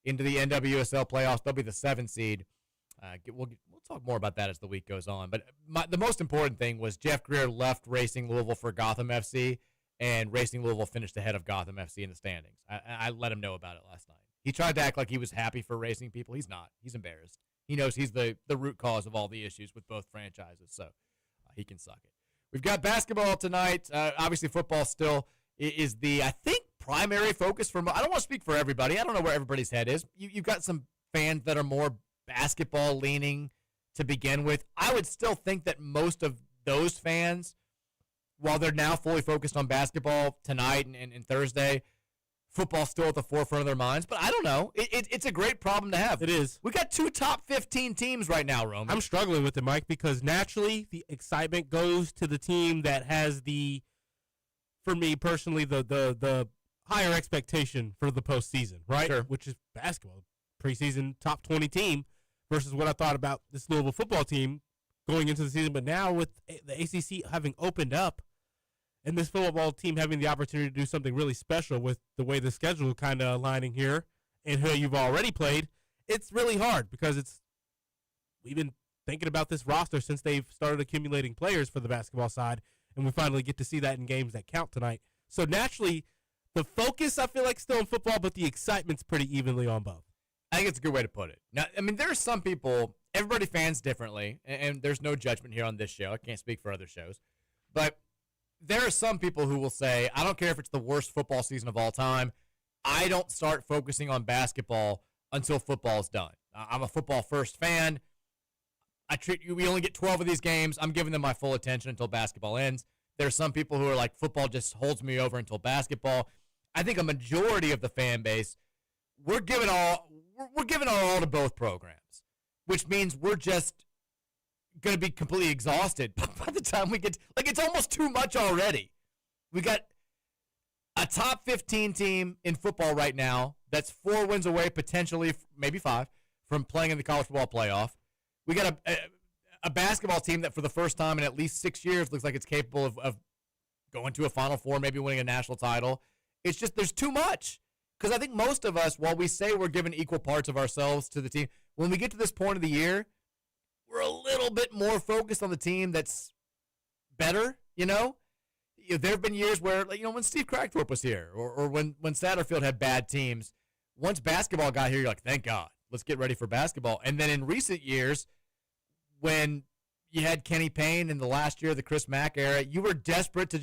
into the NWSL playoffs. They'll be the 7th seed. We'll talk more about that as the week goes on. But the most important thing was Jeff Greer left Racing Louisville for Gotham FC, and Racing Louisville finished ahead of Gotham FC in the standings. I let him know about it last night. He tried to act like he was happy for Racing people. He's not. He's embarrassed. He knows he's the root cause of all the issues with both franchises, so he can suck it. We've got basketball tonight. Obviously, football still is the, I think, primary focus for. I don't want to speak for everybody. I don't know where everybody's head is. You've got some fans that are more basketball leaning to begin with. I would still think that most of those fans, while they're now fully focused on basketball tonight and Thursday, football's still at the forefront of their minds. But I don't know. It's a great problem to have. It is. We got 2 top 15 teams right now, Roman. I'm struggling with it, Mike, because naturally the excitement goes to the team that has for me personally, the higher expectation for the postseason, right? Sure. Which is basketball, preseason top 20 team versus what I thought about this Louisville football team going into the season. But now with the ACC having opened up and this football team having the opportunity to do something really special with the way the schedule kind of aligning here and who you've already played, it's really hard because we've been thinking about this roster since they've started accumulating players for the basketball side, and we finally get to see that in games that count tonight. So naturally, the focus, I feel like, still in football, but the excitement's pretty evenly on both. I think it's a good way to put it. Now, I mean, there are some people, everybody fans differently, and there's no judgment here on this show. I can't speak for other shows. But there are some people who will say, I don't care if it's the worst football season of all time, I don't start focusing on basketball until football's done. I'm a football-first fan. We only get 12 of these games. I'm giving them my full attention until basketball ends. There are some people who are like, football just holds me over until basketball. I think a majority of the fan base, we're giving our all to both programs, which means we're just going to be completely exhausted by the time we get it's almost too much already. We got a top 15 team in football right now that's 4 wins away, potentially maybe 5, from playing in the college football playoff. We got a basketball team that for the first time in at least 6 years looks like it's capable of going to a Final Four, maybe winning a national title. It's just there's too much. Because I think most of us, while we say we're giving equal parts of ourselves to the team, when we get to this point of the year, we're a little bit more focused on the team that's better, There have been years where, when Steve Crackthorpe was here or when Satterfield had bad teams, once basketball got here, you're like, thank God, let's get ready for basketball. And then in recent years, when you had Kenny Payne in the last year of the Chris Mack era, you were desperate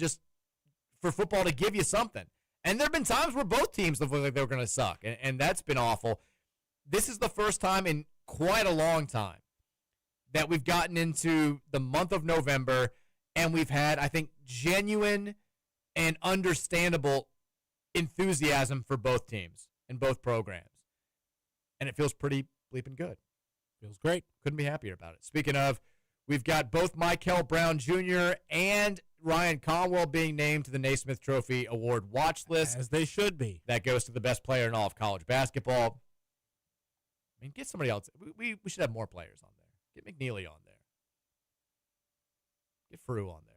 for football to give you something. And there have been times where both teams looked like they were going to suck, and that's been awful. This is the first time in quite a long time that we've gotten into the month of November, and we've had, I think, genuine and understandable enthusiasm for both teams and both programs. And it feels pretty bleeping good. Feels great. Couldn't be happier about it. Speaking of, we've got both Michael Brown Jr. and Ryan Conwell being named to the Naismith Trophy Award watch list. As they should be. That goes to the best player in all of college basketball. I mean, get somebody else. We should have more players on there. Get McNeely on there. Get Frew on there.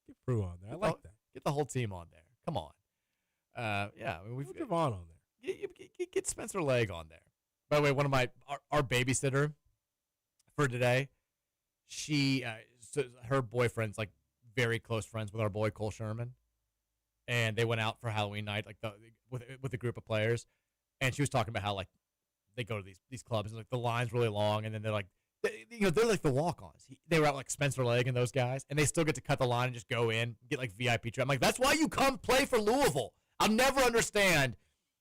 Get Frew on there. I like that. Get the whole team on there. Come on. Yeah, I mean, we'll get Vaughn on there. Get Spencer Legg on there. By the way, one of our babysitter for today, her boyfriend's like very close friends with our boy Cole Sherman, and they went out for Halloween night with a group of players, and she was talking about how like they go to these clubs and like the line's really long, and then they're like they're like the walk-ons. They were out like Spencer Legg and those guys, and they still get to cut the line and just go in, get like VIP treatment. I'm like, that's why you come play for Louisville. I'll never understand.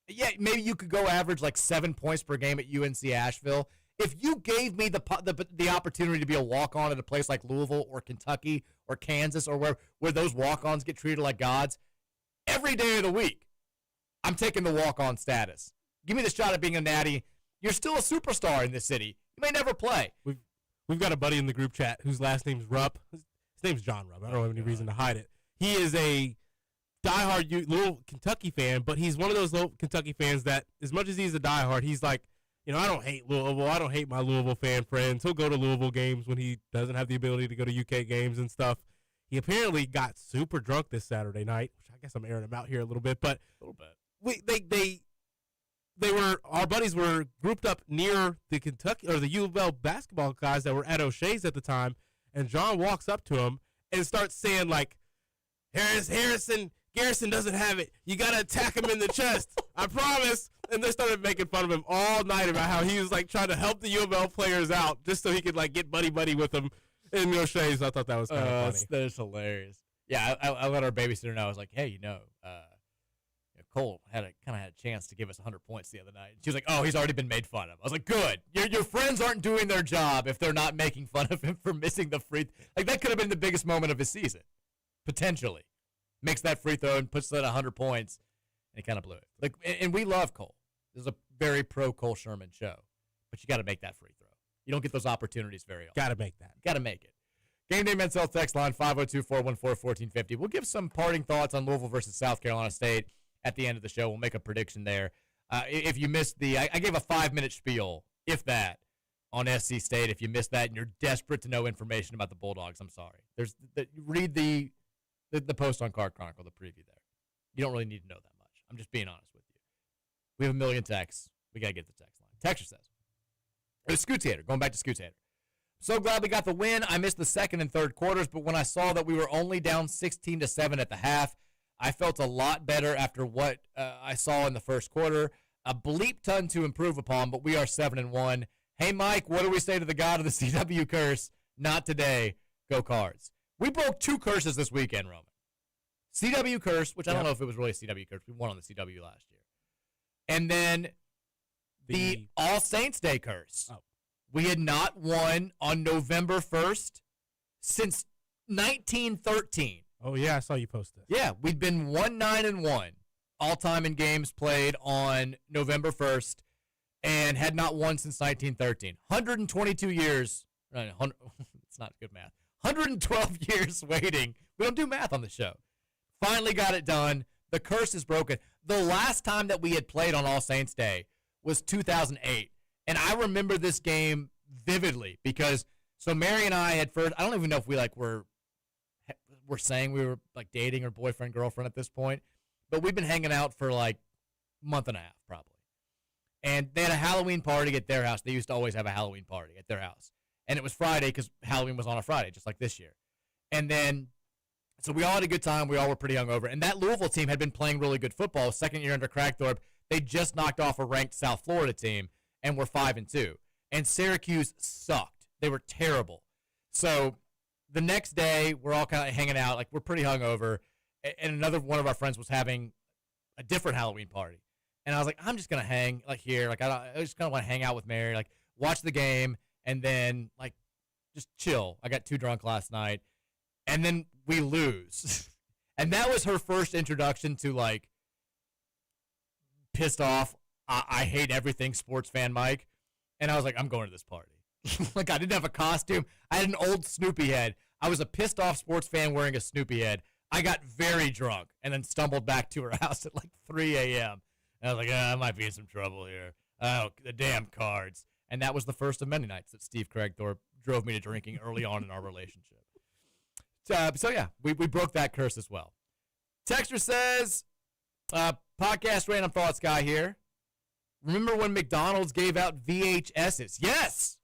Yeah, maybe you could go average like 7 points per game at UNC Asheville. If you gave me the opportunity to be a walk-on at a place like Louisville or Kentucky or Kansas or where those walk-ons get treated like gods, every day of the week, I'm taking the walk-on status. Give me the shot at being a natty. You're still a superstar in this city. You may never play. We've got a buddy in the group chat whose last name's Rupp. His name's John Rupp. I don't have any reason to hide it. He is a diehard little Kentucky fan, but he's one of those little Kentucky fans that, as much as he's a diehard, he's like, I don't hate Louisville. I don't hate my Louisville fan friends. He'll go to Louisville games when he doesn't have the ability to go to UK games and stuff. He apparently got super drunk this Saturday night, which I guess I'm airing him out here a little bit, but a little bit. Our buddies were grouped up near the Kentucky or the U of L basketball guys that were at O'Shea's at the time, and John walks up to him and starts saying like, Garrison doesn't have it. You got to attack him in the chest. I promise. And they started making fun of him all night about how he was like trying to help the U of L players out just so he could like get buddy with them in O'Shea's. I thought that was kind of funny. That is hilarious. Yeah, I let our babysitter know. I was like, hey, Cole had a chance to give us 100 points the other night. She was like, oh, he's already been made fun of. I was like, good. Your friends aren't doing their job if they're not making fun of him for missing the free. Like that could have been the biggest moment of his season, potentially. Makes that free throw and puts that 100 points, and he kind of blew it. Like, and we love Cole. This is a very pro Cole Sherman show, but you got to make that free throw. You don't get those opportunities very often. Got to make that. Got to make it. Game Day Men's Health text line 502-414-1450. We'll give some parting thoughts on Louisville versus South Carolina State at the end of the show. We'll make a prediction there. If you missed I gave a 5-minute spiel, if that, on SC State. If you missed that and you're desperate to know information about the Bulldogs, I'm sorry. Read the post on Card Chronicle, the preview there. You don't really need to know that much. I'm just being honest with you. We have a million texts. We got to get the text line. Texture says, it was Scootator, going back to Scootator. So glad we got the win. I missed the second and third quarters, but when I saw that we were only down 16-7 at the half, I felt a lot better after what I saw in the first quarter. A bleep ton to improve upon, but we are 7-1. Hey, Mike, what do we say to the god of the CW curse? Not today. Go Cards. We broke 2 curses this weekend, Roman. CW curse, which I don't know if it was really a CW curse. We won on the CW last year. And then the All Saints Day curse. Oh. We had not won on November 1st since 1913. Oh, yeah, I saw you post this. Yeah, we'd been 1-9-1 all-time in games played on November 1st and had not won since 1913. 122 years. It's not good math. 112 years waiting. We don't do math on the show. Finally got it done. The curse is broken. The last time that we had played on All Saints Day was 2008. And I remember this game vividly because so Mary and I had first, I don't even know if we were saying we were like dating or boyfriend, girlfriend at this point. but we've been hanging out for like a month and a half probably. And they had a Halloween party at their house. They used to always have a Halloween party at their house. And it was Friday because Halloween was on a Friday, just like this year. And then, so we all had a good time. We all were pretty hungover. And that Louisville team had been playing really good football. Second year under Cragthorpe, they just knocked off a ranked South Florida team and were 5-2. And Syracuse sucked. They were terrible. So the next day, we're all kind of hanging out. Like, we're pretty hungover. And another one of our friends was having a different Halloween party. And I was like, I'm just going to hang, like, here. Like, I just kind of want to hang out with Mary, like, watch the game, and then, like, just chill. I got too drunk last night. And then we lose. And that was her first introduction to, like, pissed off, I hate everything sports fan Mike. And I was like, I'm going to this party. Like, I didn't have a costume. I had an old Snoopy head. I was a pissed off sports fan wearing a Snoopy head. I got very drunk and then stumbled back to her house at, like, 3 a.m., I was like, I might be in some trouble here. Oh, the damn cards. And that was the first of many nights that Steve Cragthorpe drove me to drinking early on in our relationship. So yeah, we broke that curse as well. Texter says, podcast random thoughts guy here. Remember when McDonald's gave out VHSs? Yes!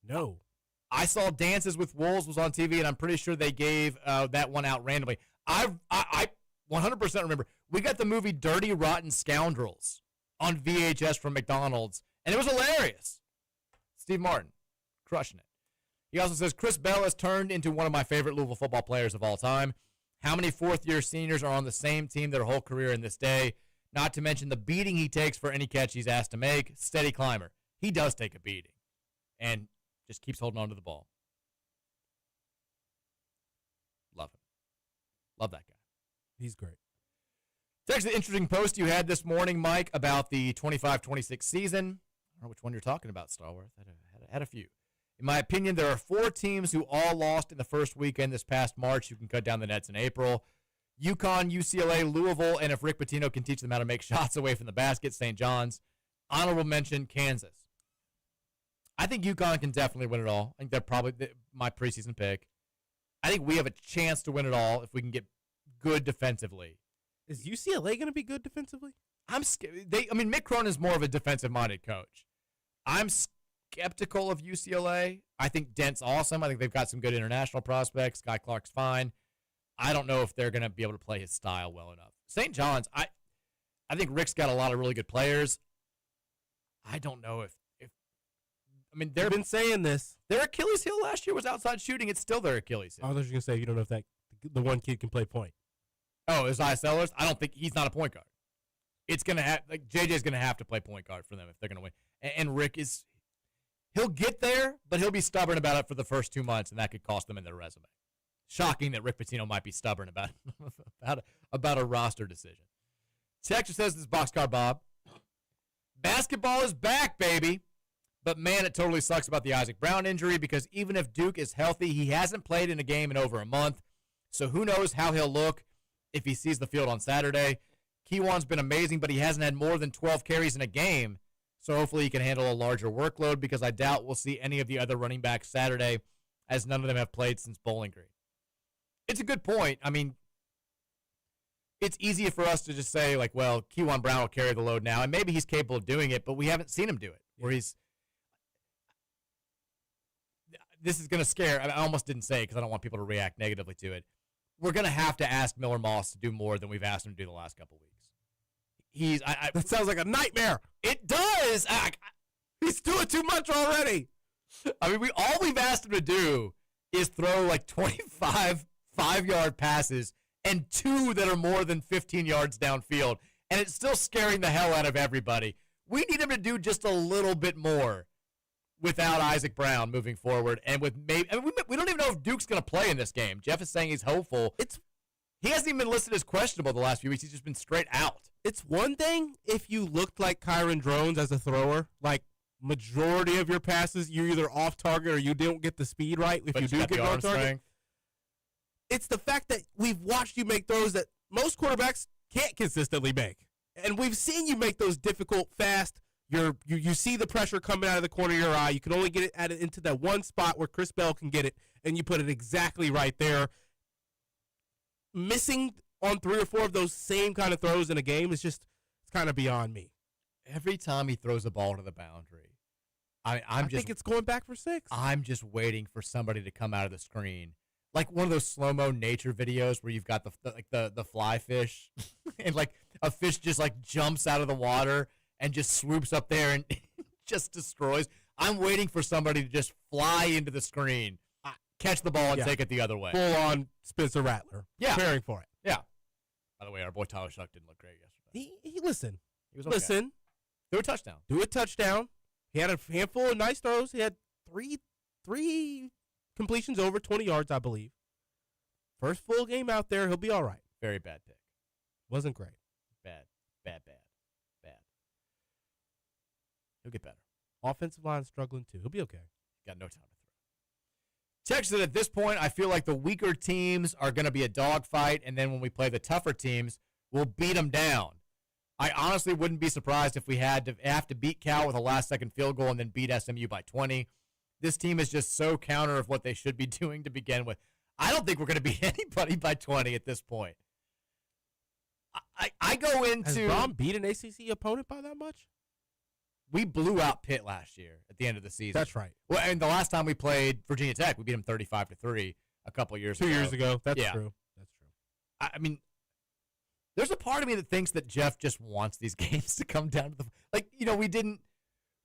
No. I saw Dances with Wolves was on TV, and I'm pretty sure they gave that one out randomly. I 100% remember. We got the movie Dirty Rotten Scoundrels on VHS from McDonald's, and it was hilarious. Steve Martin, crushing it. He also says, Chris Bell has turned into one of my favorite Louisville football players of all time. How many fourth-year seniors are on the same team their whole career in this day? Not to mention the beating he takes for any catch he's asked to make. Steady climber. He does take a beating and just keeps holding on to the ball. Love him. Love that guy. He's great. Text the interesting post you had this morning, Mike, about the 25-26 season. I don't know which one you're talking about, Starworth. I had a few. In my opinion, there are 4 teams who all lost in the first weekend this past March who can cut down the nets in April. UConn, UCLA, Louisville, and if Rick Pitino can teach them how to make shots away from the basket, St. John's. Honorable mention, Kansas. I think UConn can definitely win it all. I think they're probably my preseason pick. I think we have a chance to win it all if we can get good defensively. Is UCLA going to be good defensively? I'm scared. Mick Cronin's more of a defensive-minded coach. I'm skeptical of UCLA. I think Dent's awesome. I think they've got some good international prospects. Guy Clark's fine. I don't know if they're going to be able to play his style well enough. St. John's, I think Rick's got a lot of really good players. I don't know if they've been saying this. Their Achilles heel last year was outside shooting. It's still their Achilles heel. I was going to say, you don't know if the one kid can play point. Oh, Isaiah Sellers? I don't think he's not a point guard. It's going to have, like, JJ's going to have to play point guard for them if they're going to win. And Rick he'll get there, but he'll be stubborn about it for the first 2 months, and that could cost them in their resume. Shocking that Rick Pitino might be stubborn about a roster decision. Texture says, this is Boxcar Bob. Basketball is back, baby. But, man, it totally sucks about the Isaac Brown injury because even if Duke is healthy, he hasn't played in a game in over a month. So who knows how he'll look if he sees the field on Saturday. Keywan's been amazing, but he hasn't had more than 12 carries in a game. So hopefully he can handle a larger workload because I doubt we'll see any of the other running backs Saturday as none of them have played since Bowling Green. It's a good point. I mean, it's easy for us to just say, like, well, Keywan Brown will carry the load now, and maybe he's capable of doing it, but we haven't seen him do it. Where this is going to scare, I almost didn't say it because I don't want people to react negatively to it. We're going to have to ask Miller Moss to do more than we've asked him to do the last couple of weeks. That sounds like a nightmare. It does. He's doing too much already. I mean, all we've asked him to do is throw like 25 5-yard passes and 2 that are more than 15 yards downfield, and it's still scaring the hell out of everybody. We need him to do just a little bit more without Isaac Brown moving forward, and with we don't even know if Duke's going to play in this game. Jeff is saying he's hopeful. He hasn't even been listed as questionable the last few weeks. He's just been straight out. It's one thing if you looked like Kyron Drones as a thrower, like majority of your passes, you're either off target or you don't get the speed right. If but you do get on target, strength. It's the fact that we've watched you make throws that most quarterbacks can't consistently make, and we've seen you make those difficult, fast. You see the pressure coming out of the corner of your eye. You can only get it into that one spot where Chris Bell can get it, and you put it exactly right there. Missing on 3 or 4 of those same kind of throws in a game is just it's kind of beyond me. Every time he throws a ball to the boundary, I think it's going back for 6. I'm just waiting for somebody to come out of the screen, like one of those slow-mo nature videos where you've got the fly fish, and like a fish just like jumps out of the water and just swoops up there and just destroys. I'm waiting for somebody to just fly into the screen, catch the ball, and take it the other way. Full on Spencer Rattler. Yeah. Preparing for it. Yeah. By the way, our boy Tyler Shuck didn't look great yesterday. He listen. He was okay. Listen. Do a touchdown. Do a touchdown. He had a handful of nice throws. He had three completions over 20 yards, I believe. First full game out there, he'll be all right. Very bad pick. Wasn't great. Bad. He'll get better. Offensive line struggling too. He'll be okay. Got no time to throw. Texas, at this point, I feel like the weaker teams are going to be a dogfight, and then when we play the tougher teams, we'll beat them down. I honestly wouldn't be surprised if we have to beat Cal with a last-second field goal and then beat SMU by 20. This team is just so counter of what they should be doing to begin with. I don't think we're going to beat anybody by 20 at this point. I go into... Has Brom beat an ACC opponent by that much? We blew out Pitt last year at the end of the season. That's right. Well, and the last time we played Virginia Tech, we beat them 35-3 a couple of years ago. 2 years ago. That's Yeah. true. That's true. I mean, there's a part of me that thinks that Jeff just wants these games to come down to the we didn't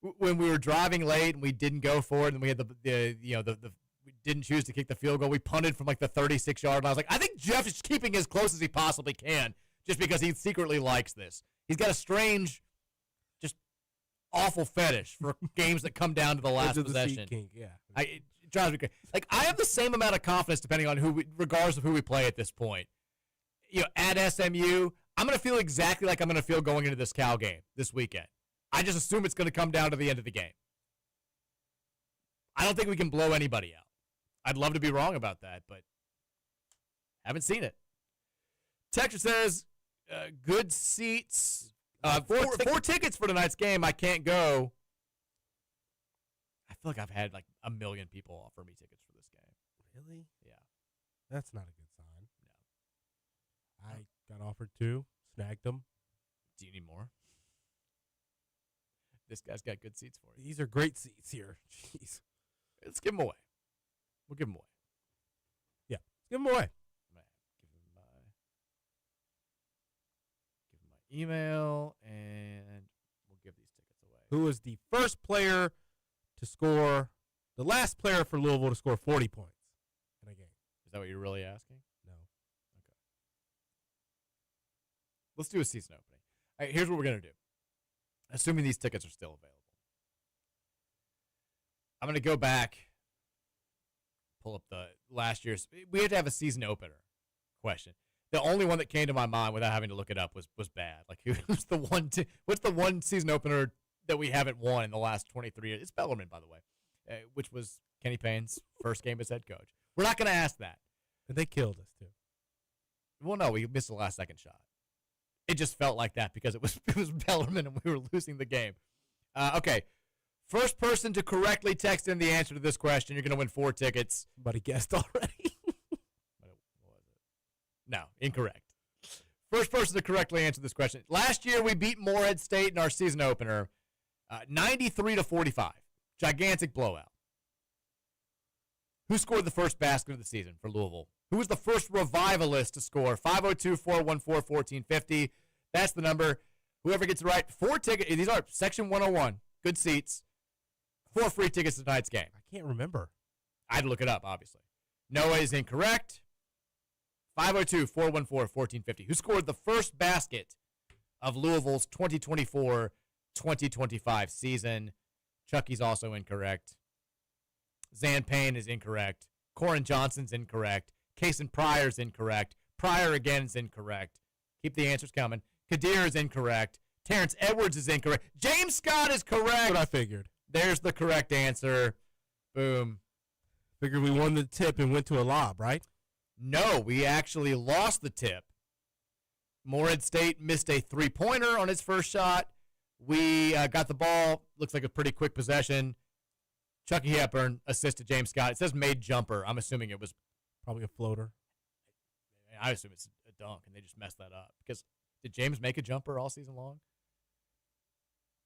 when we were driving late and we didn't go for it and we had we didn't choose to kick the field goal. We punted from like the 36-yard line. I was like, I think Jeff is keeping as close as he possibly can just because he secretly likes this. He's got a strange, just awful fetish for games that come down to the last possession. King, yeah. It drives me crazy. Like, I have the same amount of confidence depending on regardless of who we play at this point. At SMU, I'm going to feel exactly like I'm going to feel going into this Cal game this weekend. I just assume it's going to come down to the end of the game. I don't think we can blow anybody out. I'd love to be wrong about that, but haven't seen it. Texture says, good seats. Four tickets for tonight's game. I can't go. I feel like I've had like a million people offer me tickets for this game. Really? Yeah. That's not a good sign. No. I got offered 2, snagged them. Do you need more? This guy's got good seats for you. These are great seats here. Jeez. Let's give them away. We'll give them away. Yeah. Let's give them away. Give them my email, and we'll give these tickets away. Who was the first player to score, the last player for Louisville to score 40 points in a game? Is that what you're really asking? No. Okay. Let's do a season opening. All right, here's what we're going to do. Assuming these tickets are still available. I'm going to go back, pull up the last year's. We had to have a season opener question. The only one that came to my mind without having to look it up was bad. Like, who's the one? What's the one season opener that we haven't won in the last 23 years? It's Bellarmine, by the way, which was Kenny Payne's first game as head coach. We're not going to ask that. And they killed us, too. Well, no, we missed the last second shot. It just felt like that because it was Bellarmine and we were losing the game. Okay. First person to correctly text in the answer to this question, you're going to win 4 tickets. Somebody guessed already. What was it? No, incorrect. First person to correctly answer this question. Last year, we beat Morehead State in our season opener, 93-45. Gigantic blowout. Who scored the first basket of the season for Louisville? Who was the first revivalist to score? 502-414-1450. That's the number. Whoever gets it right, 4 tickets. These are Section 101. Good seats. 4 free tickets to tonight's game. I can't remember. I'd look it up, obviously. Noah is incorrect. 502-414-1450. Who scored the first basket of Louisville's 2024-2025 season? Chucky's also incorrect. Zan Payne is incorrect. Corin Johnson's incorrect. Kason Pryor's incorrect. Pryor again is incorrect. Keep the answers coming. Kadir is incorrect. Terrence Edwards is incorrect. James Scott is correct. That's what I figured. There's the correct answer. Boom. Figured we won the tip and went to a lob, right? No, we actually lost the tip. Morehead State missed a 3-pointer on its first shot. We got the ball. Looks like a pretty quick possession. Chucky Hepburn assisted James Scott. It says made jumper. I'm assuming it was probably a floater. I assume it's a a dunk, and they just messed that up. Because did James make a jumper all season long?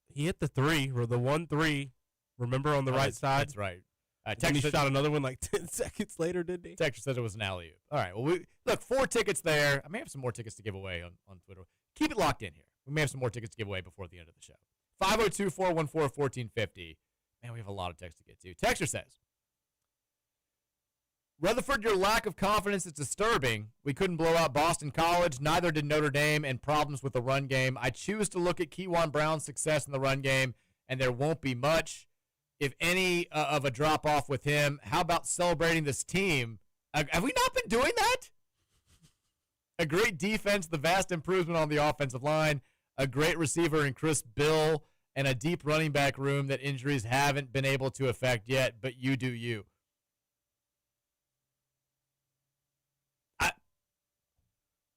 He hit the 3, or the 1-3, remember, on the right side? That's right. And he shot another one like 10 seconds later, didn't he? Texas said it was an alley-oop. All right, well, look, 4 tickets there. I may have some more tickets to give away on Twitter. Keep it locked in here. We may have some more tickets to give away before the end of the show. 502-414-1450. Man, we have a lot of text to get to. Texter says, Rutherford, your lack of confidence is disturbing. We couldn't blow out Boston College. Neither did Notre Dame, and problems with the run game. I choose to look at Kejuan Brown's success in the run game, and there won't be much, if any, of a drop-off with him. How about celebrating this team? Have we not been doing that? A great defense, the vast improvement on the offensive line, a great receiver in Chris Bill, and a deep running back room that injuries haven't been able to affect yet, but you do you.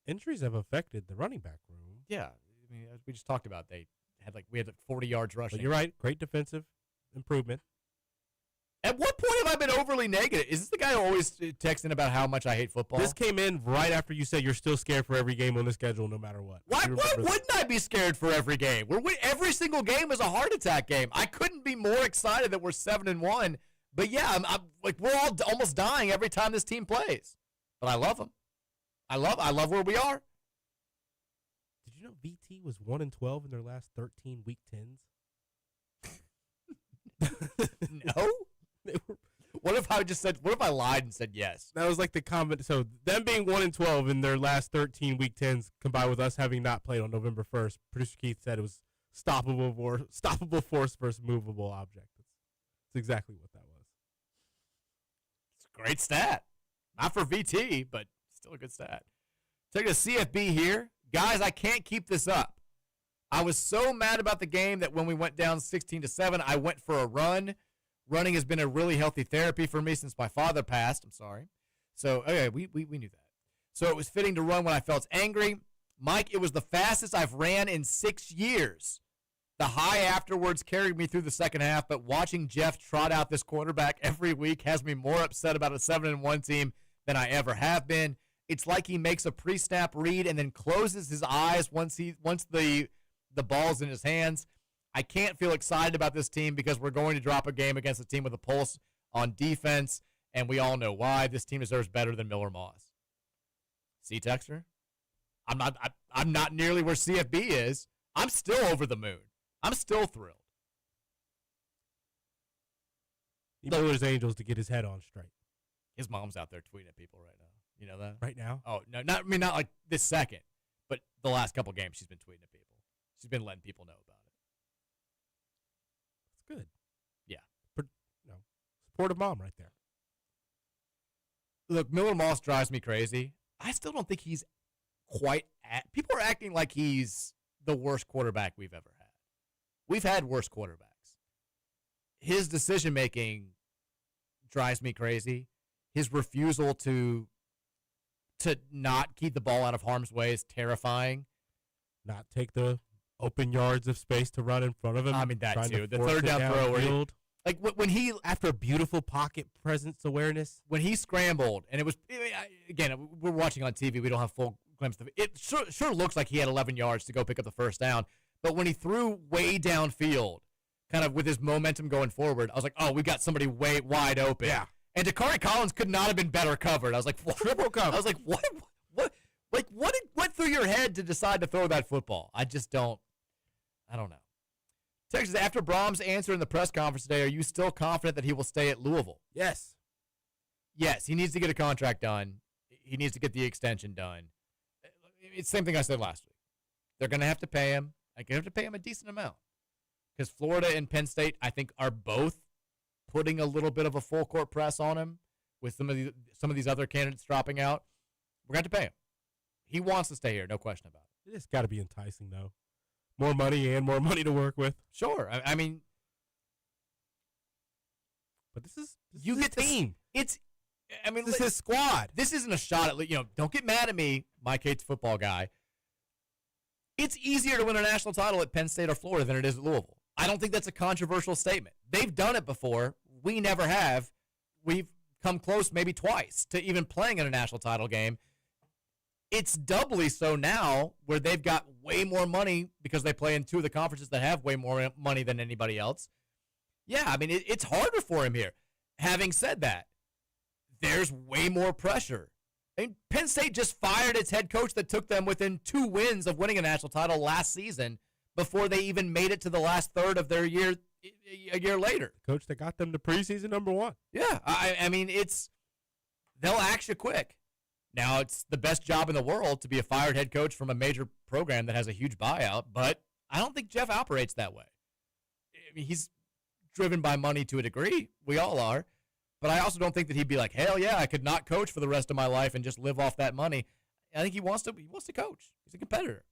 Injuries have affected the running back room. Yeah, I mean, as we just talked about, we had 40 yards rushing. But you're right, great defensive improvement. At what point have I been overly negative? Is this the guy who always texting about how much I hate football? This came in right after you said you're still scared for every game on the schedule, no matter what. Why wouldn't I be scared for every game? Every single game is a heart attack game. I couldn't be more excited that we're 7-1. But yeah, I'm like, we're all almost dying every time this team plays. But I love them. I love where we are. Did you know VT was 1-12 in their last 13 Week 10s? No. What if I lied and said yes? That was like the comment. So them being 1-12 in their last 13 Week 10s, combined with us having not played on November 1st, producer Keith said it was stoppable force versus movable object. That's exactly what that was. It's a great stat. Not for VT, but still a good stat. Take a CFB here. Guys, I can't keep this up. I was so mad about the game that when we went down 16-7, I went for a run. Running has been a really healthy therapy for me since my father passed. I'm sorry. So, okay, we knew that. So it was fitting to run when I felt angry. Mike, it was the fastest I've ran in 6 years. The high afterwards carried me through the second half, but watching Jeff trot out this quarterback every week has me more upset about a 7-1 team than I ever have been. It's like he makes a pre-snap read and then closes his eyes once the ball's in his hands. I can't feel excited about this team because we're going to drop a game against a team with a pulse on defense, and we all know why. This team deserves better than Miller Moss. See, Texter? I'm not nearly where CFB is. I'm still over the moon. I'm still thrilled. He Miller's Angels to get his head on straight. His mom's out there tweeting at people right now. You know that? Right now? Oh, no, not like this second, but the last couple games she's been tweeting at people. She's been letting people know about it. That's good. Yeah. Supportive mom right there. Look, Miller Moss drives me crazy. I still don't think he's quite people are acting like he's the worst quarterback we've ever had. We've had worse quarterbacks. His decision-making drives me crazy. His refusal to not keep the ball out of harm's way is terrifying. Not take the open yards of space to run in front of him. I mean, that too. The third down throw where when he after a beautiful pocket presence awareness, when he scrambled, and it was, again, we're watching on TV. We don't have full glimpse of it. It sure looks like he had 11 yards to go pick up the first down. But when he threw way downfield, kind of with his momentum going forward, I was like, oh, we got somebody way wide open. Yeah. And Dakari Collins could not have been better covered. I was like, what? Triple cover. I was like, what? Like, what went through your head to decide to throw that football? I don't know. Texas, after Brahms' answer in the press conference today, are you still confident that he will stay at Louisville? Yes. Yes, he needs to get a contract done. He needs to get the extension done. It's the same thing I said last week. They're going to have to pay him. They're going to have to pay him a decent amount. Because Florida and Penn State, I think, are both putting a little bit of a full court press on him with some of these other candidates dropping out. We're going to have to pay him. He wants to stay here, no question about it. It's got to be enticing, though. More money and more money to work with. Sure. I mean, but this is his team. This is his squad. This isn't a shot at, don't get mad at me, Mike hates football guy. It's easier to win a national title at Penn State or Florida than it is at Louisville. I don't think that's a controversial statement. They've done it before. We never have. We've come close maybe twice to even playing in a national title game. it's doubly so now where they've got way more money because they play in two of the conferences that have way more money than anybody else. Yeah, I mean, it's harder for him here. Having said that, there's way more pressure. I mean, Penn State just fired its head coach that took them within 2 wins of winning a national title last season before they even made it to the last third of their year a year later. Coach that got them to preseason #1. Yeah, I mean, they'll act you quick. Now, it's the best job in the world to be a fired head coach from a major program that has a huge buyout, but I don't think Jeff operates that way. I mean, he's driven by money to a degree. We all are. But I also don't think that he'd be like, hell yeah, I could not coach for the rest of my life and just live off that money. I think he wants to coach. He's a competitor.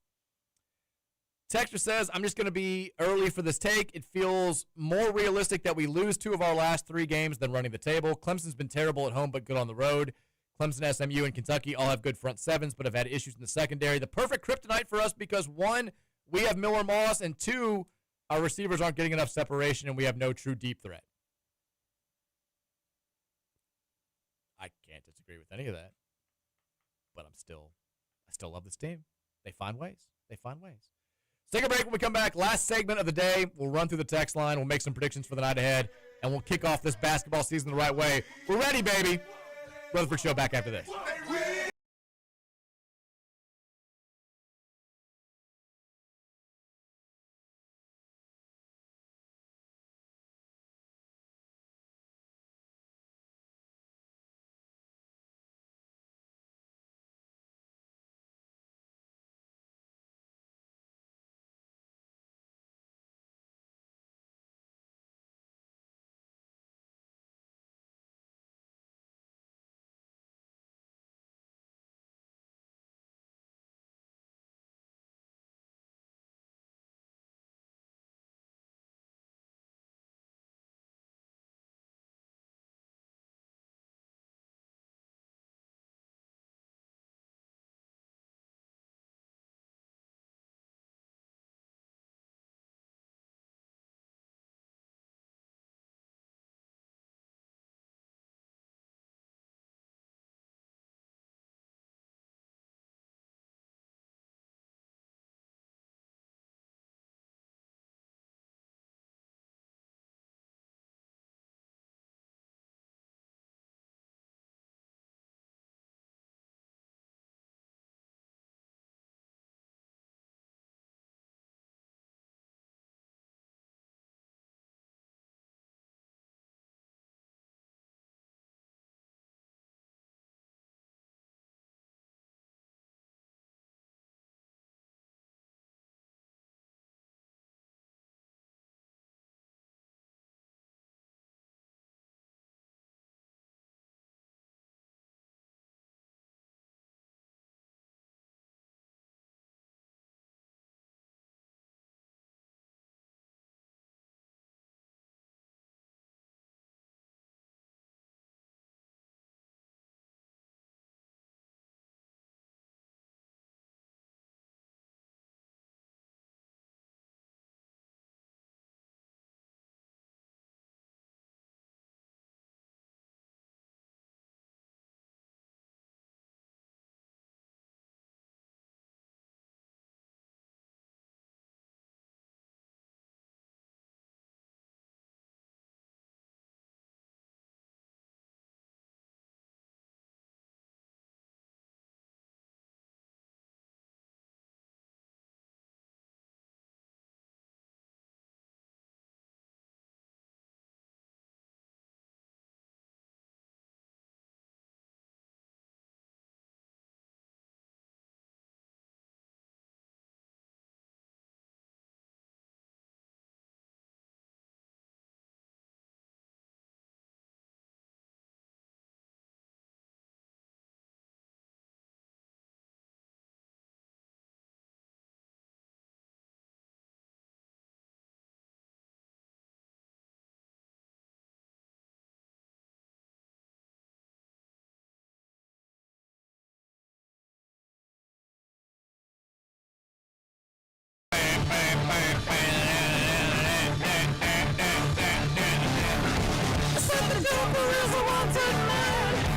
Texter says, I'm just going to be early for this take. It feels more realistic that we lose 2 of our last 3 games than running the table. Clemson's been terrible at home but good on the road. Clemson, SMU, and Kentucky all have good front sevens but have had issues in the secondary. The perfect kryptonite for us because, 1, we have Miller Moss, and 2, our receivers aren't getting enough separation and we have no true deep threat. I can't disagree with any of that. But I still love this team. They find ways. Let's take a break. When we come back, last segment of the day, we'll run through the text line. We'll make some predictions for the night ahead, and we'll kick off this basketball season the right way. We're ready, baby. Rutherford Show back after this.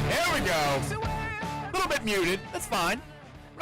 There we go. A little bit muted. That's fine.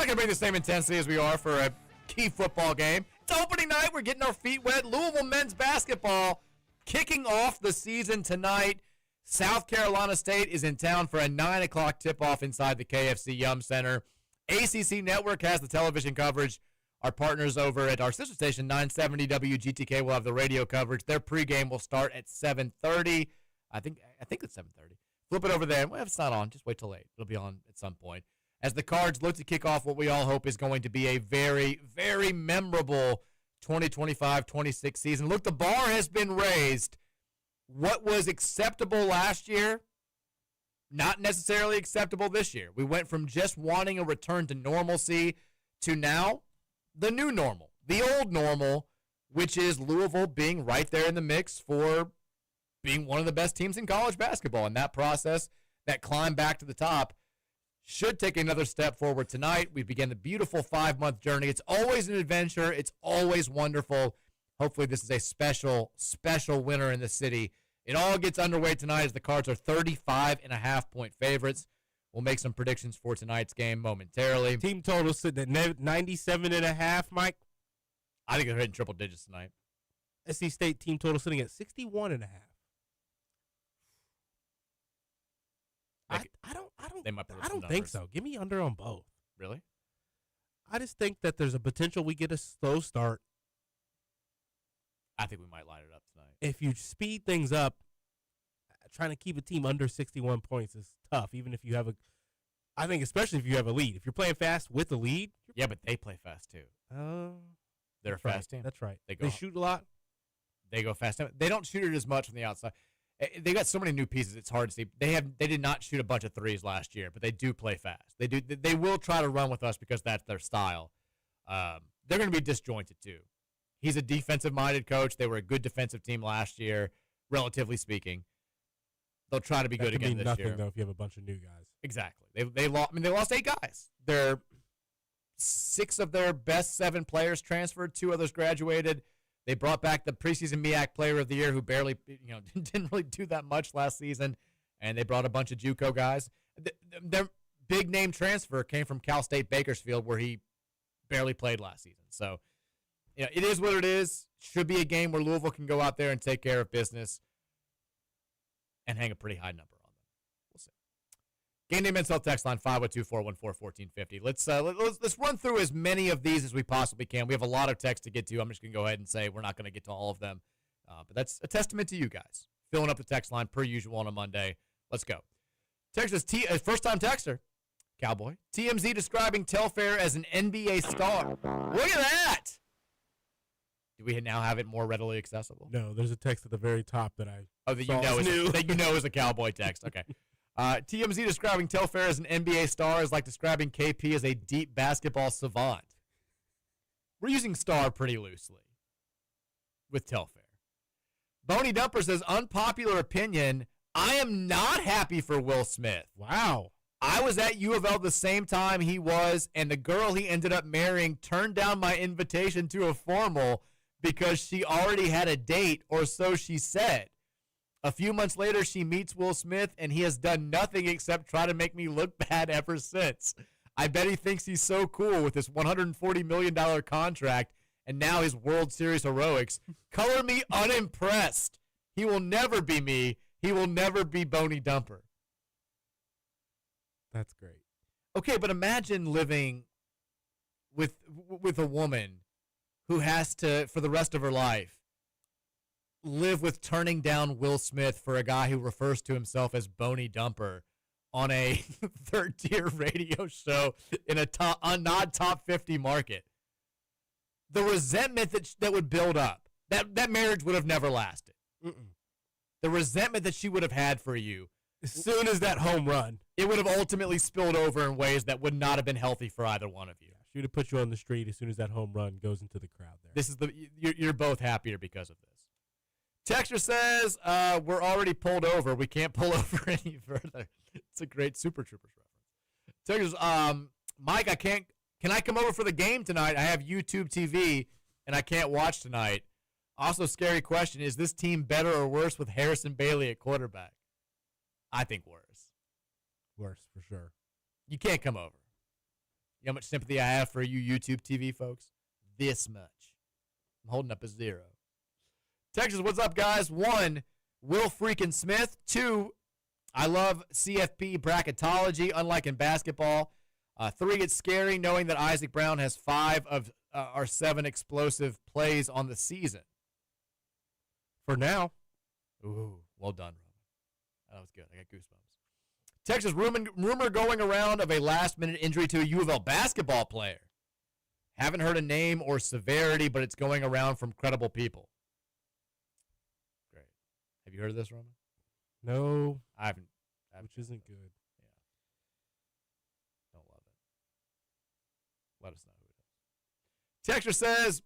not going to bring the same intensity as we are for a key football game. It's opening night. We're getting our feet wet. Louisville men's basketball kicking off the season tonight. South Carolina State is in town for a 9 o'clock tip-off inside the KFC Yum Center. ACC Network has the television coverage. Our partners over at our sister station, 970 WGTK, will have the radio coverage. Their pregame will start at 7:30. I think it's 7:30. Flip it over there. Well, if it's not on, just wait till late. It'll be on at some point. As the Cards look to kick off what we all hope is going to be a very, very memorable 2025-26 season. Look, the bar has been raised. What was acceptable last year, not necessarily acceptable this year. We went from just wanting a return to normalcy to now the new normal, the old normal, which is Louisville being right there in the mix for being one of the best teams in college basketball. And that process, that climb back to the top, should take another step forward tonight. We begin the beautiful 5-month journey. It's always an adventure. It's always wonderful. Hopefully this is a special, special winner in the city. It all gets underway tonight as the Cards are 35.5-point favorites. We'll make some predictions for tonight's game momentarily. Team total sitting at 97.5, Mike. I think they're hitting triple digits tonight. SC State team total sitting at 61.5. I don't think so. Give me under on both. Really? I just think that there's a potential we get a slow start. I think we might light it up tonight. If you speed things up, trying to keep a team under 61 points is tough, even if you have I think especially if you have a lead. If you're playing fast with a lead. Yeah, but they play fast too. They're a fast team. That's right. They shoot a lot. They go fast. They don't shoot it as much from the outside. They got so many new pieces, it's hard to see. They did not shoot a bunch of threes last year, but they do play fast. They will try to run with us because that's their style. They're going to be disjointed too. He's a defensive-minded coach. They were a good defensive team last year, relatively speaking. They'll try to be good again this nothing, year. Though, if you have a bunch of new guys. Exactly. They lost 8 guys. 6 of their best 7 players transferred. 2 others graduated. They brought back the preseason MEAC Player of the Year, who barely, didn't really do that much last season, and they brought a bunch of JUCO guys. Their big name transfer came from Cal State Bakersfield, where he barely played last season. So, it is what it is. Should be a game where Louisville can go out there and take care of business and hang a pretty high number on them. We'll see. Gameday Men's Health text line 502-414-1450. Let's run through as many of these as we possibly can. We have a lot of text to get to. I'm just going to go ahead and say we're not going to get to all of them. But that's a testament to you guys. Filling up the text line per usual on a Monday. Let's go. Text is first-time texter, Cowboy. TMZ describing Telfair as an NBA star. Look at that. Do we now have it more readily accessible? No, there's a text at the very top that that you know is a Cowboy text. Okay. TMZ describing Telfair as an NBA star is like describing KP as a deep basketball savant. We're using star pretty loosely with Telfair. Boney Dumper says, unpopular opinion, I am not happy for Will Smith. Wow. I was at U of L the same time he was, and the girl he ended up marrying turned down my invitation to a formal because she already had a date, or so she said. A few months later, she meets Will Smith, and he has done nothing except try to make me look bad ever since. I bet he thinks he's so cool with this $140 million contract and now his World Series heroics. Color me unimpressed. He will never be me. He will never be Boney Dumper. That's great. Okay, but imagine living with a woman who has to, for the rest of her life, live with turning down Will Smith for a guy who refers to himself as Boney Dumper on a third-tier radio show in a not top 50 market. The resentment that would build up, that marriage would have never lasted. The resentment that she would have had for you. As soon as that home run, it would have ultimately spilled over in ways that would not have been healthy for either one of you. She would have put you on the street as soon as that home run goes into the crowd there. This is you're both happier because of this. Texter says, we're already pulled over. We can't pull over any further. It's a great Super Troopers reference. Texter, Mike, can I come over for the game tonight? I have YouTube TV, and I can't watch tonight. Also, scary question, is this team better or worse with Harrison Bailey at quarterback? I think worse. Worse, for sure. You can't come over. You know how much sympathy I have for you YouTube TV folks? This much. I'm holding up a 0. Texas, what's up, guys? 1, Will freaking Smith. 2, I love CFP bracketology, unlike in basketball. 3, it's scary knowing that Isaac Brown has 5 of our 7 explosive plays on the season. For now. Ooh, well done, Roman. That was good. I got goosebumps. Texas, rumor going around of a last-minute injury to a U of L basketball player. Haven't heard a name or severity, but it's going around from credible people. Great. Have you heard of this, Roman? No. I haven't. Which isn't good. Yeah. Don't love it. Let us know who it is. Texture says,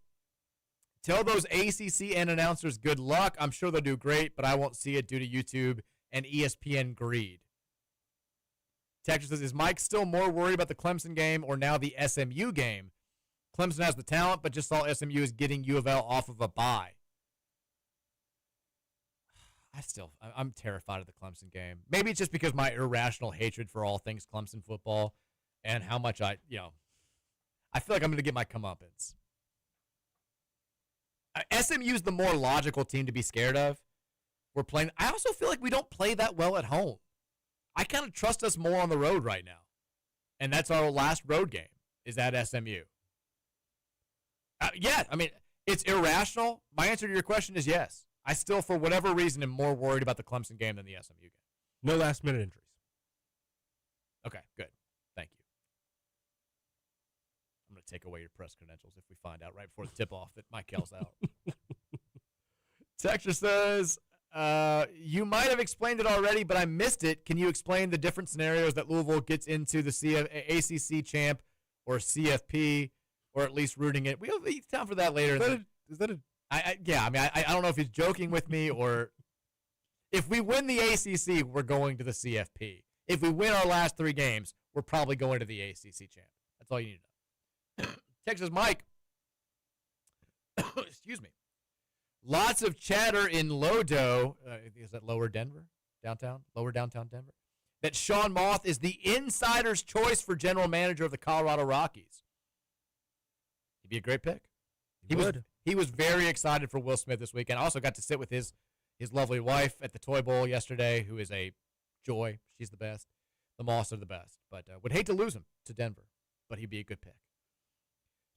tell those ACCN announcers good luck. I'm sure they'll do great, but I won't see it due to YouTube and ESPN greed. Texture says, is Mike still more worried about the Clemson game or now the SMU game? Clemson has the talent, but just saw SMU is getting U of L off of a bye. I'm terrified of the Clemson game. Maybe it's just because my irrational hatred for all things Clemson football and how much I feel like I'm going to get my comeuppance. SMU's the more logical team to be scared of. I also feel like we don't play that well at home. I kind of trust us more on the road right now. And that's our last road game, is at SMU. Yeah, I mean, it's irrational. My answer to your question is yes. I still, for whatever reason, am more worried about the Clemson game than the SMU game. No last-minute injuries. Okay, good. Thank you. I'm going to take away your press credentials if we find out right before the tip-off that Mike Kell's out. Texture says, you might have explained it already, but I missed it. Can you explain the different scenarios that Louisville gets into the ACC champ or CFP, or at least rooting it? We'll have time for that later. I don't know if he's joking with me or if we win the ACC, we're going to the CFP. If we win our last 3 games, we're probably going to the ACC champ. That's all you need to know. Texas Mike. Excuse me. Lots of chatter in Lodo. Is that Lower Denver? Downtown? Lower downtown Denver? That Sean Moth is the insider's choice for general manager of the Colorado Rockies. He'd be a great pick. He was very excited for Will Smith this weekend. I also got to sit with his lovely wife at the Toy Bowl yesterday, who is a joy. She's the best. The Moss are the best. But would hate to lose him to Denver, but he'd be a good pick.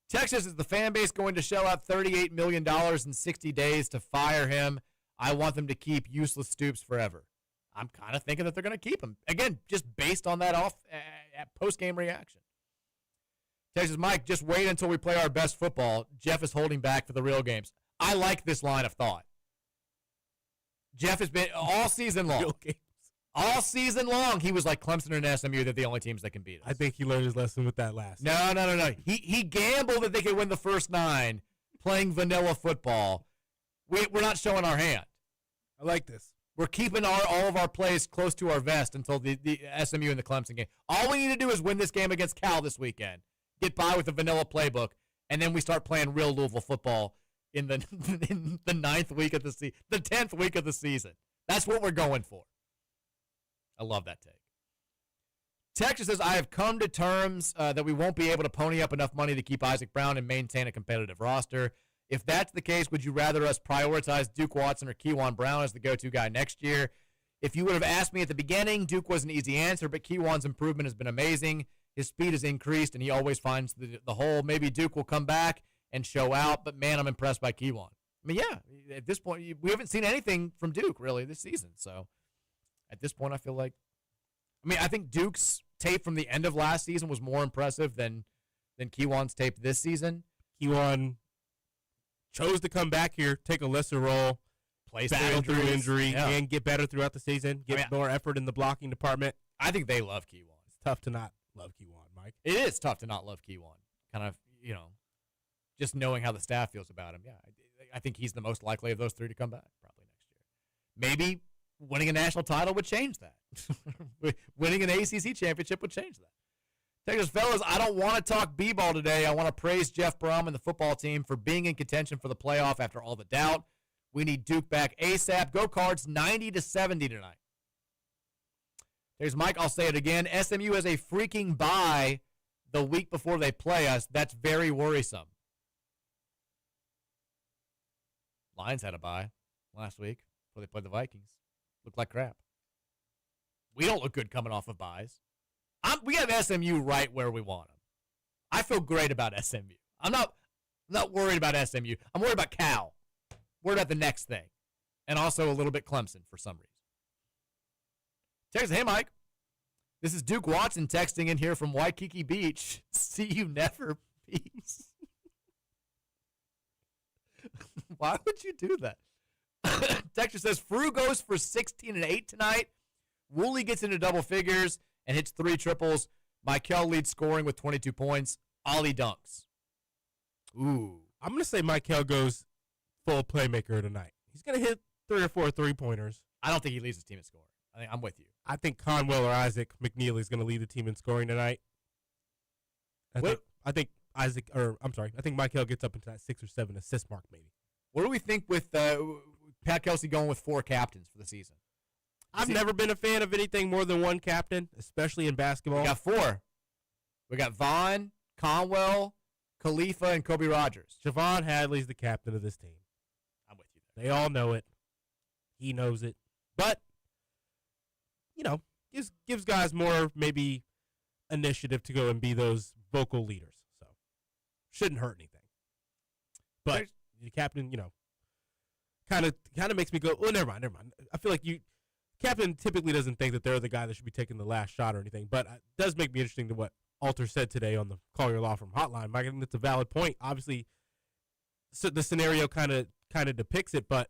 Texas, is the fan base going to shell out $38 million in 60 days to fire him? I want them to keep useless Stoops forever. I'm kind of thinking that they're going to keep him. Again, just based on that post-game reaction. Texas Mike, just wait until we play our best football. Jeff is holding back for the real games. I like this line of thought. Jeff has been all season long. All season long, he was like Clemson and SMU. They're the only teams that can beat us. I think he learned his lesson with that last. No. He gambled that they could win the first 9 playing vanilla football. We're not showing our hand. I like this. We're keeping all of our plays close to our vest until the SMU and the Clemson game. All we need to do is win this game against Cal this weekend. Get by with the vanilla playbook, and then we start playing real Louisville football in the 9th week of the season, the 10th week of the season. That's what we're going for. I love that take. Texas says, I have come to terms that we won't be able to pony up enough money to keep Isaac Brown and maintain a competitive roster. If that's the case, would you rather us prioritize Duke Watson or Kejuan Brown as the go-to guy next year? If you would have asked me at the beginning, Duke was an easy answer, but Kejuan's improvement has been amazing. His speed has increased, and he always finds the hole. Maybe Duke will come back and show out, but, man, I'm impressed by Kejuan. I mean, yeah, at this point, we haven't seen anything from Duke, really, this season. So, at this point, I feel like I think Duke's tape from the end of last season was more impressive than Kejuan's tape this season. Kejuan chose to come back here, take a lesser role, battle through injury, and get better throughout the season, get more effort in the blocking department. I think they love Kejuan. It's tough to not love Kejuan, Mike. It is tough to not love Kejuan. Kind of, just knowing how the staff feels about him. Yeah, I think he's the most likely of those 3 to come back probably next year. Maybe winning a national title would change that. Winning an ACC championship would change that. Texas fellas, I don't want to talk b-ball today. I want to praise Jeff Brom and the football team for being in contention for the playoff after all the doubt. We need Duke back ASAP. Go Cards 90-70 tonight. There's Mike. I'll say it again. SMU has a freaking bye the week before they play us, that's very worrisome. Lions had a bye last week before they played the Vikings. Looked like crap. We don't look good coming off of byes. We have SMU right where we want them. I feel great about SMU. I'm not worried about SMU. I'm worried about Cal. Worried about the next thing. And also a little bit Clemson for some reason. Text, hey, Mike. This is Duke Watson texting in here from Waikiki Beach. See you never, peace. Why would you do that? Texture says, Frew goes for 16 and 8 tonight. Woolley gets into double figures and hits 3 triples. Michael leads scoring with 22 points. Ollie dunks. Ooh. I'm going to say Michael goes full playmaker tonight. He's going to hit 3 or 4 three-pointers. I don't think he leads his team in scoring. I'm with you. I think Conwell or Isaac McNeely is going to lead the team in scoring tonight. I think Michael gets up into that 6 or 7 assist mark maybe. What do we think with Pat Kelsey going with 4 captains for the season? I've never been a fan of anything more than one captain, especially in basketball. We got 4. We got Vaughn, Conwell, Khalifa, and Kobe Rogers. Javon Hadley's the captain of this team. I'm with you there. They all know it. He knows it. But, gives guys more maybe initiative to go and be those vocal leaders. So, shouldn't hurt anything. But the captain, kind of makes me go, oh, never mind. I feel like captain typically doesn't think that they're the guy that should be taking the last shot or anything. But it does make me interesting to what Alter said today on the Call Your Law Firm hotline. I think that's a valid point. Obviously, so the scenario kind of depicts it, but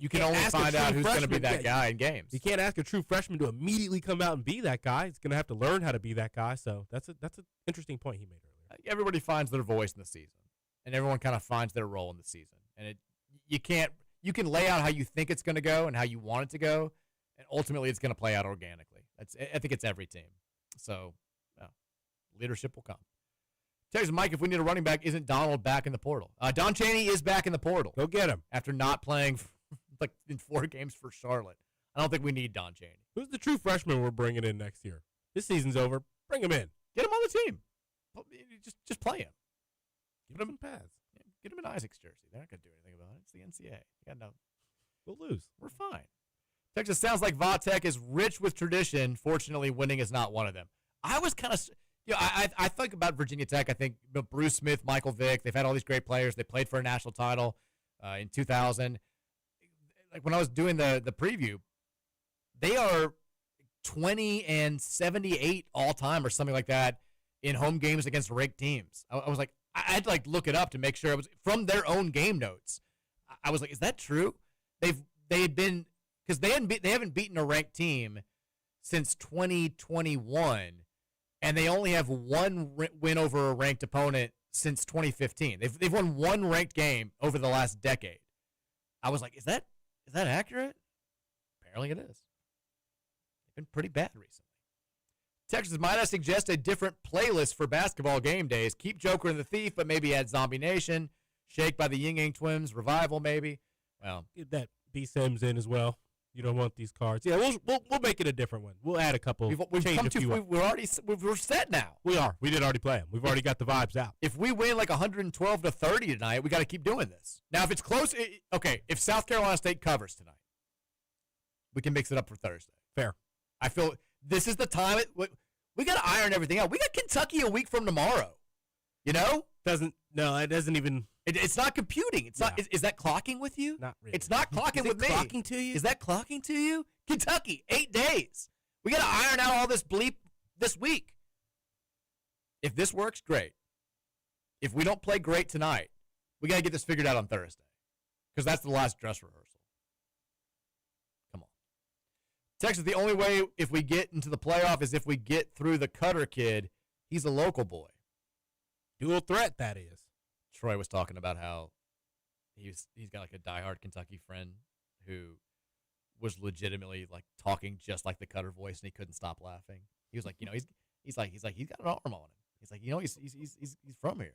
you can only find out who's going to be that guy in games. You can't ask a true freshman to immediately come out and be that guy. He's going to have to learn how to be that guy. So that's an interesting point he made earlier. Everybody finds their voice in the season, and everyone kind of finds their role in the season. And you can lay out how you think it's going to go and how you want it to go, and ultimately it's going to play out organically. I think it's every team. So leadership will come. Text Mike, if we need a running back, isn't Donald back in the portal? Don Chaney is back in the portal. Go get him. After not playing like in 4 games for Charlotte. I don't think we need Don Chaney. Who's the true freshman we're bringing in next year? This season's over. Bring him in. Get him on the team. Just play him. Give him pads. Get him in Isaac's jersey. They're not going to do anything about it. It's the NCAA. You got no. We'll lose. We're fine. Texas sounds like Vatek is rich with tradition. Fortunately, winning is not one of them. I was kind of, I think about Virginia Tech. I think Bruce Smith, Michael Vick. They've had all these great players. They played for a national title in 2000. Like when I was doing the preview, they are 20 and 78 all time or something like that in home games against ranked teams. I was like, I had to like look it up to make sure it was from their own game notes. I was like, is that true? They had been, because they haven't beaten a ranked team since 2021, and they only have 1 win over a ranked opponent since 2015. They've won 1 ranked game over the last decade. I was like, is that accurate? Apparently it is. They've been pretty bad recently. Texas, might I suggest a different playlist for basketball game days? Keep Joker and the Thief, but maybe add Zombie Nation, Shake by the Ying Yang Twins, Revival maybe. Well, get that B Sims in as well. You don't want these cards. Yeah, we'll make it a different one. We'll add a couple. We're set now. We are. We did already play them. We've already got the vibes out. If we win like 112-30 tonight, we got to keep doing this. Now, if it's close, okay. If South Carolina State covers tonight, we can mix it up for Thursday. Fair. I feel this is the time. We got to iron everything out. We got Kentucky a week from tomorrow. You know? It doesn't even. It's not computing. It's not. Is that clocking with you? Not really. It's not clocking with me. Clocking to you? Is that clocking to you? Kentucky, 8 days. We got to iron out all this bleep this week. If this works, great. If we don't play great tonight, we got to get this figured out on Thursday, because that's the last dress rehearsal. Come on. Texas, the only way if we get into the playoff is if we get through the Cutter kid. He's a local boy. Dual threat, that is. Troy was talking about how he's got like a diehard Kentucky friend who was legitimately like talking just like the Cutter voice, and he couldn't stop laughing. He was like, he's like he's got an arm on him. He's like, he's from here.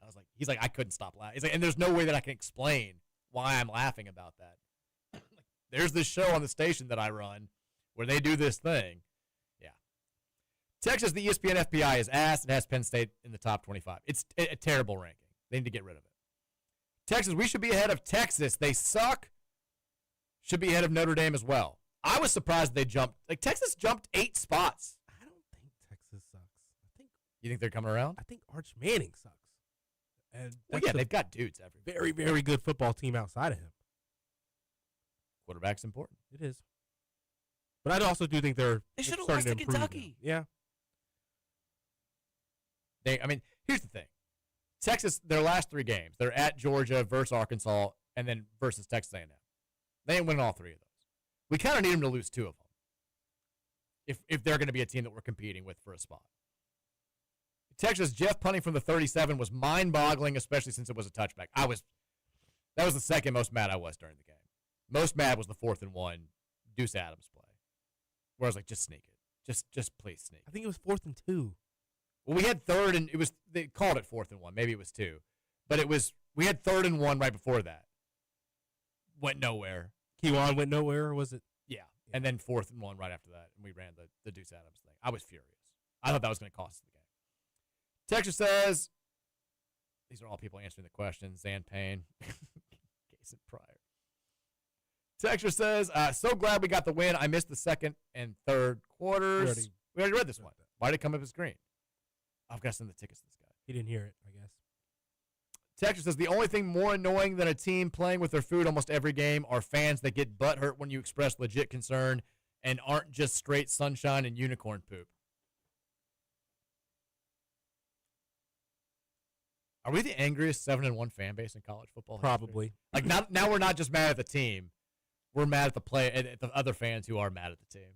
I was like, he's like, I couldn't stop laughing. He's like, and there's no way that I can explain why I'm laughing about that. There's this show on the station that I run where they do this thing. Yeah. Texas, the ESPN FPI is ass. It has Penn State in the top 25. It's a terrible ranking. They need to get rid of it. Texas, we should be ahead of Texas. They suck. Should be ahead of Notre Dame as well. I was surprised they jumped. Like, Texas jumped 8 spots. I don't think Texas sucks. You think they're coming around? I think Arch Manning sucks. And Well, yeah, they've got dudes everywhere. very, very good football team outside of him. Quarterback's important. It is. But I also do think they're They should have starting lost to to improve Kentucky. now. Yeah. Here's the thing. Texas, their last 3 games, they're at Georgia versus Arkansas and then versus Texas A&M. They ain't winning all 3 of those. We kind of need them to lose 2 of them if they're going to be a team that we're competing with for a spot. Texas, Jeff punting from the 37 was mind-boggling, especially since it was a touchback. That was the second most mad I was during the game. Most mad was the 4th and 1 Deuce Adams play, where I was like, just sneak it. Just please sneak. I think it was 4th and 2. Well, we had 3rd and they called it 4th and 1. Maybe it was 2. But we had 3rd and 1 right before that. Went nowhere. Kewan went nowhere, or was it? Yeah. And then 4th and 1 right after that. And we ran the Deuce Adams thing. I was furious. I thought that was going to cost us the game. Texture says, these are all people answering the questions. Zan Payne. Case and Pryor. Texture says, so glad we got the win. I missed the 2nd and 3rd quarters. We already read this one. Why did it come up as green? I've got to send the tickets to this guy. He didn't hear it, I guess. Texture says, the only thing more annoying than a team playing with their food almost every game are fans that get butthurt when you express legit concern and aren't just straight sunshine and unicorn poop. Are we the angriest 7-1 fan base in college football? Probably. Like, now we're not just mad at the team. We're mad at the other fans who are mad at the team.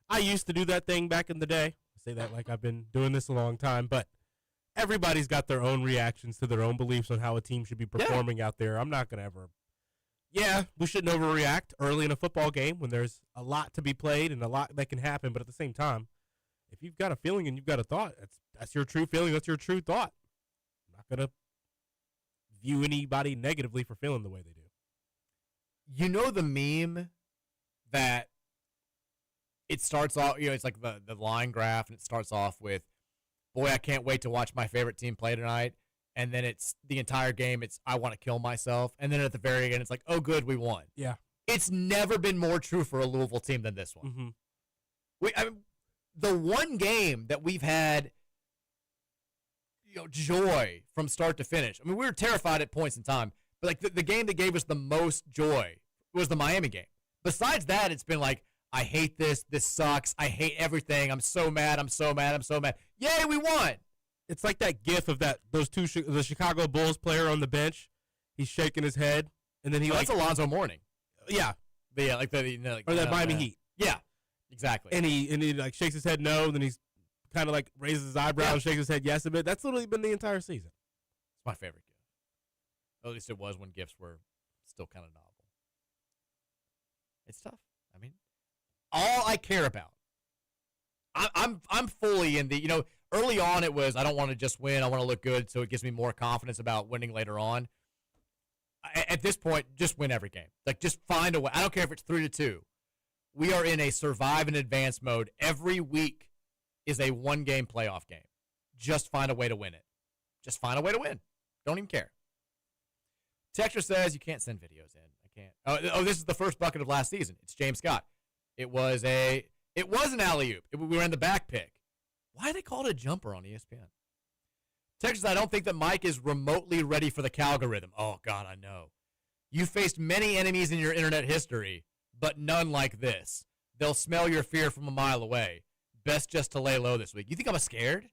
I used to do that thing back in the day. I say that like I've been doing this a long time, but everybody's got their own reactions to their own beliefs on how a team should be performing out there. I'm not going to ever. Yeah, we shouldn't overreact early in a football game when there's a lot to be played and a lot that can happen. But at the same time, if you've got a feeling and you've got a thought, that's your true feeling. That's your true thought. I'm not going to view anybody negatively for feeling the way they do. You know the meme that it starts off, it's like the line graph, and it starts off with, boy, I can't wait to watch my favorite team play tonight. And then it's the entire game, it's, I want to kill myself. And then at the very end, it's like, oh, good, we won. Yeah. It's never been more true for a Louisville team than this one. Mm-hmm. The one game that we've had, joy from start to finish. We were terrified at points in time, but like the game that gave us the most joy was the Miami game. Besides that, it's been like, I hate this. This sucks. I hate everything. I'm so mad. I'm so mad. I'm so mad. Yay, we won. It's like that gif of the Chicago Bulls player on the bench. He's shaking his head, and then that's Alonzo Mourning. Yeah. Or that Miami Heat. Yeah, exactly. And he like shakes his head no, then he's kind of like raises his eyebrow and shakes his head yes a bit. That's literally been the entire season. It's my favorite gif. At least it was when gifs were still kind of novel. It's tough. All I care about. I'm fully in the, early on it was I don't want to just win. I want to look good, so it gives me more confidence about winning later on. At this point, just win every game. Like, just find a way. I don't care if it's 3-2. We are in a survive and advance mode. Every week is a one-game playoff game. Just find a way to win it. Just find a way to win. Don't even care. Texture says you can't send videos in. I can't. Oh, this is the first bucket of last season. It's James Scott. It was an alley-oop. We ran the back pick. Why they call it a jumper on ESPN? Texas, I don't think that Mike is remotely ready for the Calgorithm. Oh, God, I know. You faced many enemies in your internet history, but none like this. They'll smell your fear from a mile away. Best just to lay low this week. You think I'm scared?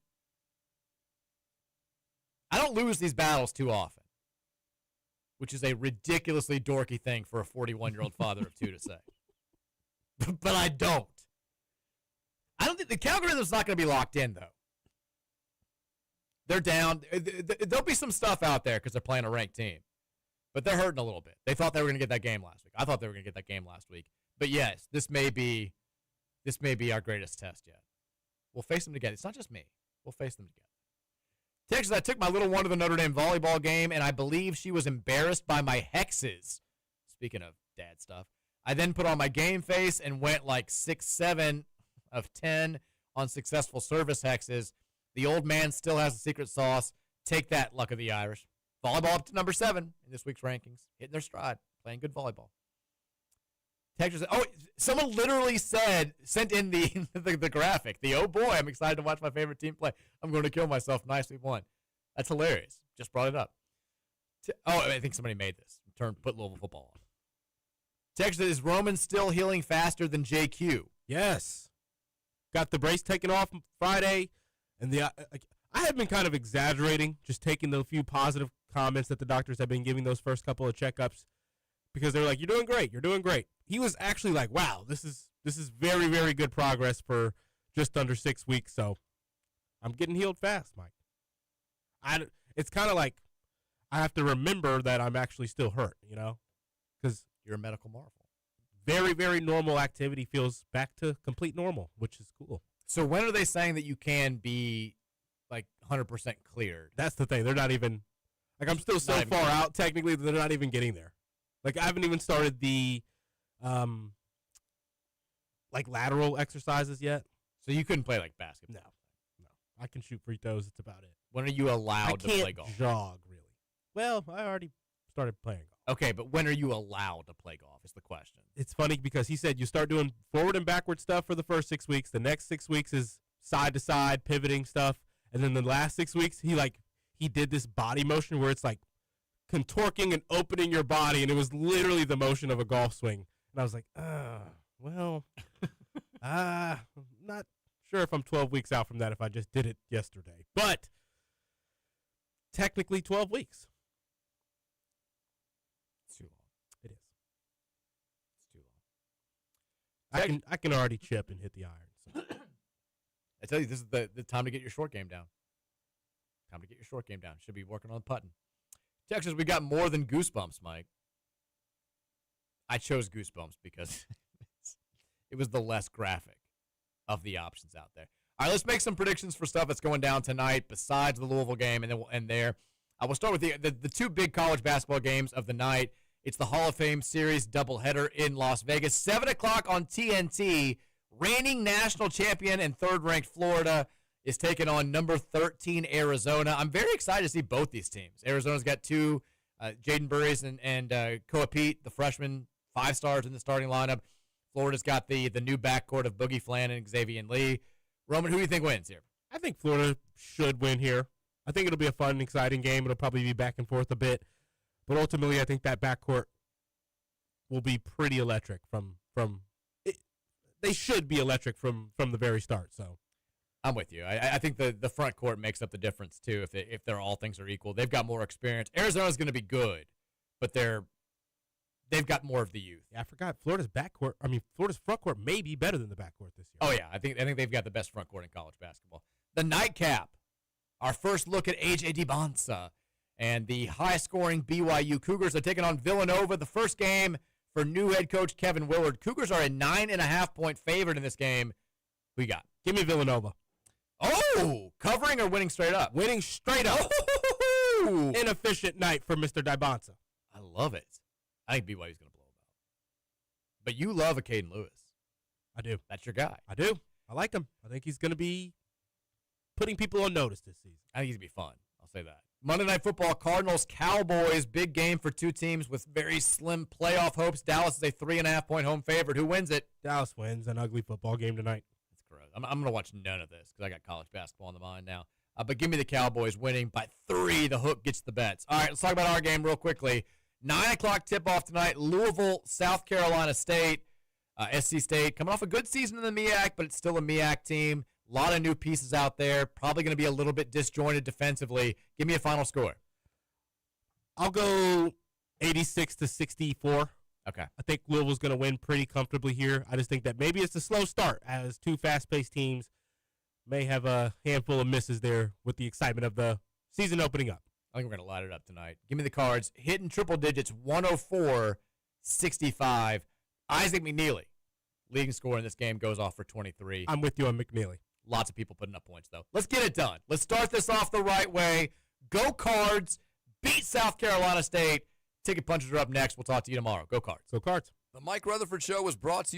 I don't lose these battles too often, which is a ridiculously dorky thing for a 41-year-old father of 2 to say. But I don't. I don't think the Calgorithm's not going to be locked in, though. They're down. There'll be some stuff out there because they're playing a ranked team. But they're hurting a little bit. They thought they were going to get that game last week. I thought they were going to get that game last week. But yes, this may be our greatest test yet. We'll face them together. It's not just me. We'll face them together. Texas, I took my little one to the Notre Dame volleyball game, and I believe she was embarrassed by my hexes. Speaking of dad stuff. I then put on my game face and went like 6'7". of 10 on successful service hexes. The old man still has the secret sauce. Take that, luck of the Irish. Volleyball up to number 7 in this week's rankings. Hitting their stride. Playing good volleyball. Texas. Oh, someone literally sent in the graphic. Oh boy, I'm excited to watch my favorite team play. I'm going to kill myself. Nicely won. That's hilarious. Just brought it up. I think somebody made this. Put Louisville football on. Texas, is Roman still healing faster than JQ? Yes. Got the brace taken off Friday, and I have been kind of exaggerating, just taking the few positive comments that the doctors have been giving those first couple of checkups, because they're like, "You're doing great. You're doing great." He was actually like, "Wow, this is very, very good progress for just under 6 weeks." So I'm getting healed fast, Mike. It's kind of like I have to remember that I'm actually still hurt, because you're a medical marvel. Very, very normal activity feels back to complete normal, which is cool. So when are they saying that you can be like 100% cleared? That's the thing. They're not even I'm still so far out technically that they're not even getting there. Like I haven't even started the lateral exercises yet. So you couldn't play like basketball? No. I can shoot free throws. It's about it. When are you allowed to play golf? I can't jog, really. Well, I already started playing golf. Okay, but when are you allowed to play golf is the question. It's funny because he said you start doing forward and backward stuff for the first 6 weeks. The next 6 weeks is side to side pivoting stuff. And then the last 6 weeks, he did this body motion where it's like contorting and opening your body, and it was literally the motion of a golf swing. And I was like, I'm not sure if I'm 12 weeks out from that if I just did it yesterday. But technically 12 weeks. It's too long. It is. It's too long. I can already chip and hit the iron. So. I tell you, this is the time to get your short game down. Time to get your short game down. Should be working on putting. Texas, we got more than Goosebumps, Mike. I chose Goosebumps because it was the less graphic of the options out there. All right, let's make some predictions for stuff that's going down tonight besides the Louisville game, and then we'll end there. I will start with the two big college basketball games of the night. It's the Hall of Fame Series doubleheader in Las Vegas. 7 o'clock on TNT. Reigning national champion and third-ranked Florida is taking on number 13 Arizona. I'm very excited to see both these teams. Arizona's got two, Jaden Burries and Koa Pete, the freshman 5-stars in the starting lineup. Florida's got the new backcourt of Boogie Flann and Xavier Lee. Roman, who do you think wins here? I think Florida should win here. I think it'll be a fun, exciting game. It'll probably be back and forth a bit. But ultimately, I think that backcourt will be pretty electric from it. They should be electric from the very start. So I'm with you. I think the front court makes up the difference, too, if they're all things are equal. They've got more experience. Arizona's going to be good, but they've got more of the youth. Yeah, I forgot. Florida's front court may be better than the backcourt this year. Oh, yeah. I think they've got the best front court in college basketball. The nightcap, our first look at A.J. DiBonsa and the high-scoring BYU Cougars are taking on Villanova. The first game for new head coach Kevin Willard. Cougars are a 9.5-point favorite in this game. Who you got? Give me Villanova. Oh, covering or winning straight up? Winning straight up. Oh! Inefficient night for Mr. DiBonsa. I love it. I think BYU's going to blow them out. But you love a Caden Lewis. I do. That's your guy. I do. I like him. I think he's going to be putting people on notice this season. I think he's going to be fun. I'll say that. Monday Night Football, Cardinals, Cowboys. Big game for two teams with very slim playoff hopes. Dallas is a 3.5-point home favorite. Who wins it? Dallas wins. An ugly football game tonight. That's gross. I'm going to watch none of this because I got college basketball on the mind now. But give me the Cowboys winning by 3. The hook gets the bets. All right, let's talk about our game real quickly. 9 o'clock tip-off tonight. Louisville, South Carolina State. SC State coming off a good season in the MEAC, but it's still a MEAC team. A lot of new pieces out there. Probably going to be a little bit disjointed defensively. Give me a final score. I'll go 86-64. Okay. I think Louisville's going to win pretty comfortably here. I just think that maybe it's a slow start as two fast-paced teams may have a handful of misses there with the excitement of the season opening up. I think we're going to light it up tonight. Give me the Cards. Hitting triple digits, 104-65. Isaac McNeely, leading scorer in this game, goes off for 23. I'm with you on McNeely. Lots of people putting up points, though. Let's get it done. Let's start this off the right way. Go Cards. Beat South Carolina State. Ticket punches are up next. We'll talk to you tomorrow. Go Cards. Go Cards. The Mike Rutherford Show was brought to you